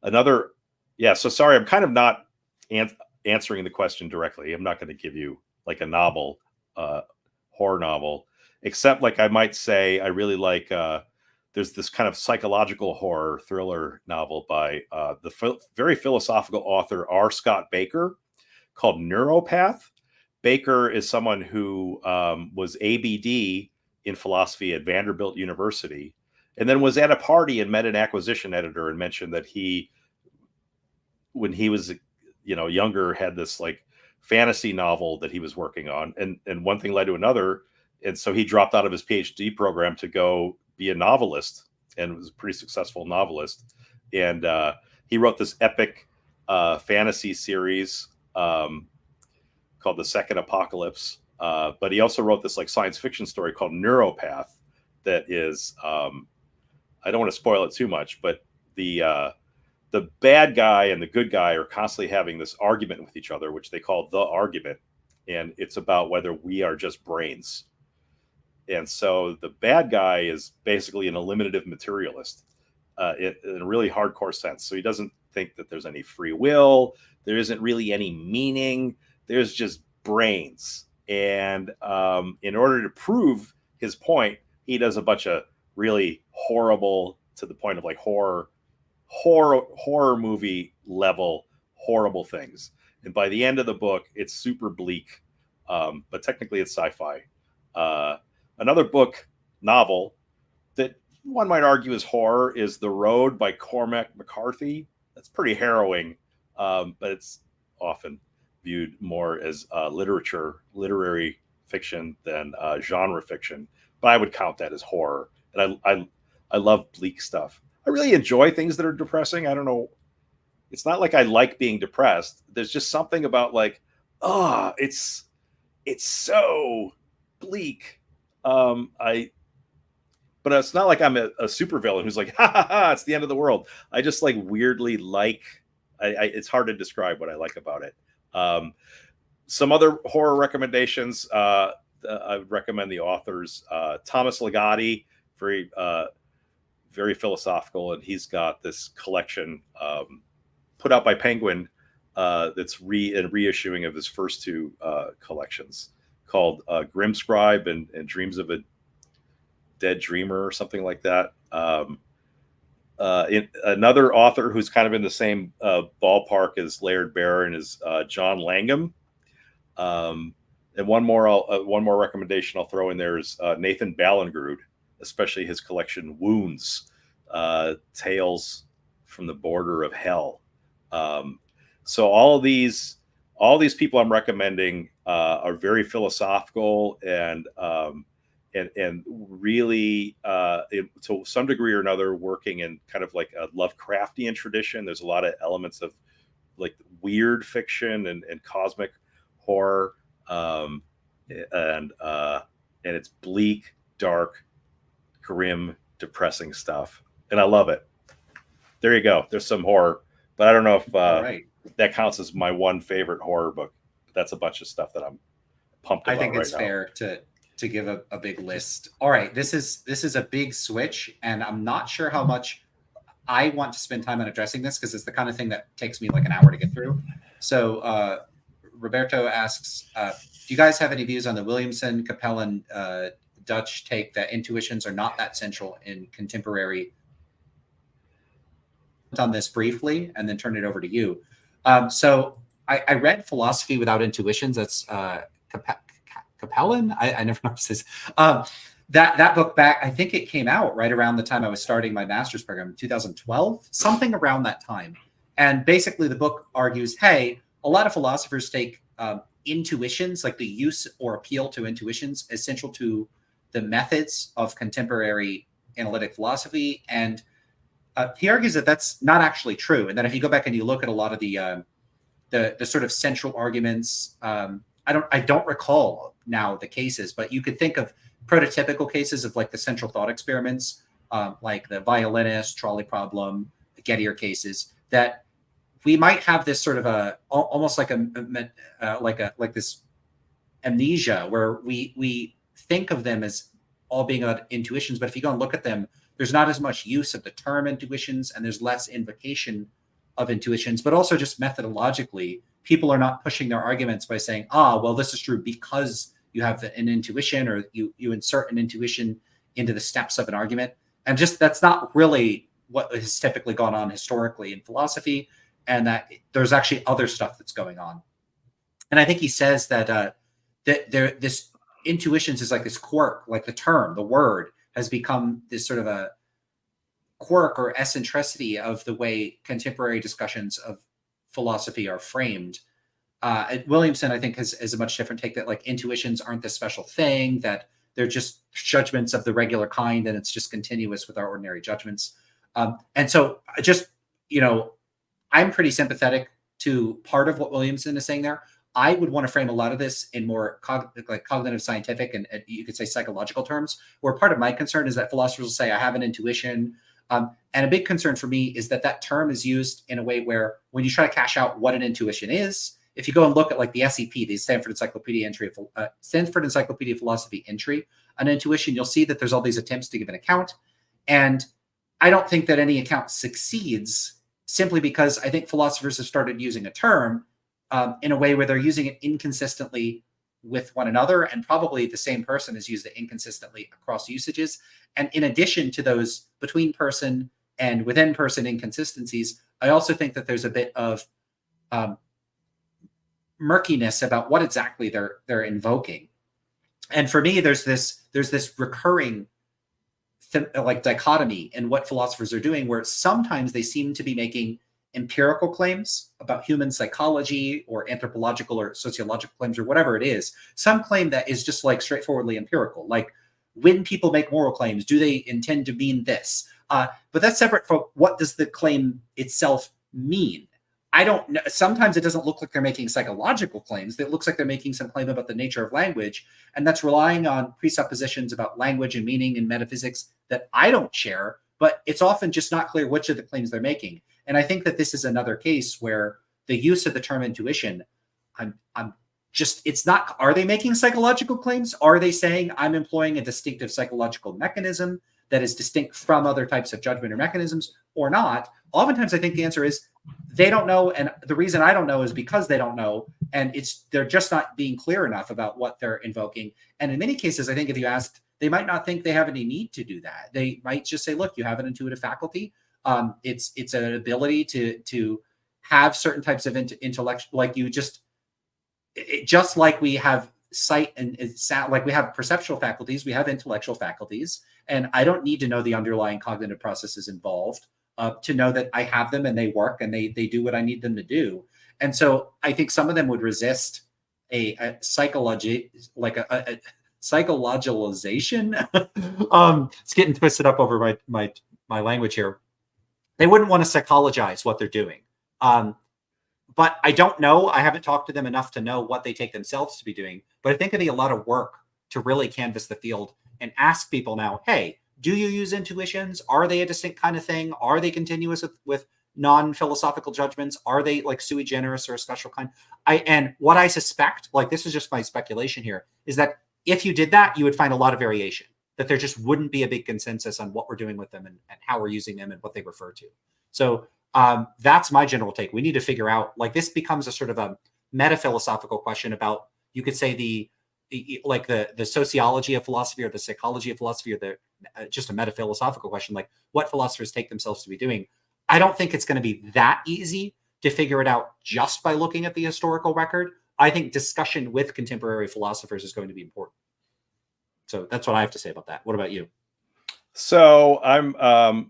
Another, yeah. So sorry, I'm kind of not answering the question directly. I'm not going to give you like a novel, horror novel, except like I might say I really like. There's this kind of psychological horror thriller novel by the very philosophical author R. Scott Baker called Neuropath. Baker is someone who was ABD in philosophy at Vanderbilt University, and then was at a party and met an acquisition editor and mentioned that he, when he was, younger, had this like fantasy novel that he was working on, and one thing led to another, and so he dropped out of his PhD program to go be a novelist, and was a pretty successful novelist. And he wrote this epic fantasy series called The Second Apocalypse. But he also wrote this like science fiction story called Neuropath that is, I don't want to spoil it too much, but the bad guy and the good guy are constantly having this argument with each other, which they call the argument. And it's about whether we are just brains. And so the bad guy is basically an eliminative materialist in a really hardcore sense. So he doesn't think that there's any free will. There isn't really any meaning. There's just brains. And in order to prove his point, he does a bunch of really horrible, to the point of like horror movie level horrible things. And by the end of the book, it's super bleak, but technically it's sci-fi. Another novel that one might argue is horror is The Road by Cormac McCarthy. That's pretty harrowing, but it's often viewed more as literary fiction than genre fiction. But I would count that as horror. And I love bleak stuff. I really enjoy things that are depressing. I don't know. It's not like I like being depressed. There's just something about like, it's so bleak. But it's not like I'm a supervillain who's like, ha ha ha, it's the end of the world. I just like weirdly like, it's hard to describe what I like about it. Some other horror recommendations. I would recommend the authors, Thomas Ligotti, very philosophical, and he's got this collection put out by Penguin that's reissuing of his first two collections called Grimscribe and Dreams of a Dead Dreamer or something like that. Another author who's kind of in the same ballpark as Laird Barron is John Langham. And one more recommendation I'll throw in there is Nathan Ballingrud, especially his collection Wounds, Tales from the Border of Hell. So all these people I'm recommending are very philosophical and really, to some degree or another, working in kind of like a Lovecraftian tradition. There's a lot of elements of like weird fiction and cosmic horror, and it's bleak, dark, grim, depressing stuff, and I love it. There you go. There's some horror, but I don't know if that counts as my one favorite horror book. That's a bunch of stuff that I'm pumped about. I think it's fair to give a big list. All right, this is a big switch, and I'm not sure how much I want to spend time on addressing this because it's the kind of thing that takes me like an hour to get through. So Roberto asks, do you guys have any views on the Williamson, Capellan, Dutch take that intuitions are not that central in contemporary? On this briefly, and then turn it over to you. So I read Philosophy Without Intuitions. That's Capellan. I never noticed this. That book back, I think it came out right around the time I was starting my master's program, 2012, something around that time. And basically the book argues, hey, a lot of philosophers take intuitions, like the use or appeal to intuitions, essential to the methods of contemporary analytic philosophy. And he argues that that's not actually true. And that if you go back and you look at a lot of the sort of central arguments, I don't recall now the cases, but you could think of prototypical cases of like the central thought experiments, like the violinist, trolley problem, the Gettier cases, that we might have this sort of almost like this amnesia where we think of them as all being about intuitions, but if you go and look at them, there's not as much use of the term intuitions, and there's less invocation of intuitions, but also just methodologically, people are not pushing their arguments by saying, well, this is true because you have an intuition, or you insert an intuition into the steps of an argument. And just that's not really what has typically gone on historically in philosophy, and that there's actually other stuff that's going on. And I think he says that that this intuitions is like this quirk, like the term, the word has become this sort of a quirk or eccentricity of the way contemporary discussions of philosophy are framed. Williamson, I think, has a much different take that like intuitions aren't this special thing, that they're just judgments of the regular kind, and it's just continuous with our ordinary judgments. And so just, I'm pretty sympathetic to part of what Williamson is saying there. I would want to frame a lot of this in more cognitive scientific and you could say psychological terms, where part of my concern is that philosophers will say, I have an intuition. And a big concern for me is that term is used in a way where when you try to cash out what an intuition is, if you go and look at like the SEP, the Stanford Encyclopedia of Philosophy entry on intuition, you'll see that there's all these attempts to give an account. And I don't think that any account succeeds, simply because I think philosophers have started using a term in a way where they're using it inconsistently with one another, and probably the same person has used it inconsistently across usages. And in addition to those between person and within person inconsistencies, I also think that there's a bit of murkiness about what exactly they're invoking. And for me, there's this recurring dichotomy in what philosophers are doing, where sometimes they seem to be making empirical claims about human psychology or anthropological or sociological claims or whatever it is, some claim that is just like straightforwardly empirical, like when people make moral claims, do they intend to mean this? But that's separate from what does the claim itself mean. I don't know. Sometimes it doesn't look like they're making psychological claims. It looks like they're making some claim about the nature of language, and that's relying on presuppositions about language and meaning and metaphysics that I don't share, but it's often just not clear which of the claims they're making. And I think that this is another case where the use of the term intuition, it's not, are they making psychological claims? Are they saying I'm employing a distinctive psychological mechanism that is distinct from other types of judgment or mechanisms or not? Oftentimes I think the answer is they don't know. And the reason I don't know is because they don't know. And they're just not being clear enough about what they're invoking. And in many cases, I think if you asked, they might not think they have any need to do that. They might just say, look, you have an intuitive faculty. It's an ability to have certain types of intellect, like you just like we have sight and sound, like we have perceptual faculties, we have intellectual faculties, and I don't need to know the underlying cognitive processes involved to know that I have them and they work and they do what I need them to do. And so I think some of them would resist a psychology, like a psychologization. It's getting twisted up over my language here. They wouldn't want to psychologize what they're doing. But I don't know. I haven't talked to them enough to know what they take themselves to be doing. But I think it'd be a lot of work to really canvass the field and ask people now, hey, do you use intuitions? Are they a distinct kind of thing? Are they continuous with non-philosophical judgments? Are they like sui generis or a special kind? And what I suspect, like this is just my speculation here, is that if you did that, you would find a lot of variation, that there just wouldn't be a big consensus on what we're doing with them and how we're using them and what they refer to. So that's my general take. We need to figure out, like this becomes a sort of a meta-philosophical question about, you could say the sociology of philosophy or the psychology of philosophy, or just a meta-philosophical question, like what philosophers take themselves to be doing. I don't think it's going to be that easy to figure it out just by looking at the historical record. I think discussion with contemporary philosophers is going to be important. So that's what I have to say about that. What about you? So I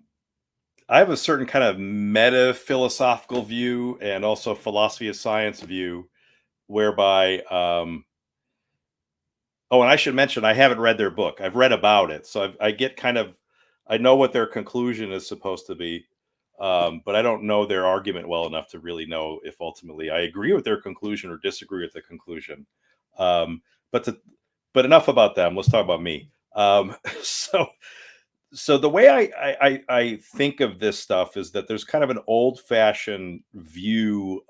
have a certain kind of meta-philosophical view and also philosophy of science view, whereby, and I should mention, I haven't read their book. I've read about it. So I get I know what their conclusion is supposed to be, but I don't know their argument well enough to really know if ultimately I agree with their conclusion or disagree with the conclusion. But enough about them. Let's talk about me. So the way I think of this stuff is that there's kind of an old-fashioned view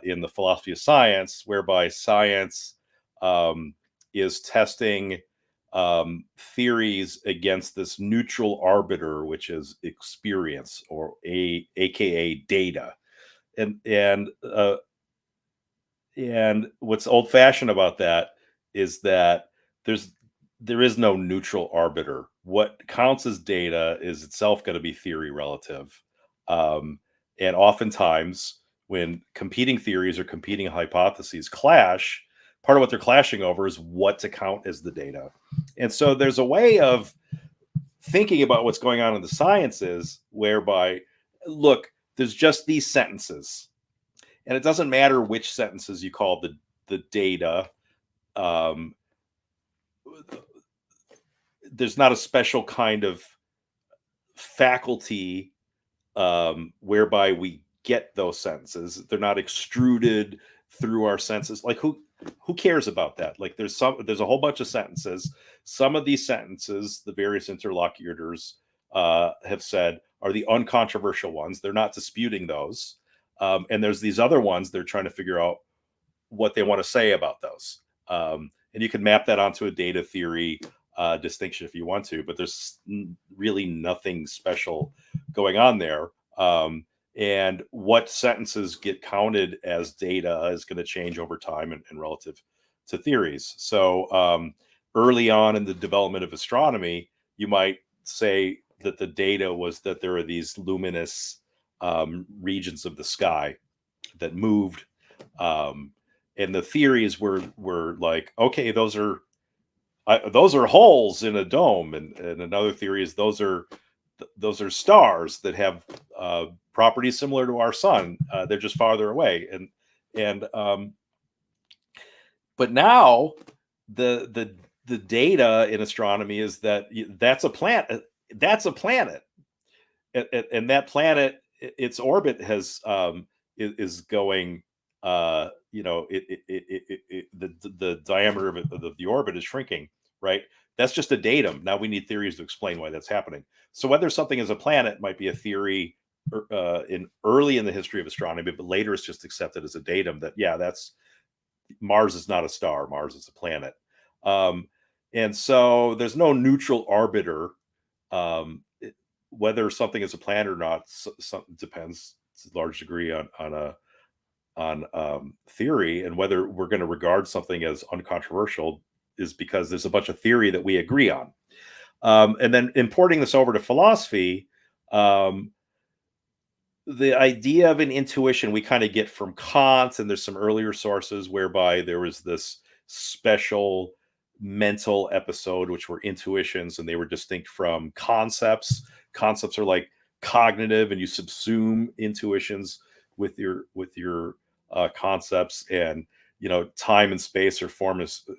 in the philosophy of science, whereby science is testing theories against this neutral arbiter, which is experience, or aka data. And what's old-fashioned about that is that there is no neutral arbiter. What counts as data is itself going to be theory relative. And oftentimes when competing theories or competing hypotheses clash, part of what they're clashing over is what to count as the data. And so there's a way of thinking about what's going on in the sciences whereby, look, there's just these sentences, and it doesn't matter which sentences you call the data. There's not a special kind of faculty whereby we get those sentences. They're not extruded through our senses. Like who cares about that? Like there's a whole bunch of sentences. Some of these sentences, the various interlocutors have said are the uncontroversial ones. They're not disputing those. And there's these other ones they're trying to figure out what they want to say about those. And you can map that onto a data theory distinction if you want to, but there's really nothing special going on there. And what sentences get counted as data is going to change over time and relative to theories. So early on in the development of astronomy, you might say that the data was that there are these luminous regions of the sky that moved. And the theories were like, okay, those are holes in a dome, and another theory is those are stars that have properties similar to our sun. They're just farther away, and but now the data in astronomy is that that's a planet. That's a planet, and that planet, its orbit has is going. The diameter of the orbit is shrinking, right? That's just a datum. Now we need theories to explain why that's happening. So whether something is a planet might be a theory early in the history of astronomy, but later it's just accepted as a datum that, yeah, that's Mars is not a star. Mars is a planet. And so there's no neutral arbiter. Whether something is a planet or not, depends to a large degree on theory, and whether we're going to regard something as uncontroversial is because there's a bunch of theory that we agree on. And then importing this over to philosophy, the idea of an intuition we kind of get from Kant, and there's some earlier sources whereby there was this special mental episode, which were intuitions, and they were distinct from concepts. Concepts are like cognitive, and you subsume intuitions with your concepts, and time and space are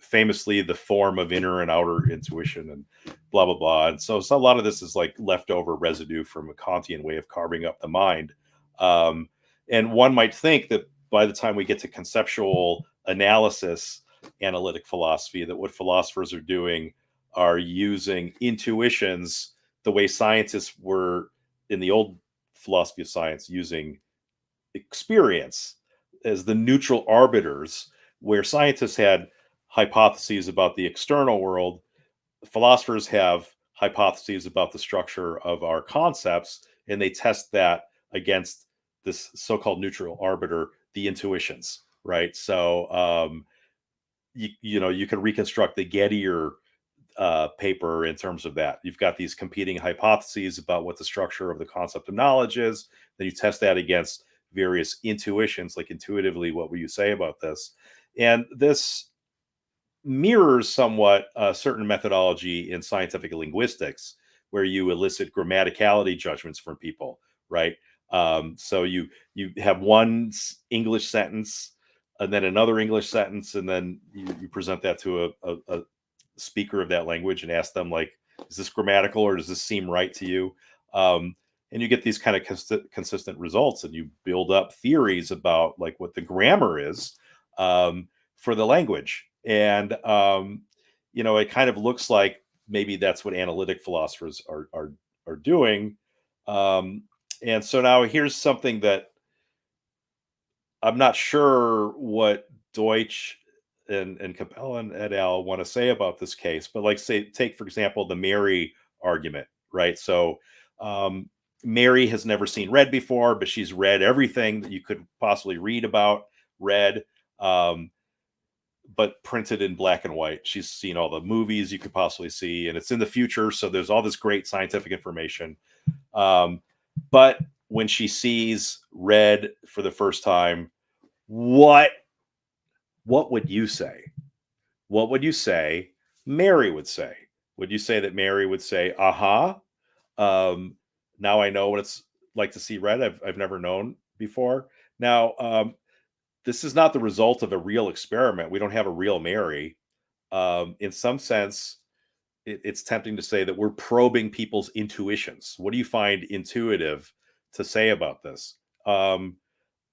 famously the form of inner and outer intuition, and blah blah blah. And so a lot of this is like leftover residue from a Kantian way of carving up the mind. And one might think that by the time we get to conceptual analysis, analytic philosophy, that what philosophers are doing are using intuitions the way scientists were in the old philosophy of science, using experience as the neutral arbiters, where scientists had hypotheses about the external world. Philosophers have hypotheses about the structure of our concepts, and they test that against this so-called neutral arbiter, the intuitions, right? So you can reconstruct the Gettier paper in terms of that. You've got these competing hypotheses about what the structure of the concept of knowledge is. Then you test that against various intuitions, like intuitively, what will you say about this? And this mirrors somewhat a certain methodology in scientific linguistics, where you elicit grammaticality judgments from people, right? So you have one English sentence, and then another English sentence, and then you present that to a speaker of that language and ask them, like, is this grammatical, or does this seem right to you? And you get these kind of consistent results, and you build up theories about like what the grammar is for the language. And it kind of looks like maybe that's what analytic philosophers are doing. And so now here's something that I'm not sure what Deutsch and Capella et al. Want to say about this case, but like, take for example the Mary argument, right? So Mary has never seen red before, but she's read everything that you could possibly read about red, but printed in black and white. She's seen all the movies you could possibly see, and it's in the future, so there's all this great scientific information. But when she sees red for the first time, what would you say? what would you say Mary would say? Would you say that Mary would say, aha, now I know what it's like to see red. I've never known before. Now, this is not the result of a real experiment. We don't have a real Mary. In some sense, it's tempting to say that we're probing people's intuitions. What do you find intuitive to say about this?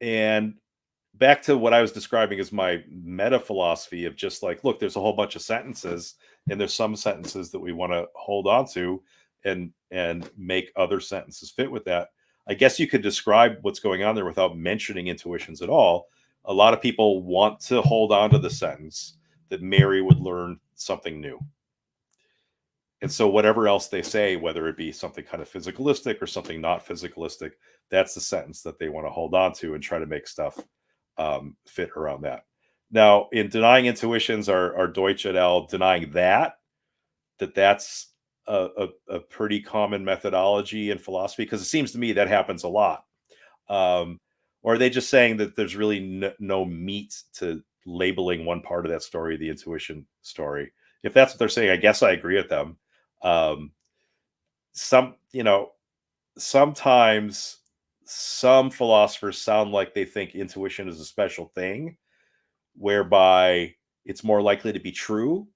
And back to what I was describing as my meta philosophy of just like, look, there's a whole bunch of sentences, and there's some sentences that we want to hold on to and make other sentences fit with that. I guess you could describe what's going on there without mentioning intuitions at all. A lot of people want to hold on to the sentence that Mary would learn something new. And so whatever else they say, whether it be something kind of physicalistic or something not physicalistic, that's the sentence that they want to hold on to and try to make stuff fit around that. Now, in denying intuitions, are Deutsch et al. Denying that's a pretty common methodology in philosophy? Because it seems to me that happens a lot. Or are they just saying that there's really no meat to labeling one part of that story, the intuition story? If that's what they're saying, I guess I agree with them. Sometimes some philosophers sound like they think intuition is a special thing, whereby it's more likely to be true.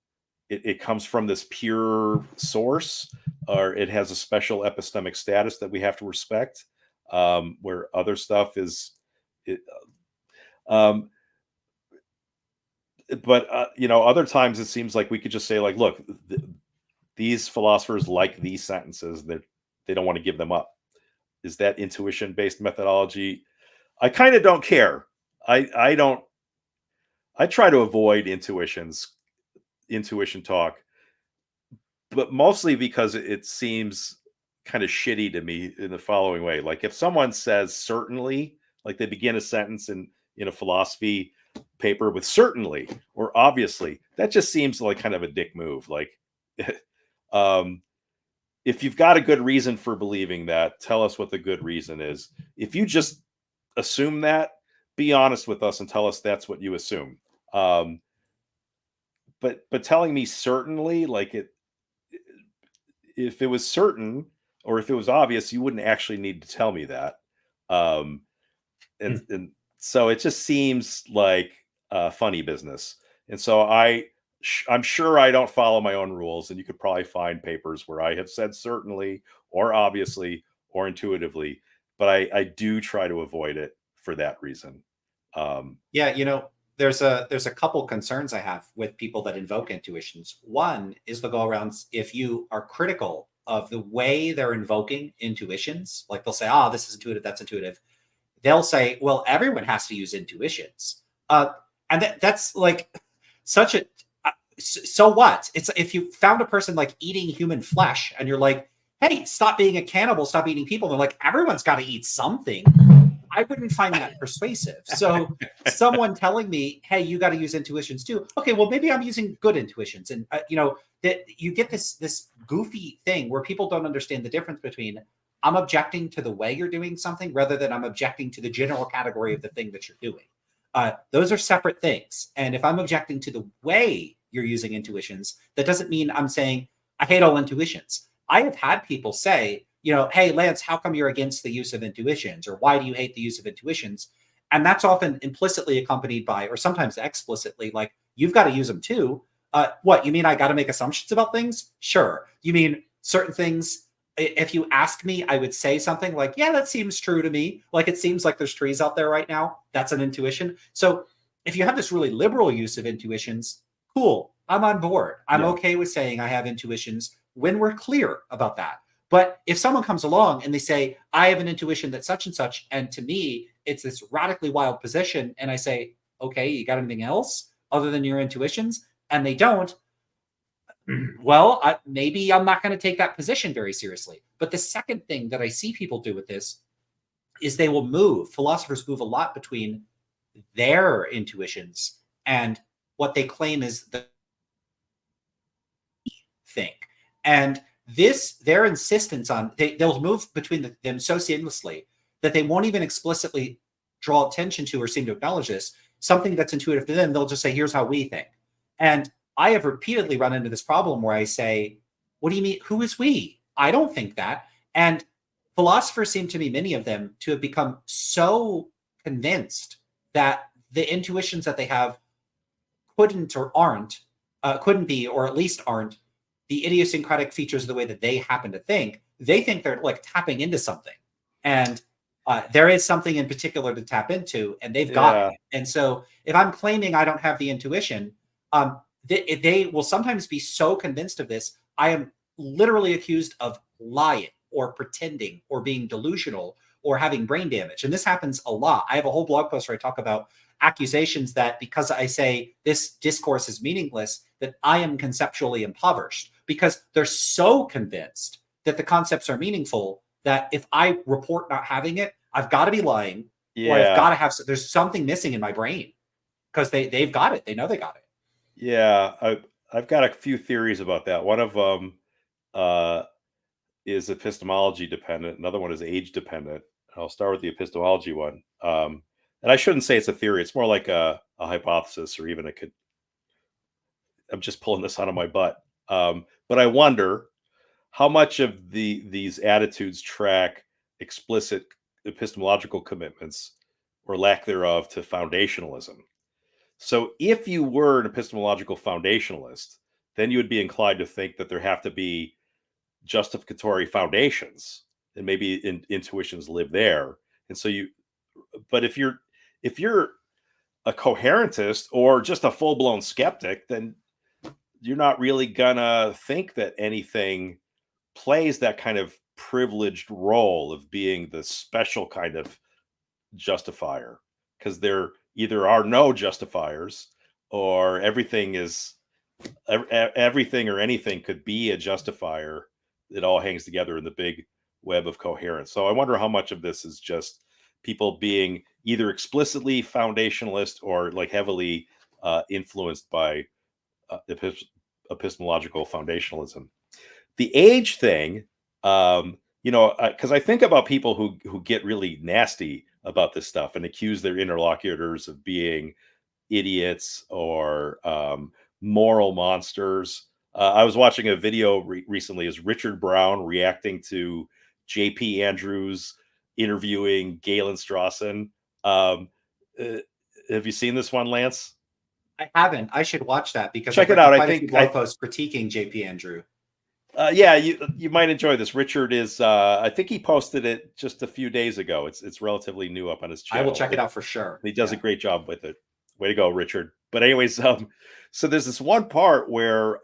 It comes from this pure source, or it has a special epistemic status that we have to respect, where other stuff is but other times it seems like we could just say, like, look, these philosophers like these sentences, that they don't want to give them up. Is that intuition based methodology? I kind of don't care. I try to avoid intuition talk, but mostly because it seems kind of shitty to me in the following way. Like, if someone says certainly, like they begin a sentence in a philosophy paper with certainly or obviously, that just seems like kind of a dick move. Like, if you've got a good reason for believing that, tell us what the good reason is. If you just assume that, be honest with us and tell us that's what you assume. But telling me certainly, like, if it was certain or if it was obvious, you wouldn't actually need to tell me that. And so it just seems like funny business. And so I'm sure I don't follow my own rules, and you could probably find papers where I have said certainly or obviously or intuitively, but I do try to avoid it for that reason. There's a couple concerns I have with people that invoke intuitions. One is the go around, if you are critical of the way they're invoking intuitions, like they'll say, this is intuitive, that's intuitive. They'll say, well, everyone has to use intuitions. And that's like such a, so what? It's if you found a person like eating human flesh and you're like, hey, stop being a cannibal, stop eating people. They're like, everyone's got to eat something. I wouldn't find that persuasive. So someone telling me, hey, you got to use intuitions too. Okay, well, maybe I'm using good intuitions. And, that you get this goofy thing where people don't understand the difference between I'm objecting to the way you're doing something rather than I'm objecting to the general category of the thing that you're doing. Those are separate things. And if I'm objecting to the way you're using intuitions, that doesn't mean I'm saying I hate all intuitions. I have had people say, hey, Lance, how come you're against the use of intuitions? Or why do you hate the use of intuitions? And that's often implicitly accompanied by, or sometimes explicitly, like, you've got to use them too. What, you mean I got to make assumptions about things? Sure. You mean certain things, if you ask me, I would say something like, yeah, that seems true to me. Like, it seems like there's trees out there right now. That's an intuition. So if you have this really liberal use of intuitions, cool, I'm on board. I'm okay with saying I have intuitions when we're clear about that. But if someone comes along and they say, I have an intuition that such and such, and to me, it's this radically wild position, and I say, okay, you got anything else other than your intuitions? And they don't, well, maybe I'm not going to take that position very seriously. But the second thing that I see people do with this is they will move. Philosophers move a lot between their intuitions and what they claim is the thing. And their insistence on, they'll move between them so seamlessly that they won't even explicitly draw attention to or seem to acknowledge this. Something that's intuitive to them, they'll just say, here's how we think. And I have repeatedly run into this problem where I say, what do you mean? Who is we? I don't think that. And philosophers seem to me, many of them, to have become so convinced that the intuitions that they have couldn't or aren't, couldn't be, or at least aren't, the idiosyncratic features of the way that they happen to think. They think they're like tapping into something. And there is something in particular to tap into, and they've got it. And so if I'm claiming I don't have the intuition, they will sometimes be so convinced of this, I am literally accused of lying or pretending or being delusional or having brain damage. And this happens a lot. I have a whole blog post where I talk about accusations that because I say this discourse is meaningless, that I am conceptually impoverished, because they're so convinced that the concepts are meaningful that if I report not having it, I've got to be lying, or I've got to have, there's something missing in my brain, because they've got it. They know they got it. Yeah, I've got a few theories about that. One of them is epistemology dependent. Another one is age dependent. I'll start with the epistemology one. And I shouldn't say it's a theory. It's more like a hypothesis, or even I'm just pulling this out of my butt. But I wonder how much of these attitudes track explicit epistemological commitments or lack thereof to foundationalism. So if you were an epistemological foundationalist, then you would be inclined to think that there have to be justificatory foundations, and maybe intuitions live there. And so but if you're a coherentist or just a full-blown skeptic, then you're not really gonna think that anything plays that kind of privileged role of being the special kind of justifier, because there either are no justifiers, or everything or anything could be a justifier. It all hangs together in the big web of coherence. So I wonder how much of this is just people being either explicitly foundationalist or like heavily influenced by epistemological foundationalism. The age thing, because I think about people who get really nasty about this stuff and accuse their interlocutors of being idiots or moral monsters. I was watching a video recently as Richard Brown reacting to J.P. Andrews interviewing Galen Strawson. Have you seen this one, Lance? I haven't. I should watch that, because check I've it out. I think blog posts critiquing J.P. Andrew. Yeah, you might enjoy this. Richard is, I think he posted it just a few days ago. It's relatively new up on his channel. I will check it out for sure. He does a great job with it. Way to go, Richard. But anyways, so there's this one part where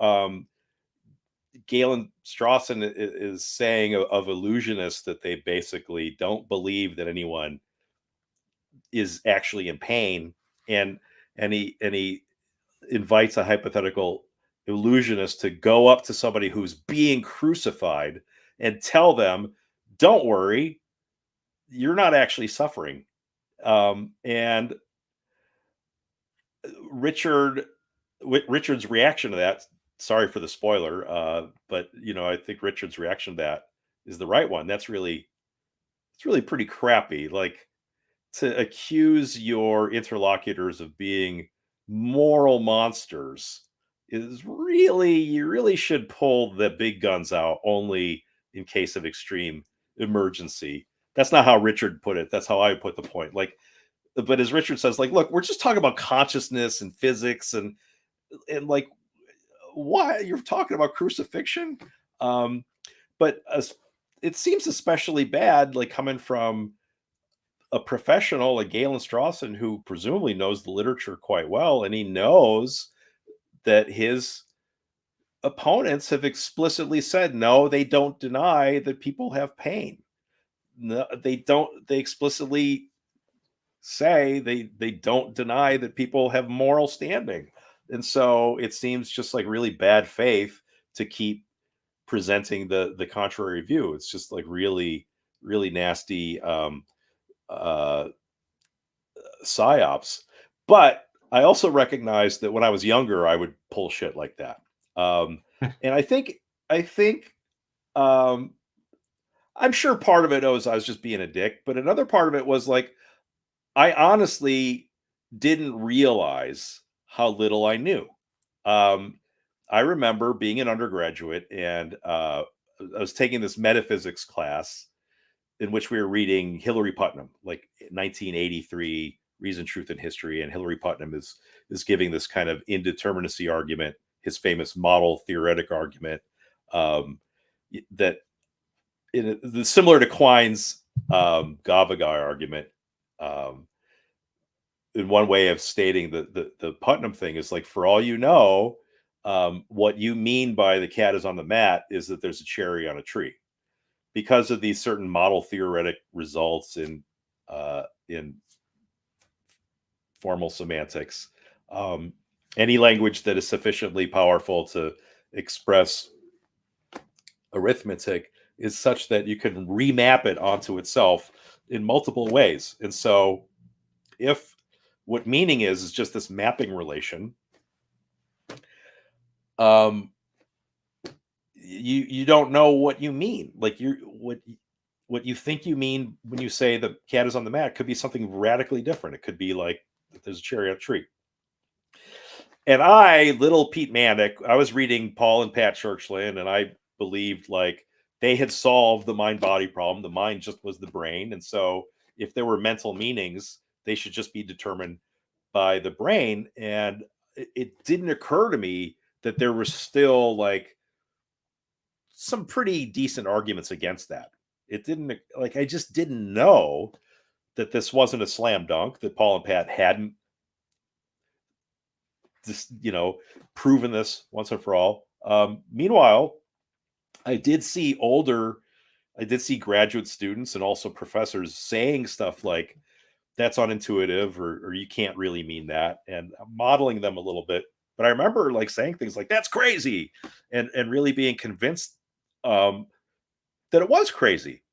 Galen Strawson is saying of illusionists that they basically don't believe that anyone is actually in pain, and he invites a hypothetical illusionist to go up to somebody who's being crucified and tell them, "Don't worry, you're not actually suffering." And Richard's reaction to that, sorry for the spoiler, but I think Richard's reaction to that is the right one. It's really pretty crappy. Like, to accuse your interlocutors of being moral monsters is you really should pull the big guns out only in case of extreme emergency. That's not how Richard put it. That's how I put the point. Like, but as Richard says, like, look, we're just talking about consciousness and physics and like, why you're talking about crucifixion? But it seems especially bad, like, coming from a professional like Galen Strawson, who presumably knows the literature quite well, and he knows that his opponents have explicitly said, no, they don't deny that people have pain. No, they don't. They explicitly say they don't deny that people have moral standing. And so it seems just like really bad faith to keep presenting the contrary view. It's just like really, really nasty psyops. But I also recognize that when I was younger, I would pull shit like that. And I think I'm sure part of it was I was just being a dick, but another part of it was like, I honestly didn't realize how little I knew. I remember being an undergraduate, and I was taking this metaphysics class in which we were reading Hilary Putnam, like 1983, Reason, Truth, and History. And Hilary Putnam is giving this kind of indeterminacy argument, his famous model theoretic argument, that similar to Quine's Gavagai argument. In one way of stating the Putnam thing is like, for all you know, what you mean by the cat is on the mat is that there's a cherry on a tree, because of these certain model theoretic results in formal semantics. Any language that is sufficiently powerful to express arithmetic is such that you can remap it onto itself in multiple ways. And so if what meaning is just this mapping relation, you don't know what you mean. Like what you think you mean when you say the cat is on the mat could be something radically different. It could be like there's a cherry on a tree. And I, little Pete Mandik, I was reading Paul and Pat Churchland, and I believed like they had solved the mind-body problem. The mind just was the brain. And so if there were mental meanings, they should just be determined by the brain. And it didn't occur to me that there was still like some pretty decent arguments against that. It didn't, like, I just didn't know that this wasn't a slam dunk, that Paul and Pat hadn't just, proven this once and for all. Meanwhile, I did see graduate students and also professors saying stuff like, that's unintuitive, or you can't really mean that, and modeling them a little bit. But I remember like saying things like, that's crazy, and really being convinced that it was crazy,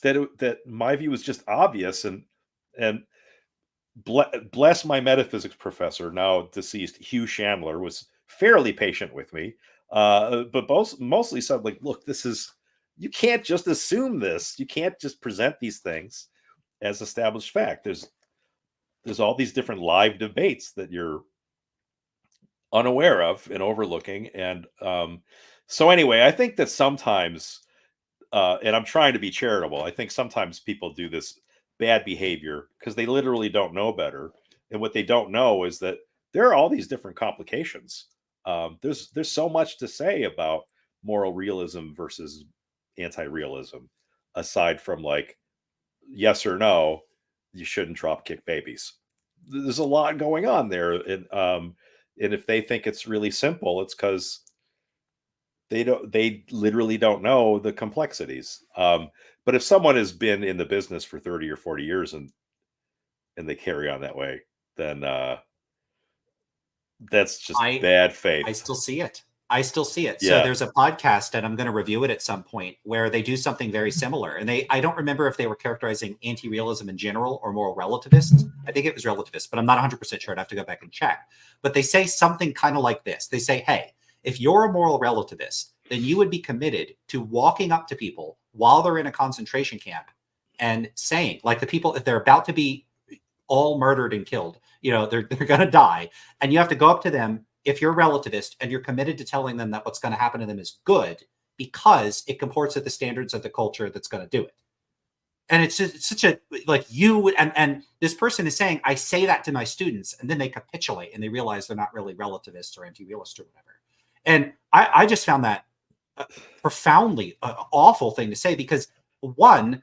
that my view was just obvious. And bless my metaphysics professor, now deceased, Hugh Chandler, was fairly patient with me, but mostly said like, look, you can't just assume this. You can't just present these things as established fact. There's all these different live debates that you're unaware of and overlooking. And so anyway, I think that sometimes, and I'm trying to be charitable, I think sometimes people do this bad behavior because they literally don't know better. And what they don't know is that there are all these different complications. There's so much to say about moral realism versus anti-realism, aside from like, yes or no, you shouldn't drop kick babies. There's a lot going on there. And if they think it's really simple, it's because they literally don't know the complexities. But if someone has been in the business for 30 or 40 years and they carry on that way, then that's just bad faith. I still see it. Yeah. So there's a podcast, and I'm going to review it at some point, where they do something very similar. And I don't remember if they were characterizing anti-realism in general or moral relativists. I think it was relativists, but I'm not 100% sure. I'd have to go back and check. But they say something kind of like this. They say, hey, if you're a moral relativist, then you would be committed to walking up to people while they're in a concentration camp and saying, like, the people, if they're about to be all murdered and killed, they're going to die. And you have to go up to them, if you're a relativist, and you're committed to telling them that what's going to happen to them is good because it comports with the standards of the culture that's going to do it. And it's just such a, like, and this person is saying, I say that to my students, and then they capitulate and they realize they're not really relativists or anti-realist or whatever. And I just found that profoundly awful thing to say, because one,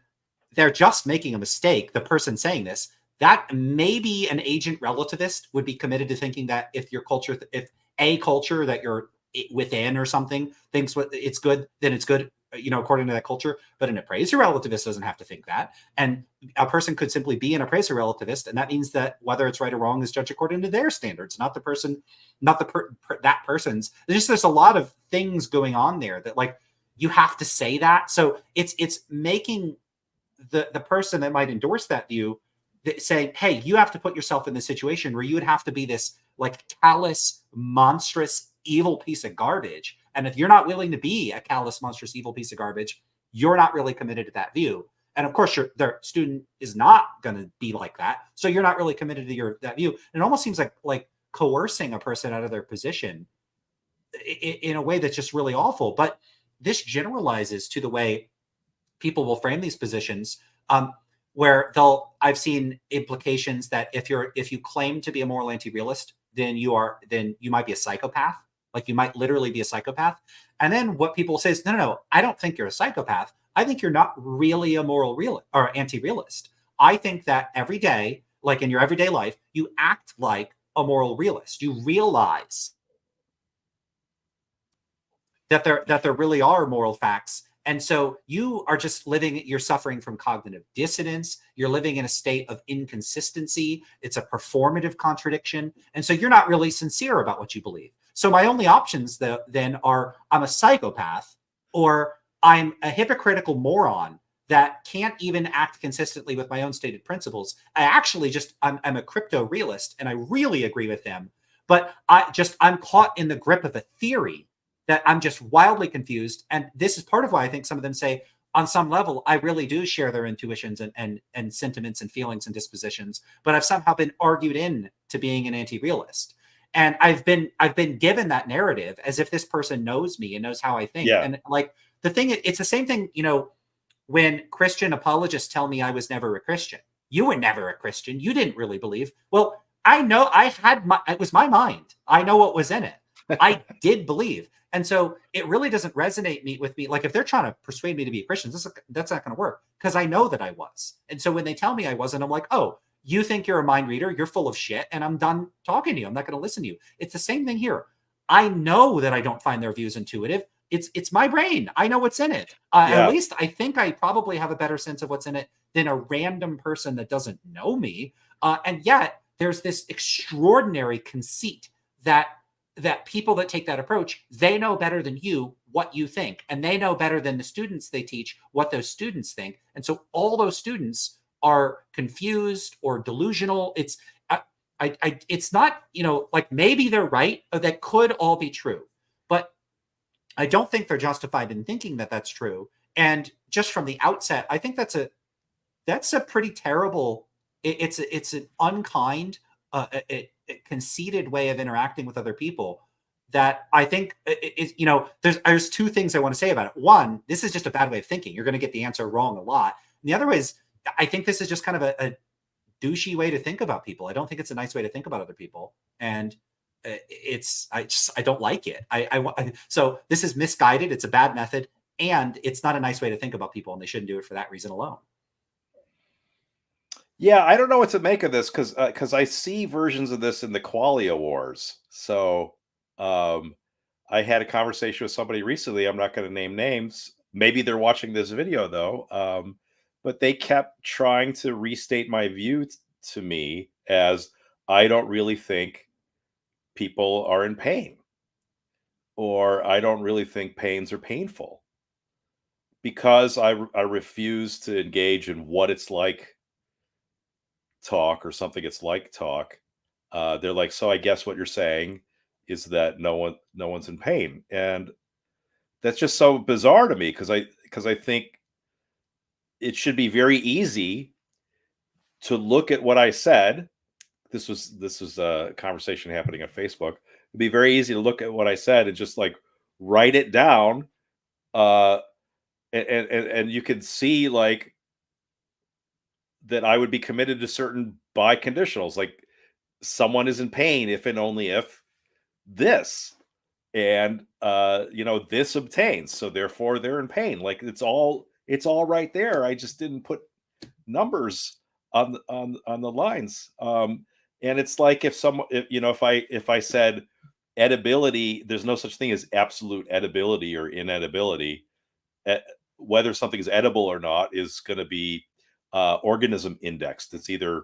they're just making a mistake. The person saying this, that maybe an agent relativist would be committed to thinking that if a culture that you're within or something thinks it's good, then it's good, according to that culture. But an appraiser relativist doesn't have to think that. And a person could simply be an appraiser relativist. And that means that whether it's right or wrong is judged according to their standards, not the person, that person's. There's a lot of things going on there that, like, you have to say that. So it's making the person that might endorse that view saying, hey, you have to put yourself in this situation where you would have to be this, like, callous, monstrous, evil piece of garbage. And if you're not willing to be a callous, monstrous, evil piece of garbage, you're not really committed to that view. And of course, their student is not going to be like that. So you're not really committed to that view. And it almost seems like coercing a person out of their position in a way that's just really awful. But this generalizes to the way people will frame these positions, where I've seen implications that if you claim to be a moral anti-realist, then you might be a psychopath. Like you might literally be a psychopath. And then what people say is, no, I don't think you're a psychopath. I think you're not really a moral realist or anti-realist. I think that every day, like in your everyday life, you act like a moral realist. You realize that there really are moral facts. And so you're suffering from cognitive dissonance. You're living in a state of inconsistency. It's a performative contradiction. And so you're not really sincere about what you believe. So my only options then are I'm a psychopath, or I'm a hypocritical moron that can't even act consistently with my own stated principles. I'm a crypto realist, and I really agree with them. But I'm caught in the grip of a theory that I'm just wildly confused. And this is part of why I think some of them say, on some level, I really do share their intuitions and sentiments and feelings and dispositions, but I've somehow been argued in to being an anti-realist. And I've been given that narrative as if this person knows me and knows how I think. Yeah. And like the thing, it's the same thing, when Christian apologists tell me I was never a Christian. You were never a Christian. You didn't really believe. Well, I know it was my mind. I know what was in it. I did believe. And so it really doesn't resonate with me. Like if they're trying to persuade me to be a Christian, that's not going to work, because I know that I was. And so when they tell me I wasn't, I'm like, oh, you think you're a mind reader, you're full of shit, and I'm done talking to you. I'm not going to listen to you. It's the same thing here. I know that I don't find their views intuitive. It's my brain. I know what's in it. At least I think I probably have a better sense of what's in it than a random person that doesn't know me. And yet there's this extraordinary conceit that people that take that approach, they know better than you what you think, and they know better than the students they teach what those students think. And so all those students are confused or delusional. It's not, like maybe they're right, or that could all be true, but I don't think they're justified in thinking that that's true. And just from the outset, I think that's a pretty terrible. It's an unkind, conceited way of interacting with other people that I think is, there's two things I want to say about it. One, this is just a bad way of thinking. You're going to get the answer wrong a lot. And the other is, I think this is just kind of a douchey way to think about people. I don't think it's a nice way to think about other people. And I don't like it. So this is misguided. It's a bad method, and it's not a nice way to think about people, and they shouldn't do it for that reason alone. Yeah, I don't know what to make of this, because I see versions of this in the Qualia wars. So I had a conversation with somebody recently. I'm not going to name names. Maybe they're watching this video though. But they kept trying to restate my view to me as I don't really think people are in pain, or I don't really think pains are painful, because I refuse to engage in what it's like talk, or something it's like talk. They're like, so I guess what you're saying is that no one's in pain. And that's just so bizarre to me, because I think it should be very easy to look at what I said. This was a conversation happening on Facebook. It'd be very easy to look at what I said and just like write it down. And you could see like that I would be committed to certain biconditionals, like someone is in pain if and only if this, and this obtains, so therefore they're in pain. Like it's all right there. I just didn't put numbers on the lines. And it's like if I said edibility, there's no such thing as absolute edibility or inedibility. Whether something is edible or not is going to be organism indexed. It's either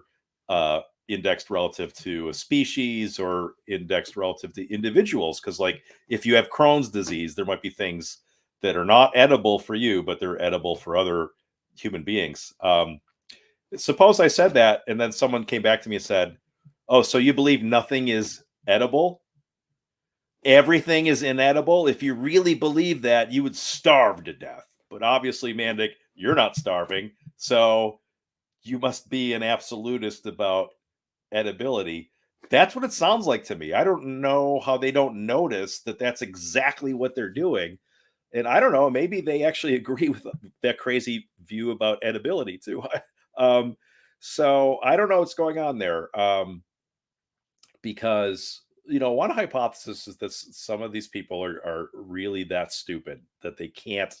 indexed relative to a species or indexed relative to individuals. Because like if you have Crohn's disease, there might be things that are not edible for you, but they're edible for other human beings. Suppose I said that, and then someone came back to me and said, oh, so you believe nothing is edible? Everything is inedible? If you really believe that, you would starve to death. But obviously, Mandik, you're not starving. So you must be an absolutist about edibility. That's what it sounds like to me. I don't know how they don't notice that that's exactly what they're doing. And I don't know, maybe they actually agree with that crazy view about edibility too. um, so I don't know what's going on there. Because one hypothesis is that some of these people are really that stupid that they can't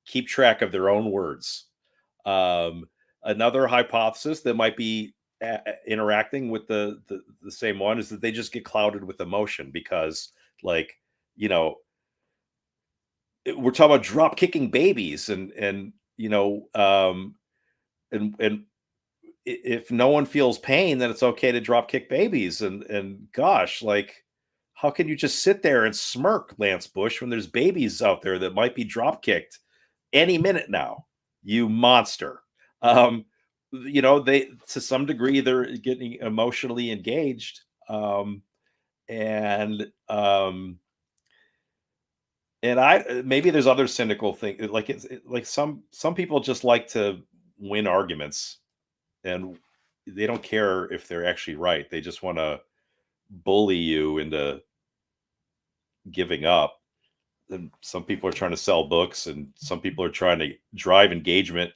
keep track of their own words. Another hypothesis that might be interacting with the same one is that they just get clouded with emotion because, like, we're talking about drop kicking babies and and if no one feels pain, then it's okay to drop kick babies. And gosh, like, how can you just sit there and smirk, Lance Bush, when there's babies out there that might be drop kicked any minute now? You monster. They, to some degree, they're getting emotionally engaged. And I maybe there's other cynical thing, like like some people just like to win arguments, and they don't care if they're actually right. They just want to bully you into giving up. And some people are trying to sell books, and some people are trying to drive engagement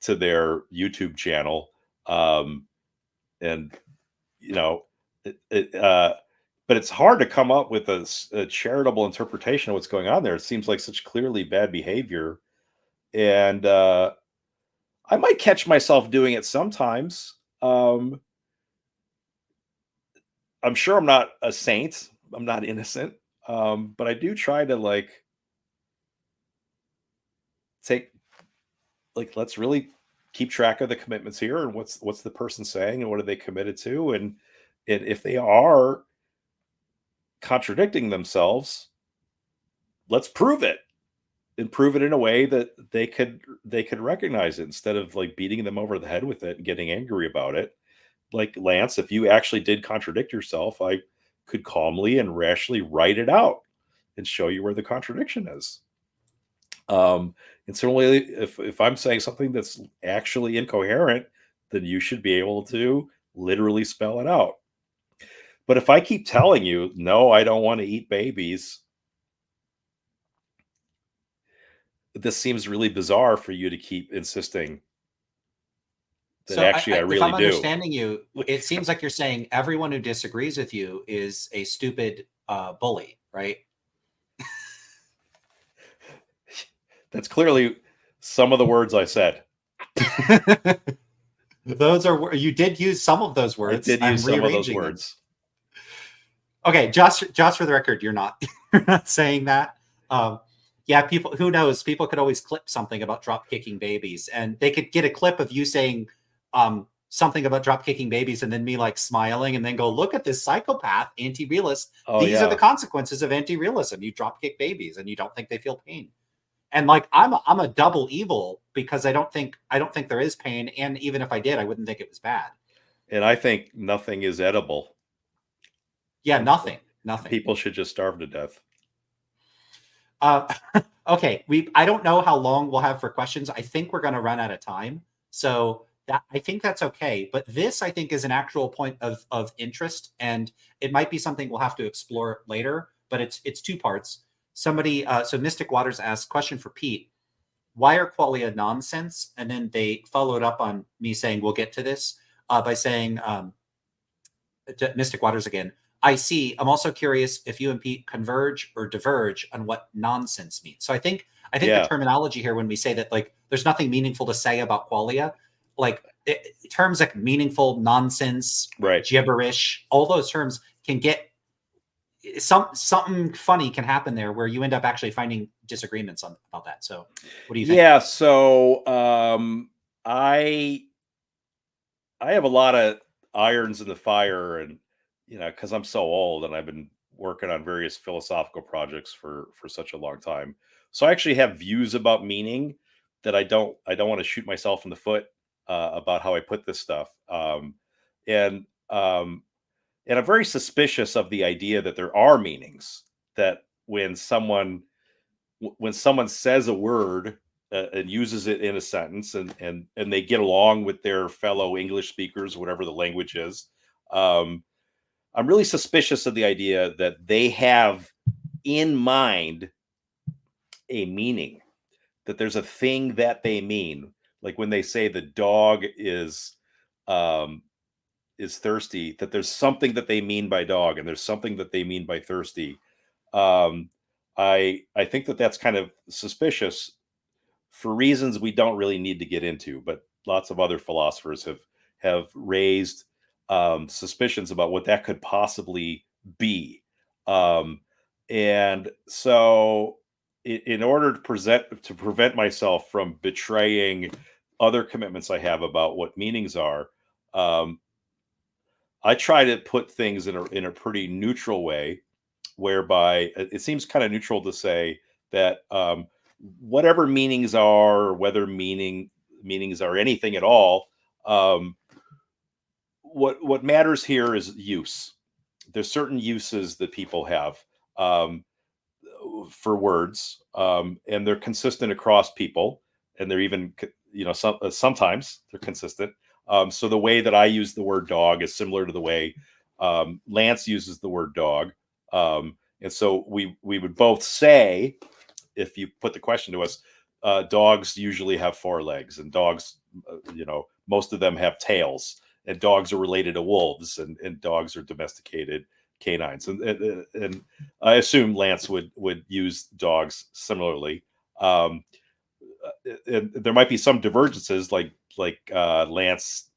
to their YouTube channel. And but it's hard to come up with a charitable interpretation of what's going on there. It seems like such clearly bad behavior, and I might catch myself doing it sometimes. I'm sure I'm not a saint. I'm not innocent. But I do try to let's really keep track of the commitments here, and what's the person saying, and what are they committed to, and if they are contradicting themselves, let's prove it, and prove it in a way that they could recognize it, instead of like beating them over the head with it and getting angry about it. Like, Lance, if you actually did contradict yourself, I could calmly and rationally write it out and show you where the contradiction is. And certainly, if I'm saying something that's actually incoherent, then you should be able to literally spell it out. But if I keep telling you, no, I don't want to eat babies, this seems really bizarre for you to keep insisting that So actually I if really I'm do. understanding you, it seems like you're saying everyone who disagrees with you is a stupid bully, right? That's clearly some of the words I said. Those are, you did use some of those words. I did use some of those them. words. Okay, just for the record, you're not you're not saying that. Yeah, people, who knows? People could always clip something about drop kicking babies, and they could get a clip of you saying something about drop kicking babies, and then me like smiling, and then go, look at this psychopath anti-realist. Oh, These yeah. are the consequences of anti-realism. You drop kick babies, and you don't think they feel pain. And like, I'm a double evil, because I don't think there is pain, and even if I did, I wouldn't think it was bad. And I think nothing is edible. Yeah, nothing. People should just starve to death. Okay, I don't know how long we'll have for questions. I think we're going to run out of time, so I think that's okay. But this, I think, is an actual point of interest, and it might be something we'll have to explore later. But it's two parts. Somebody, so Mystic Waters asked, question for Pete: why are qualia nonsense? And then they followed up on me saying, we'll get to this, by saying, to Mystic Waters again, I see. I'm also curious if you and Pete converge or diverge on what nonsense means. So I think Yeah. the terminology here, when we say that like there's nothing meaningful to say about qualia, like terms like meaningful, nonsense, Right. gibberish, all those terms can get something funny can happen there where you end up actually finding disagreements about that. So what do you think? Yeah, so I have a lot of irons in the fire, and because I'm so old and I've been working on various philosophical projects for such a long time, so I actually have views about meaning that I don't want to shoot myself in the foot about how I put this stuff, and I'm very suspicious of the idea that there are meanings, that when someone says a word and uses it in a sentence, and they get along with their fellow English speakers, whatever the language is, I'm really suspicious of the idea that they have in mind a meaning, that there's a thing that they mean. Like when they say the dog is thirsty, that there's something that they mean by dog, and there's something that they mean by thirsty. Um, I think that that's kind of suspicious for reasons we don't really need to get into, but lots of other philosophers have raised suspicions about what that could possibly be. Um, and so, in order to prevent myself from betraying other commitments I have about what meanings are, um, I try to put things in a pretty neutral way, whereby it seems kind of neutral to say that whatever meanings are, or whether meanings are anything at all, um, what matters here is use. There's certain uses that people have um, for words, and they're consistent across people, and they're even sometimes they're consistent. So the way that I use the word dog is similar to the way Lance uses the word dog. And so we would both say, if you put the question to us, dogs usually have 4 legs, and dogs, most of them have tails, and dogs are related to wolves, and dogs are domesticated canines. And I assume Lance would use dogs similarly. And there might be some divergences, like Lance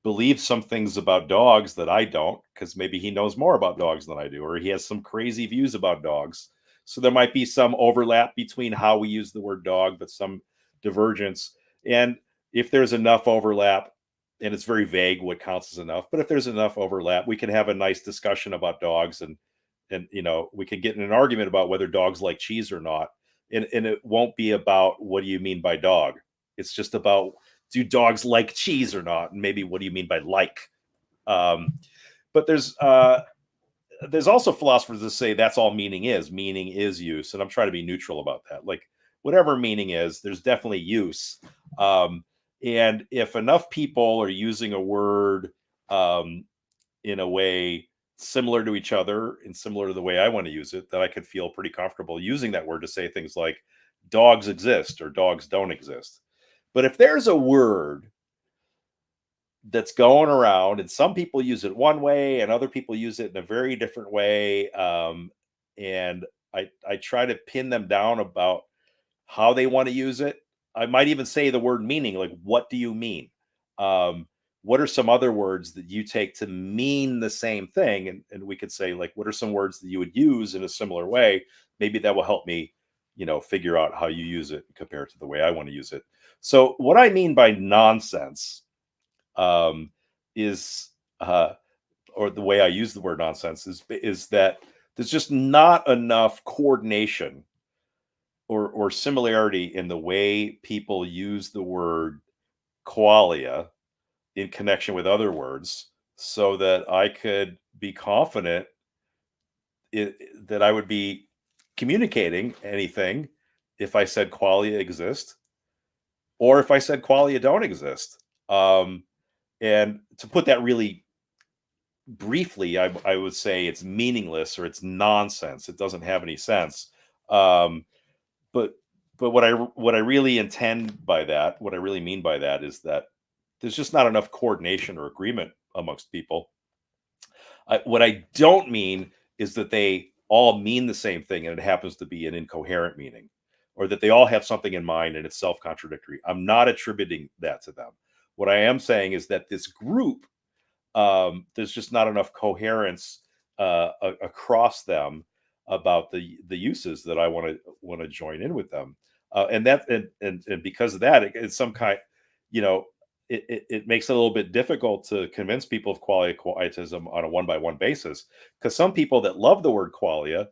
believes some things about dogs that I don't, because maybe he knows more about dogs than I do, or he has some crazy views about dogs. So there might be some overlap between how we use the word dog, but some divergence. And if there's enough overlap, and it's very vague what counts as enough, but if there's enough overlap, we can have a nice discussion about dogs, and we can get in an argument about whether dogs like cheese or not. And it won't be about what do you mean by dog. It's just about, do dogs like cheese or not? And maybe what do you mean by like? But there's also philosophers that say that's all meaning is. Meaning is use. And I'm trying to be neutral about that. Like, whatever meaning is, there's definitely use. And if enough people are using a word in a way similar to each other and similar to the way I want to use it, that I could feel pretty comfortable using that word to say things like dogs exist or dogs don't exist. But if there's a word that's going around and some people use it one way and other people use it in a very different way, and I try to pin them down about how they want to use it. I might even say the word meaning, like, what do you mean? What are some other words that you take to mean the same thing? And we could say, like, what are some words that you would use in a similar way? Maybe that will help me, figure out how you use it compared to the way I want to use it. So what I mean by nonsense is, or the way I use the word nonsense is that there's just not enough coordination or similarity in the way people use the word qualia in connection with other words, so that I could be confident that I would be communicating anything if I said qualia exist, or if I said qualia don't exist. And to put that really briefly, I would say it's meaningless, or it's nonsense. It doesn't have any sense. But what I really intend by that, what I really mean by that, is that there's just not enough coordination or agreement amongst people. What I don't mean is that they all mean the same thing and it happens to be an incoherent meaning, or that they all have something in mind and it's self-contradictory. I'm not attributing that to them. What I am saying is that this group, there's just not enough coherence across them about the uses that I want to join in with them, and because of that, it's some kind, it makes it a little bit difficult to convince people of quietism on a one-by-one basis, because some people that love the word qualia,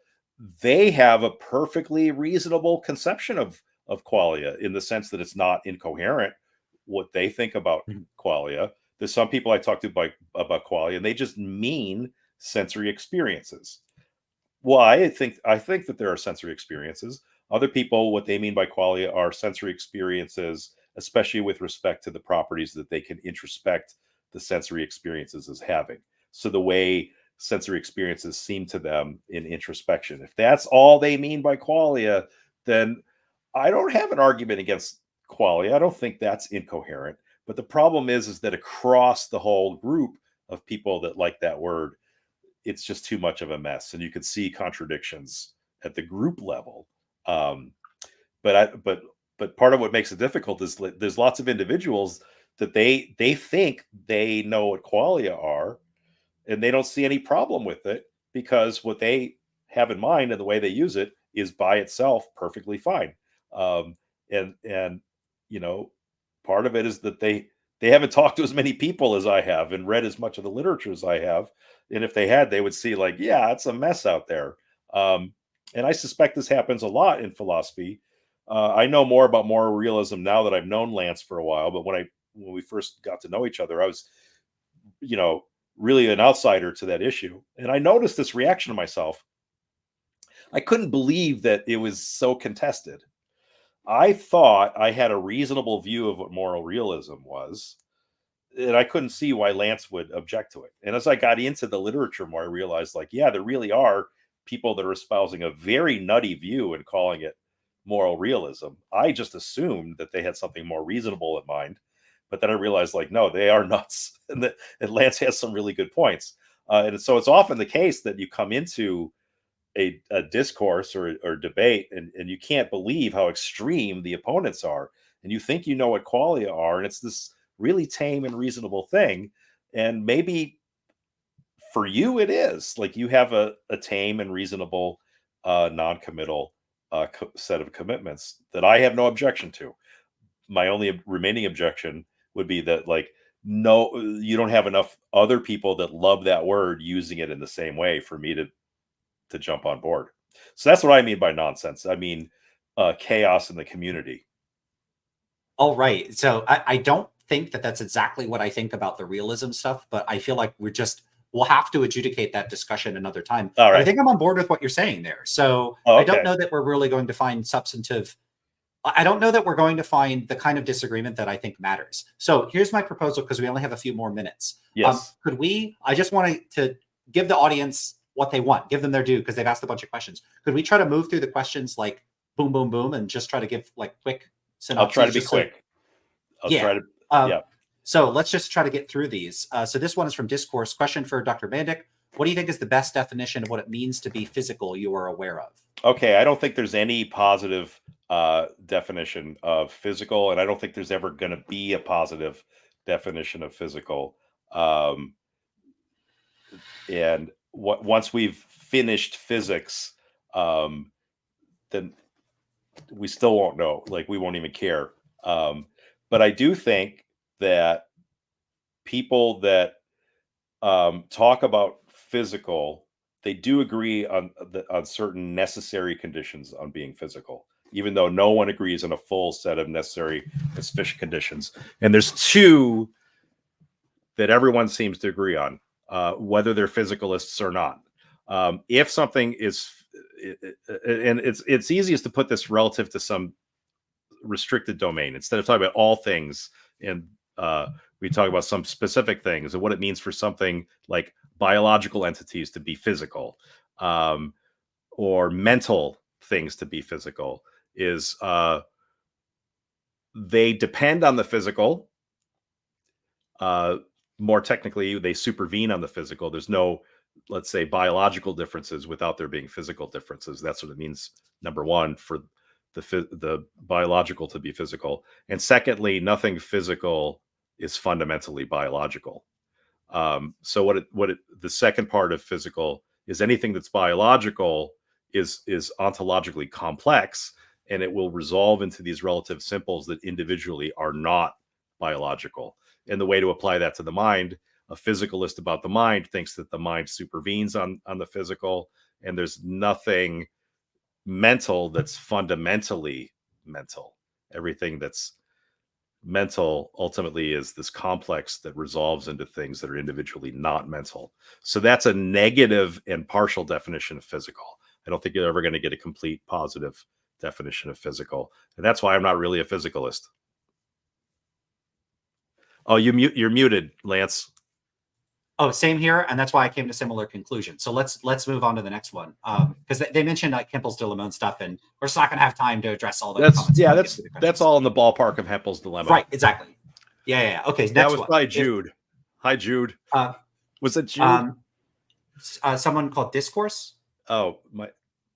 they have a perfectly reasonable conception of qualia, in the sense that it's not incoherent what they think about qualia. There's some people I talk to about qualia, and they just mean sensory experiences. Well, I think that there are sensory experiences. Other people, what they mean by qualia are sensory experiences, especially with respect to the properties that they can introspect the sensory experiences as having. So the way sensory experiences seem to them in introspection. If that's all they mean by qualia, then I don't have an argument against qualia. I don't think that's incoherent. But the problem is that across the whole group of people that like that word, it's just too much of a mess, and you could see contradictions at the group level. But part of what makes it difficult is there's lots of individuals that they think they know what qualia are, and they don't see any problem with it because what they have in mind and the way they use it is by itself perfectly fine. And you know, part of it is that they haven't talked to as many people as I have and read as much of the literature as I have. And if they had, they would see like, yeah, it's a mess out there. And I suspect this happens a lot in philosophy. I know more about moral realism now that I've known Lance for a while, but when we first got to know each other, I was, you know, really an outsider to that issue. And I noticed this reaction to myself. I couldn't believe that it was so contested. I thought I had a reasonable view of what moral realism was, and I couldn't see why Lance would object to it. And as I got into the literature more, I realized like, yeah, there really are people that are espousing a very nutty view and calling it moral realism. I just assumed that they had something more reasonable in mind, but then I realized like, no, they are nuts. And Lance has some really good points. And so it's often the case that you come into a discourse or debate and you can't believe how extreme the opponents are. And you think you know what qualia are, and it's this really tame and reasonable thing. And maybe for you it is. Like you have a tame and reasonable non-committal set of commitments that I have no objection to. My only remaining objection would be that like, no, you don't have enough other people that love that word using it in the same way for me to jump on board. So that's what I mean by nonsense. I mean chaos in the community. All right. So I don't think that that's exactly what I think about the realism stuff, but I feel like we'll have to adjudicate that discussion another time. All right. But I think I'm on board with what you're saying there. So okay. I don't know that we're really going to find I don't know that we're going to find the kind of disagreement that I think matters. So here's my proposal, because we only have a few more minutes. Yes. I just wanted to give the audience what they want, give them their due, because they've asked a bunch of questions. Could we try to move through the questions like boom, boom, boom, and just try to give like quick synopsis? I'll try to be quick. Yeah. So let's just try to get through these. So this one is from Discourse. Question for Dr. Mandik. What do you think is the best definition of what it means to be physical you are aware of? Okay, I don't think there's any positive definition of physical, and I don't think there's ever going to be a positive definition of physical. And once we've finished physics, then we still won't know. Like we won't even care. But I do think that people that talk about physical, they do agree on certain necessary conditions on being physical, even though no one agrees on a full set of necessary and sufficient conditions. And there's two that everyone seems to agree on, whether they're physicalists or not. If something is, and it's easiest to put this relative to some restricted domain instead of talking about all things, and we talk about some specific things and what it means for something like biological entities to be physical, or mental things to be physical, is they depend on the physical. More technically, they supervene on the physical. There's no, let's say, biological differences without there being physical differences. That's what it means, number one, for the biological to be physical. And secondly, nothing physical is fundamentally biological. So the second part of physical is anything that's biological is ontologically complex, and it will resolve into these relative simples that individually are not biological. And the way to apply that to the mind, a physicalist about the mind thinks that the mind supervenes on the physical, and there's nothing mental that's fundamentally mental. Everything that's mental ultimately is this complex that resolves into things that are individually not mental. So that's a negative and partial definition of physical. I don't think you're ever going to get a complete positive definition of physical. And that's why I'm not really a physicalist. Oh, you're muted, Lance. Oh, same here, and that's why I came to similar conclusions. So let's move on to the next one, because they mentioned like Hempel's dilemma and stuff, and we're just not going to have time to address all the comments. That's all in the ballpark of Hempel's dilemma. Right, exactly. Yeah. Okay, next that was one. Probably Jude. Hi, Jude. Was it Jude? Someone called Discourse. Oh my.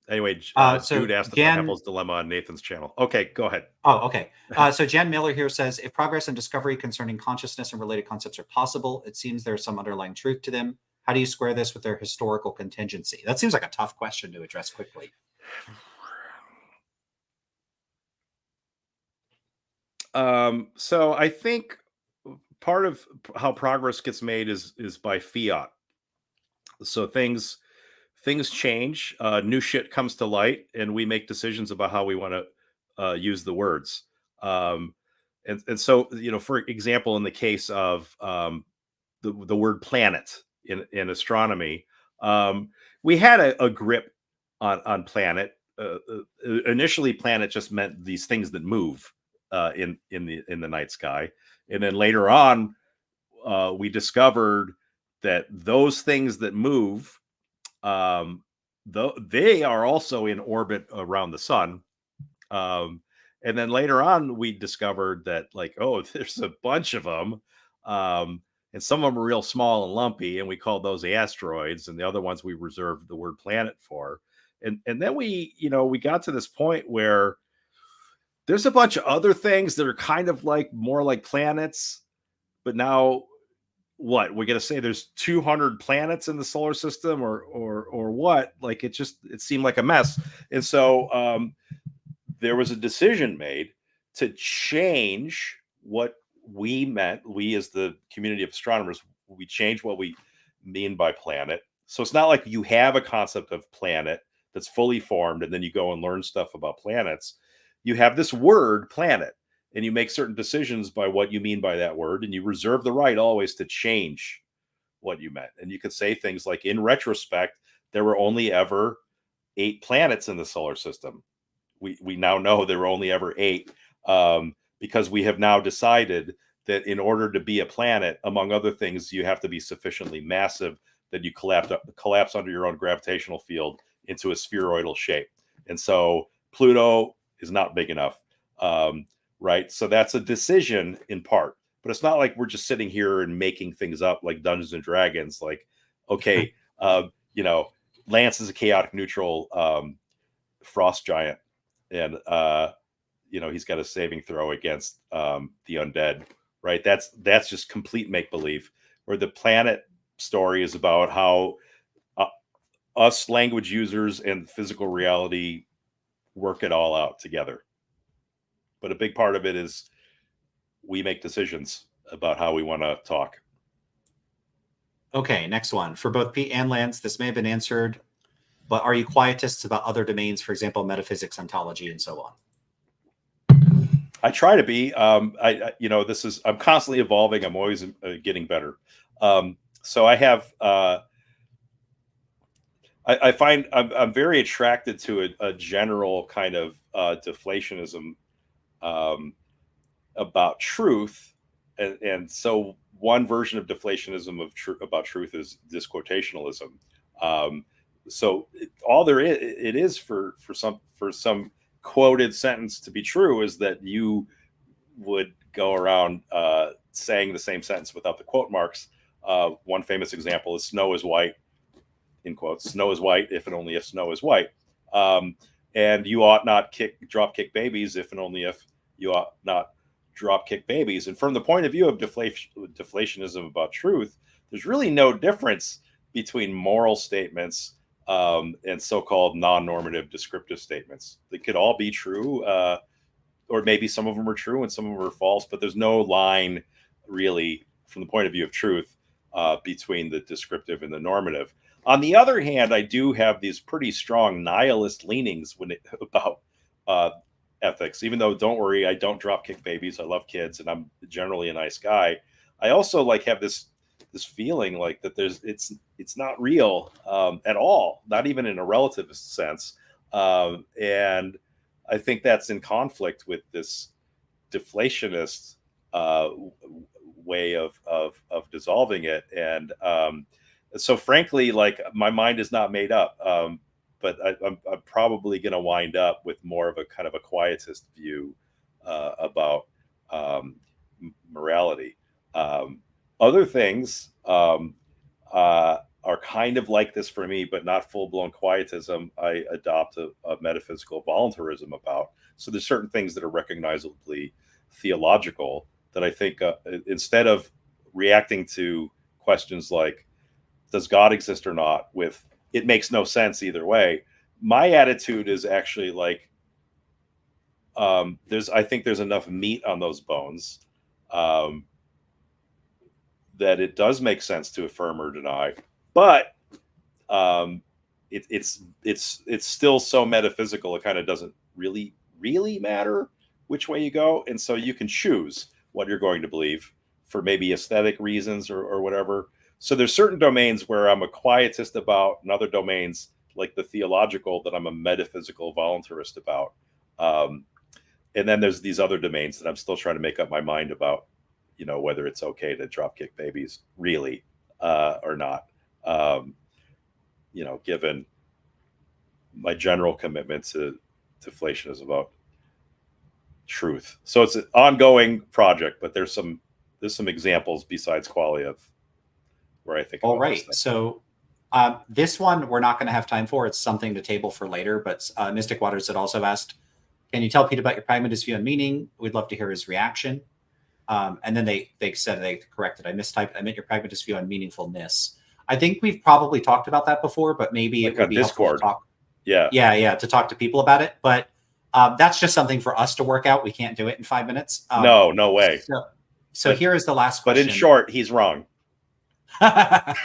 Anyway, so Jude asked about Hempel's dilemma on Nathan's channel. Okay, go ahead. Oh, okay. So Jan Miller here says, if progress and discovery concerning consciousness and related concepts are possible, it seems there's some underlying truth to them. How do you square this with their historical contingency? That seems like a tough question to address quickly. So I think part of how progress gets made is by fiat. So things change, new shit comes to light, and we make decisions about how we want to use the words. And so, for example, in the case of the word planet in astronomy, we had a grip on planet. Initially, planet just meant these things that move in the night sky, and then later on, we discovered that those things that move, they are also in orbit around the sun. And then later on, we discovered that there's a bunch of them. And some of them are real small and lumpy, and we call those asteroids, and the other ones we reserved the word planet for. And then we got to this point where there's a bunch of other things that are kind of more like planets, but now what we're going to say there's 200 planets in the solar system or what? It seemed like a mess. And so there was a decision made to change what we meant. We, as the community of astronomers, we changed what we mean by planet. So it's not like you have a concept of planet that's fully formed and then you go and learn stuff about planets. You have this word planet, and you make certain decisions by what you mean by that word, and you reserve the right always to change what you meant. And you could say things like, in retrospect, there were only ever 8 planets in the solar system. We now know there were only ever 8, because we have now decided that in order to be a planet, among other things, you have to be sufficiently massive that you collapse under your own gravitational field into a spheroidal shape. And so Pluto is not big enough. Right. So that's a decision in part, but it's not like we're just sitting here and making things up like Dungeons and Dragons. Like, okay, Lance is a chaotic neutral frost giant, and he's got a saving throw against the undead. Right. That's just complete make believe. Where the planet story is about how us language users and physical reality work it all out together. But a big part of it is we make decisions about how we want to talk. Okay, next one. For both Pete and Lance, this may have been answered, but are you quietists about other domains, for example, metaphysics, ontology, and so on? I try to be. I'm constantly evolving. I'm always getting better. So I have. I find I'm very attracted to a general kind of deflationism about truth, and so one version of deflationism about truth is disquotationalism. So all there is, it is for some quoted sentence to be true is that you would go around saying the same sentence without the quote marks. One famous example is "Snow is white," in quotes. "Snow is white if and only if snow is white." And you ought not drop kick babies if and only if you ought not drop kick babies. And from the point of view of deflationism about truth, there's really no difference between moral statements and so-called non-normative descriptive statements. They could all be true, or maybe some of them are true and some of them are false, but there's no line really from the point of view of truth between the descriptive and the normative. On the other hand, I do have these pretty strong nihilist leanings about ethics, even though, don't worry, I don't drop kick babies. I love kids and I'm generally a nice guy. I also have this feeling that it's not real at all, not even in a relativist sense. And I think that's in conflict with this deflationist way of dissolving it. And so frankly, like, my mind is not made up, but I'm probably going to wind up with more of a kind of a quietist view about morality. Other things are kind of like this for me, but not full-blown quietism. I adopt a metaphysical voluntarism about. So there's certain things that are recognizably theological that I think instead of reacting to questions like, does God exist or not, with it makes no sense either way, my attitude is actually like, I think there's enough meat on those bones that it does make sense to affirm or deny, but it's still so metaphysical, it kind of doesn't really matter which way you go. And so you can choose what you're going to believe for maybe aesthetic reasons or whatever. So there's certain domains where I'm a quietist about, and other domains like the theological that I'm a metaphysical voluntarist about. And then there's these other domains that I'm still trying to make up my mind about, you know, whether it's okay to drop kick babies really or not. You know, given my general commitment to deflationism about truth. So it's an ongoing project, but there's some examples besides Qualia of where I think. All right. So this one we're not going to have time for. It's something to table for later. But Mystic Waters had also asked, can you tell Pete about your pragmatist view on meaning? We'd love to hear his reaction. And then they said, they corrected, I mistyped. I meant your pragmatist view on meaningfulness. I think we've probably talked about that before, but maybe like it would be Discord. helpful to talk. Yeah, to talk to people about it. But that's just something for us to work out. We can't do it in 5 minutes. No way. So here is the last question. But in short, he's wrong. I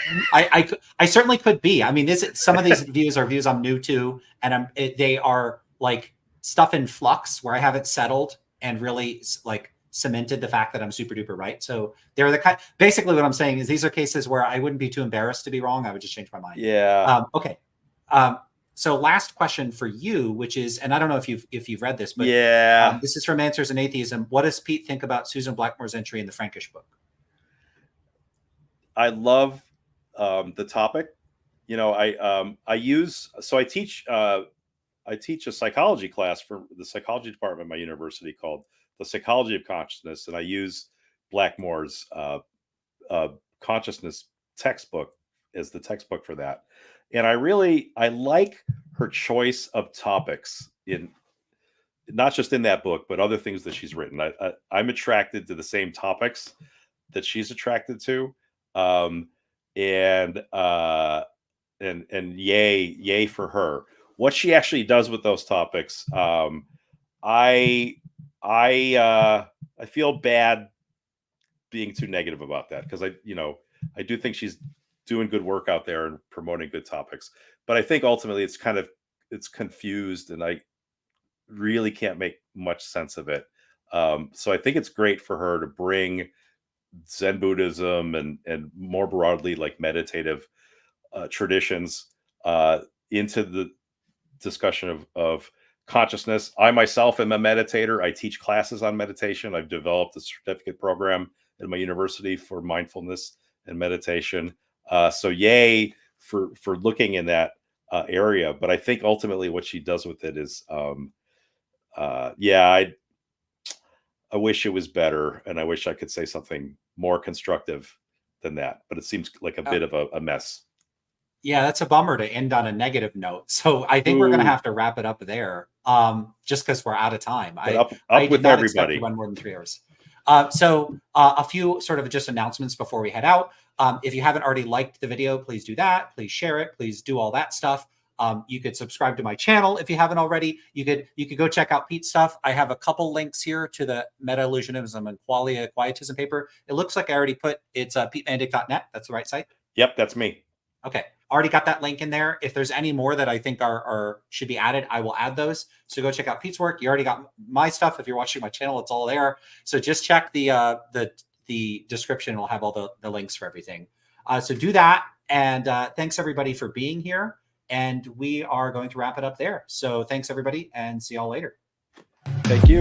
certainly could be. I mean, some of these views are views I'm new to, and they are like stuff in flux where I haven't settled and really like cemented the fact that I'm super duper right. So they're the kind. Basically, what I'm saying is these are cases where I wouldn't be too embarrassed to be wrong. I would just change my mind. Yeah. Okay. So last question for you, which is, and I don't know if you've read this, but this is from Answers in Atheism. What does Pete think about Susan Blackmore's entry in the Frankish book? I love the topic. You know, I teach a psychology class for the psychology department at my university called The Psychology of Consciousness, and I use Blackmore's consciousness textbook as the textbook for that. And I like her choice of topics in not just in that book, but other things that she's written. I'm attracted to the same topics that she's attracted to. And yay for her. What she actually does with those topics, I feel bad being too negative about that, because I do think she's doing good work out there and promoting good topics, but I think ultimately it's confused, and I really can't make much sense of it. So I think it's great for her to bring Zen Buddhism and more broadly like meditative traditions into the discussion of consciousness. I myself am a meditator. I teach classes on meditation. I've developed a certificate program at my university for mindfulness and meditation. So yay for looking in that area. But I think ultimately what she does with it is, I wish it was better, and I wish I could say something more constructive than that. But it seems like a bit of a mess. Yeah, that's a bummer to end on a negative note. So I think we're going to have to wrap it up there, just because we're out of time. Up I with did not everybody. expect to run more than 3 hours. So a few sort of just announcements before we head out. If you haven't already liked the video, please do that. Please share it. Please do all that stuff. You could subscribe to my channel if you haven't already. You could go check out Pete's stuff. I have a couple links here to the Meta-Illusionism and Qualia Quietism paper. It looks like I already put it's petemandik.net. That's the right site. Yep, that's me. Okay, already got that link in there. If there's any more that I think are should be added, I will add those. So go check out Pete's work. You already got my stuff. If you're watching my channel, it's all there. So just check the description. We'll have all the links for everything. So do that. And thanks everybody for being here. And we are going to wrap it up there. So thanks everybody, and see y'all later. Thank you.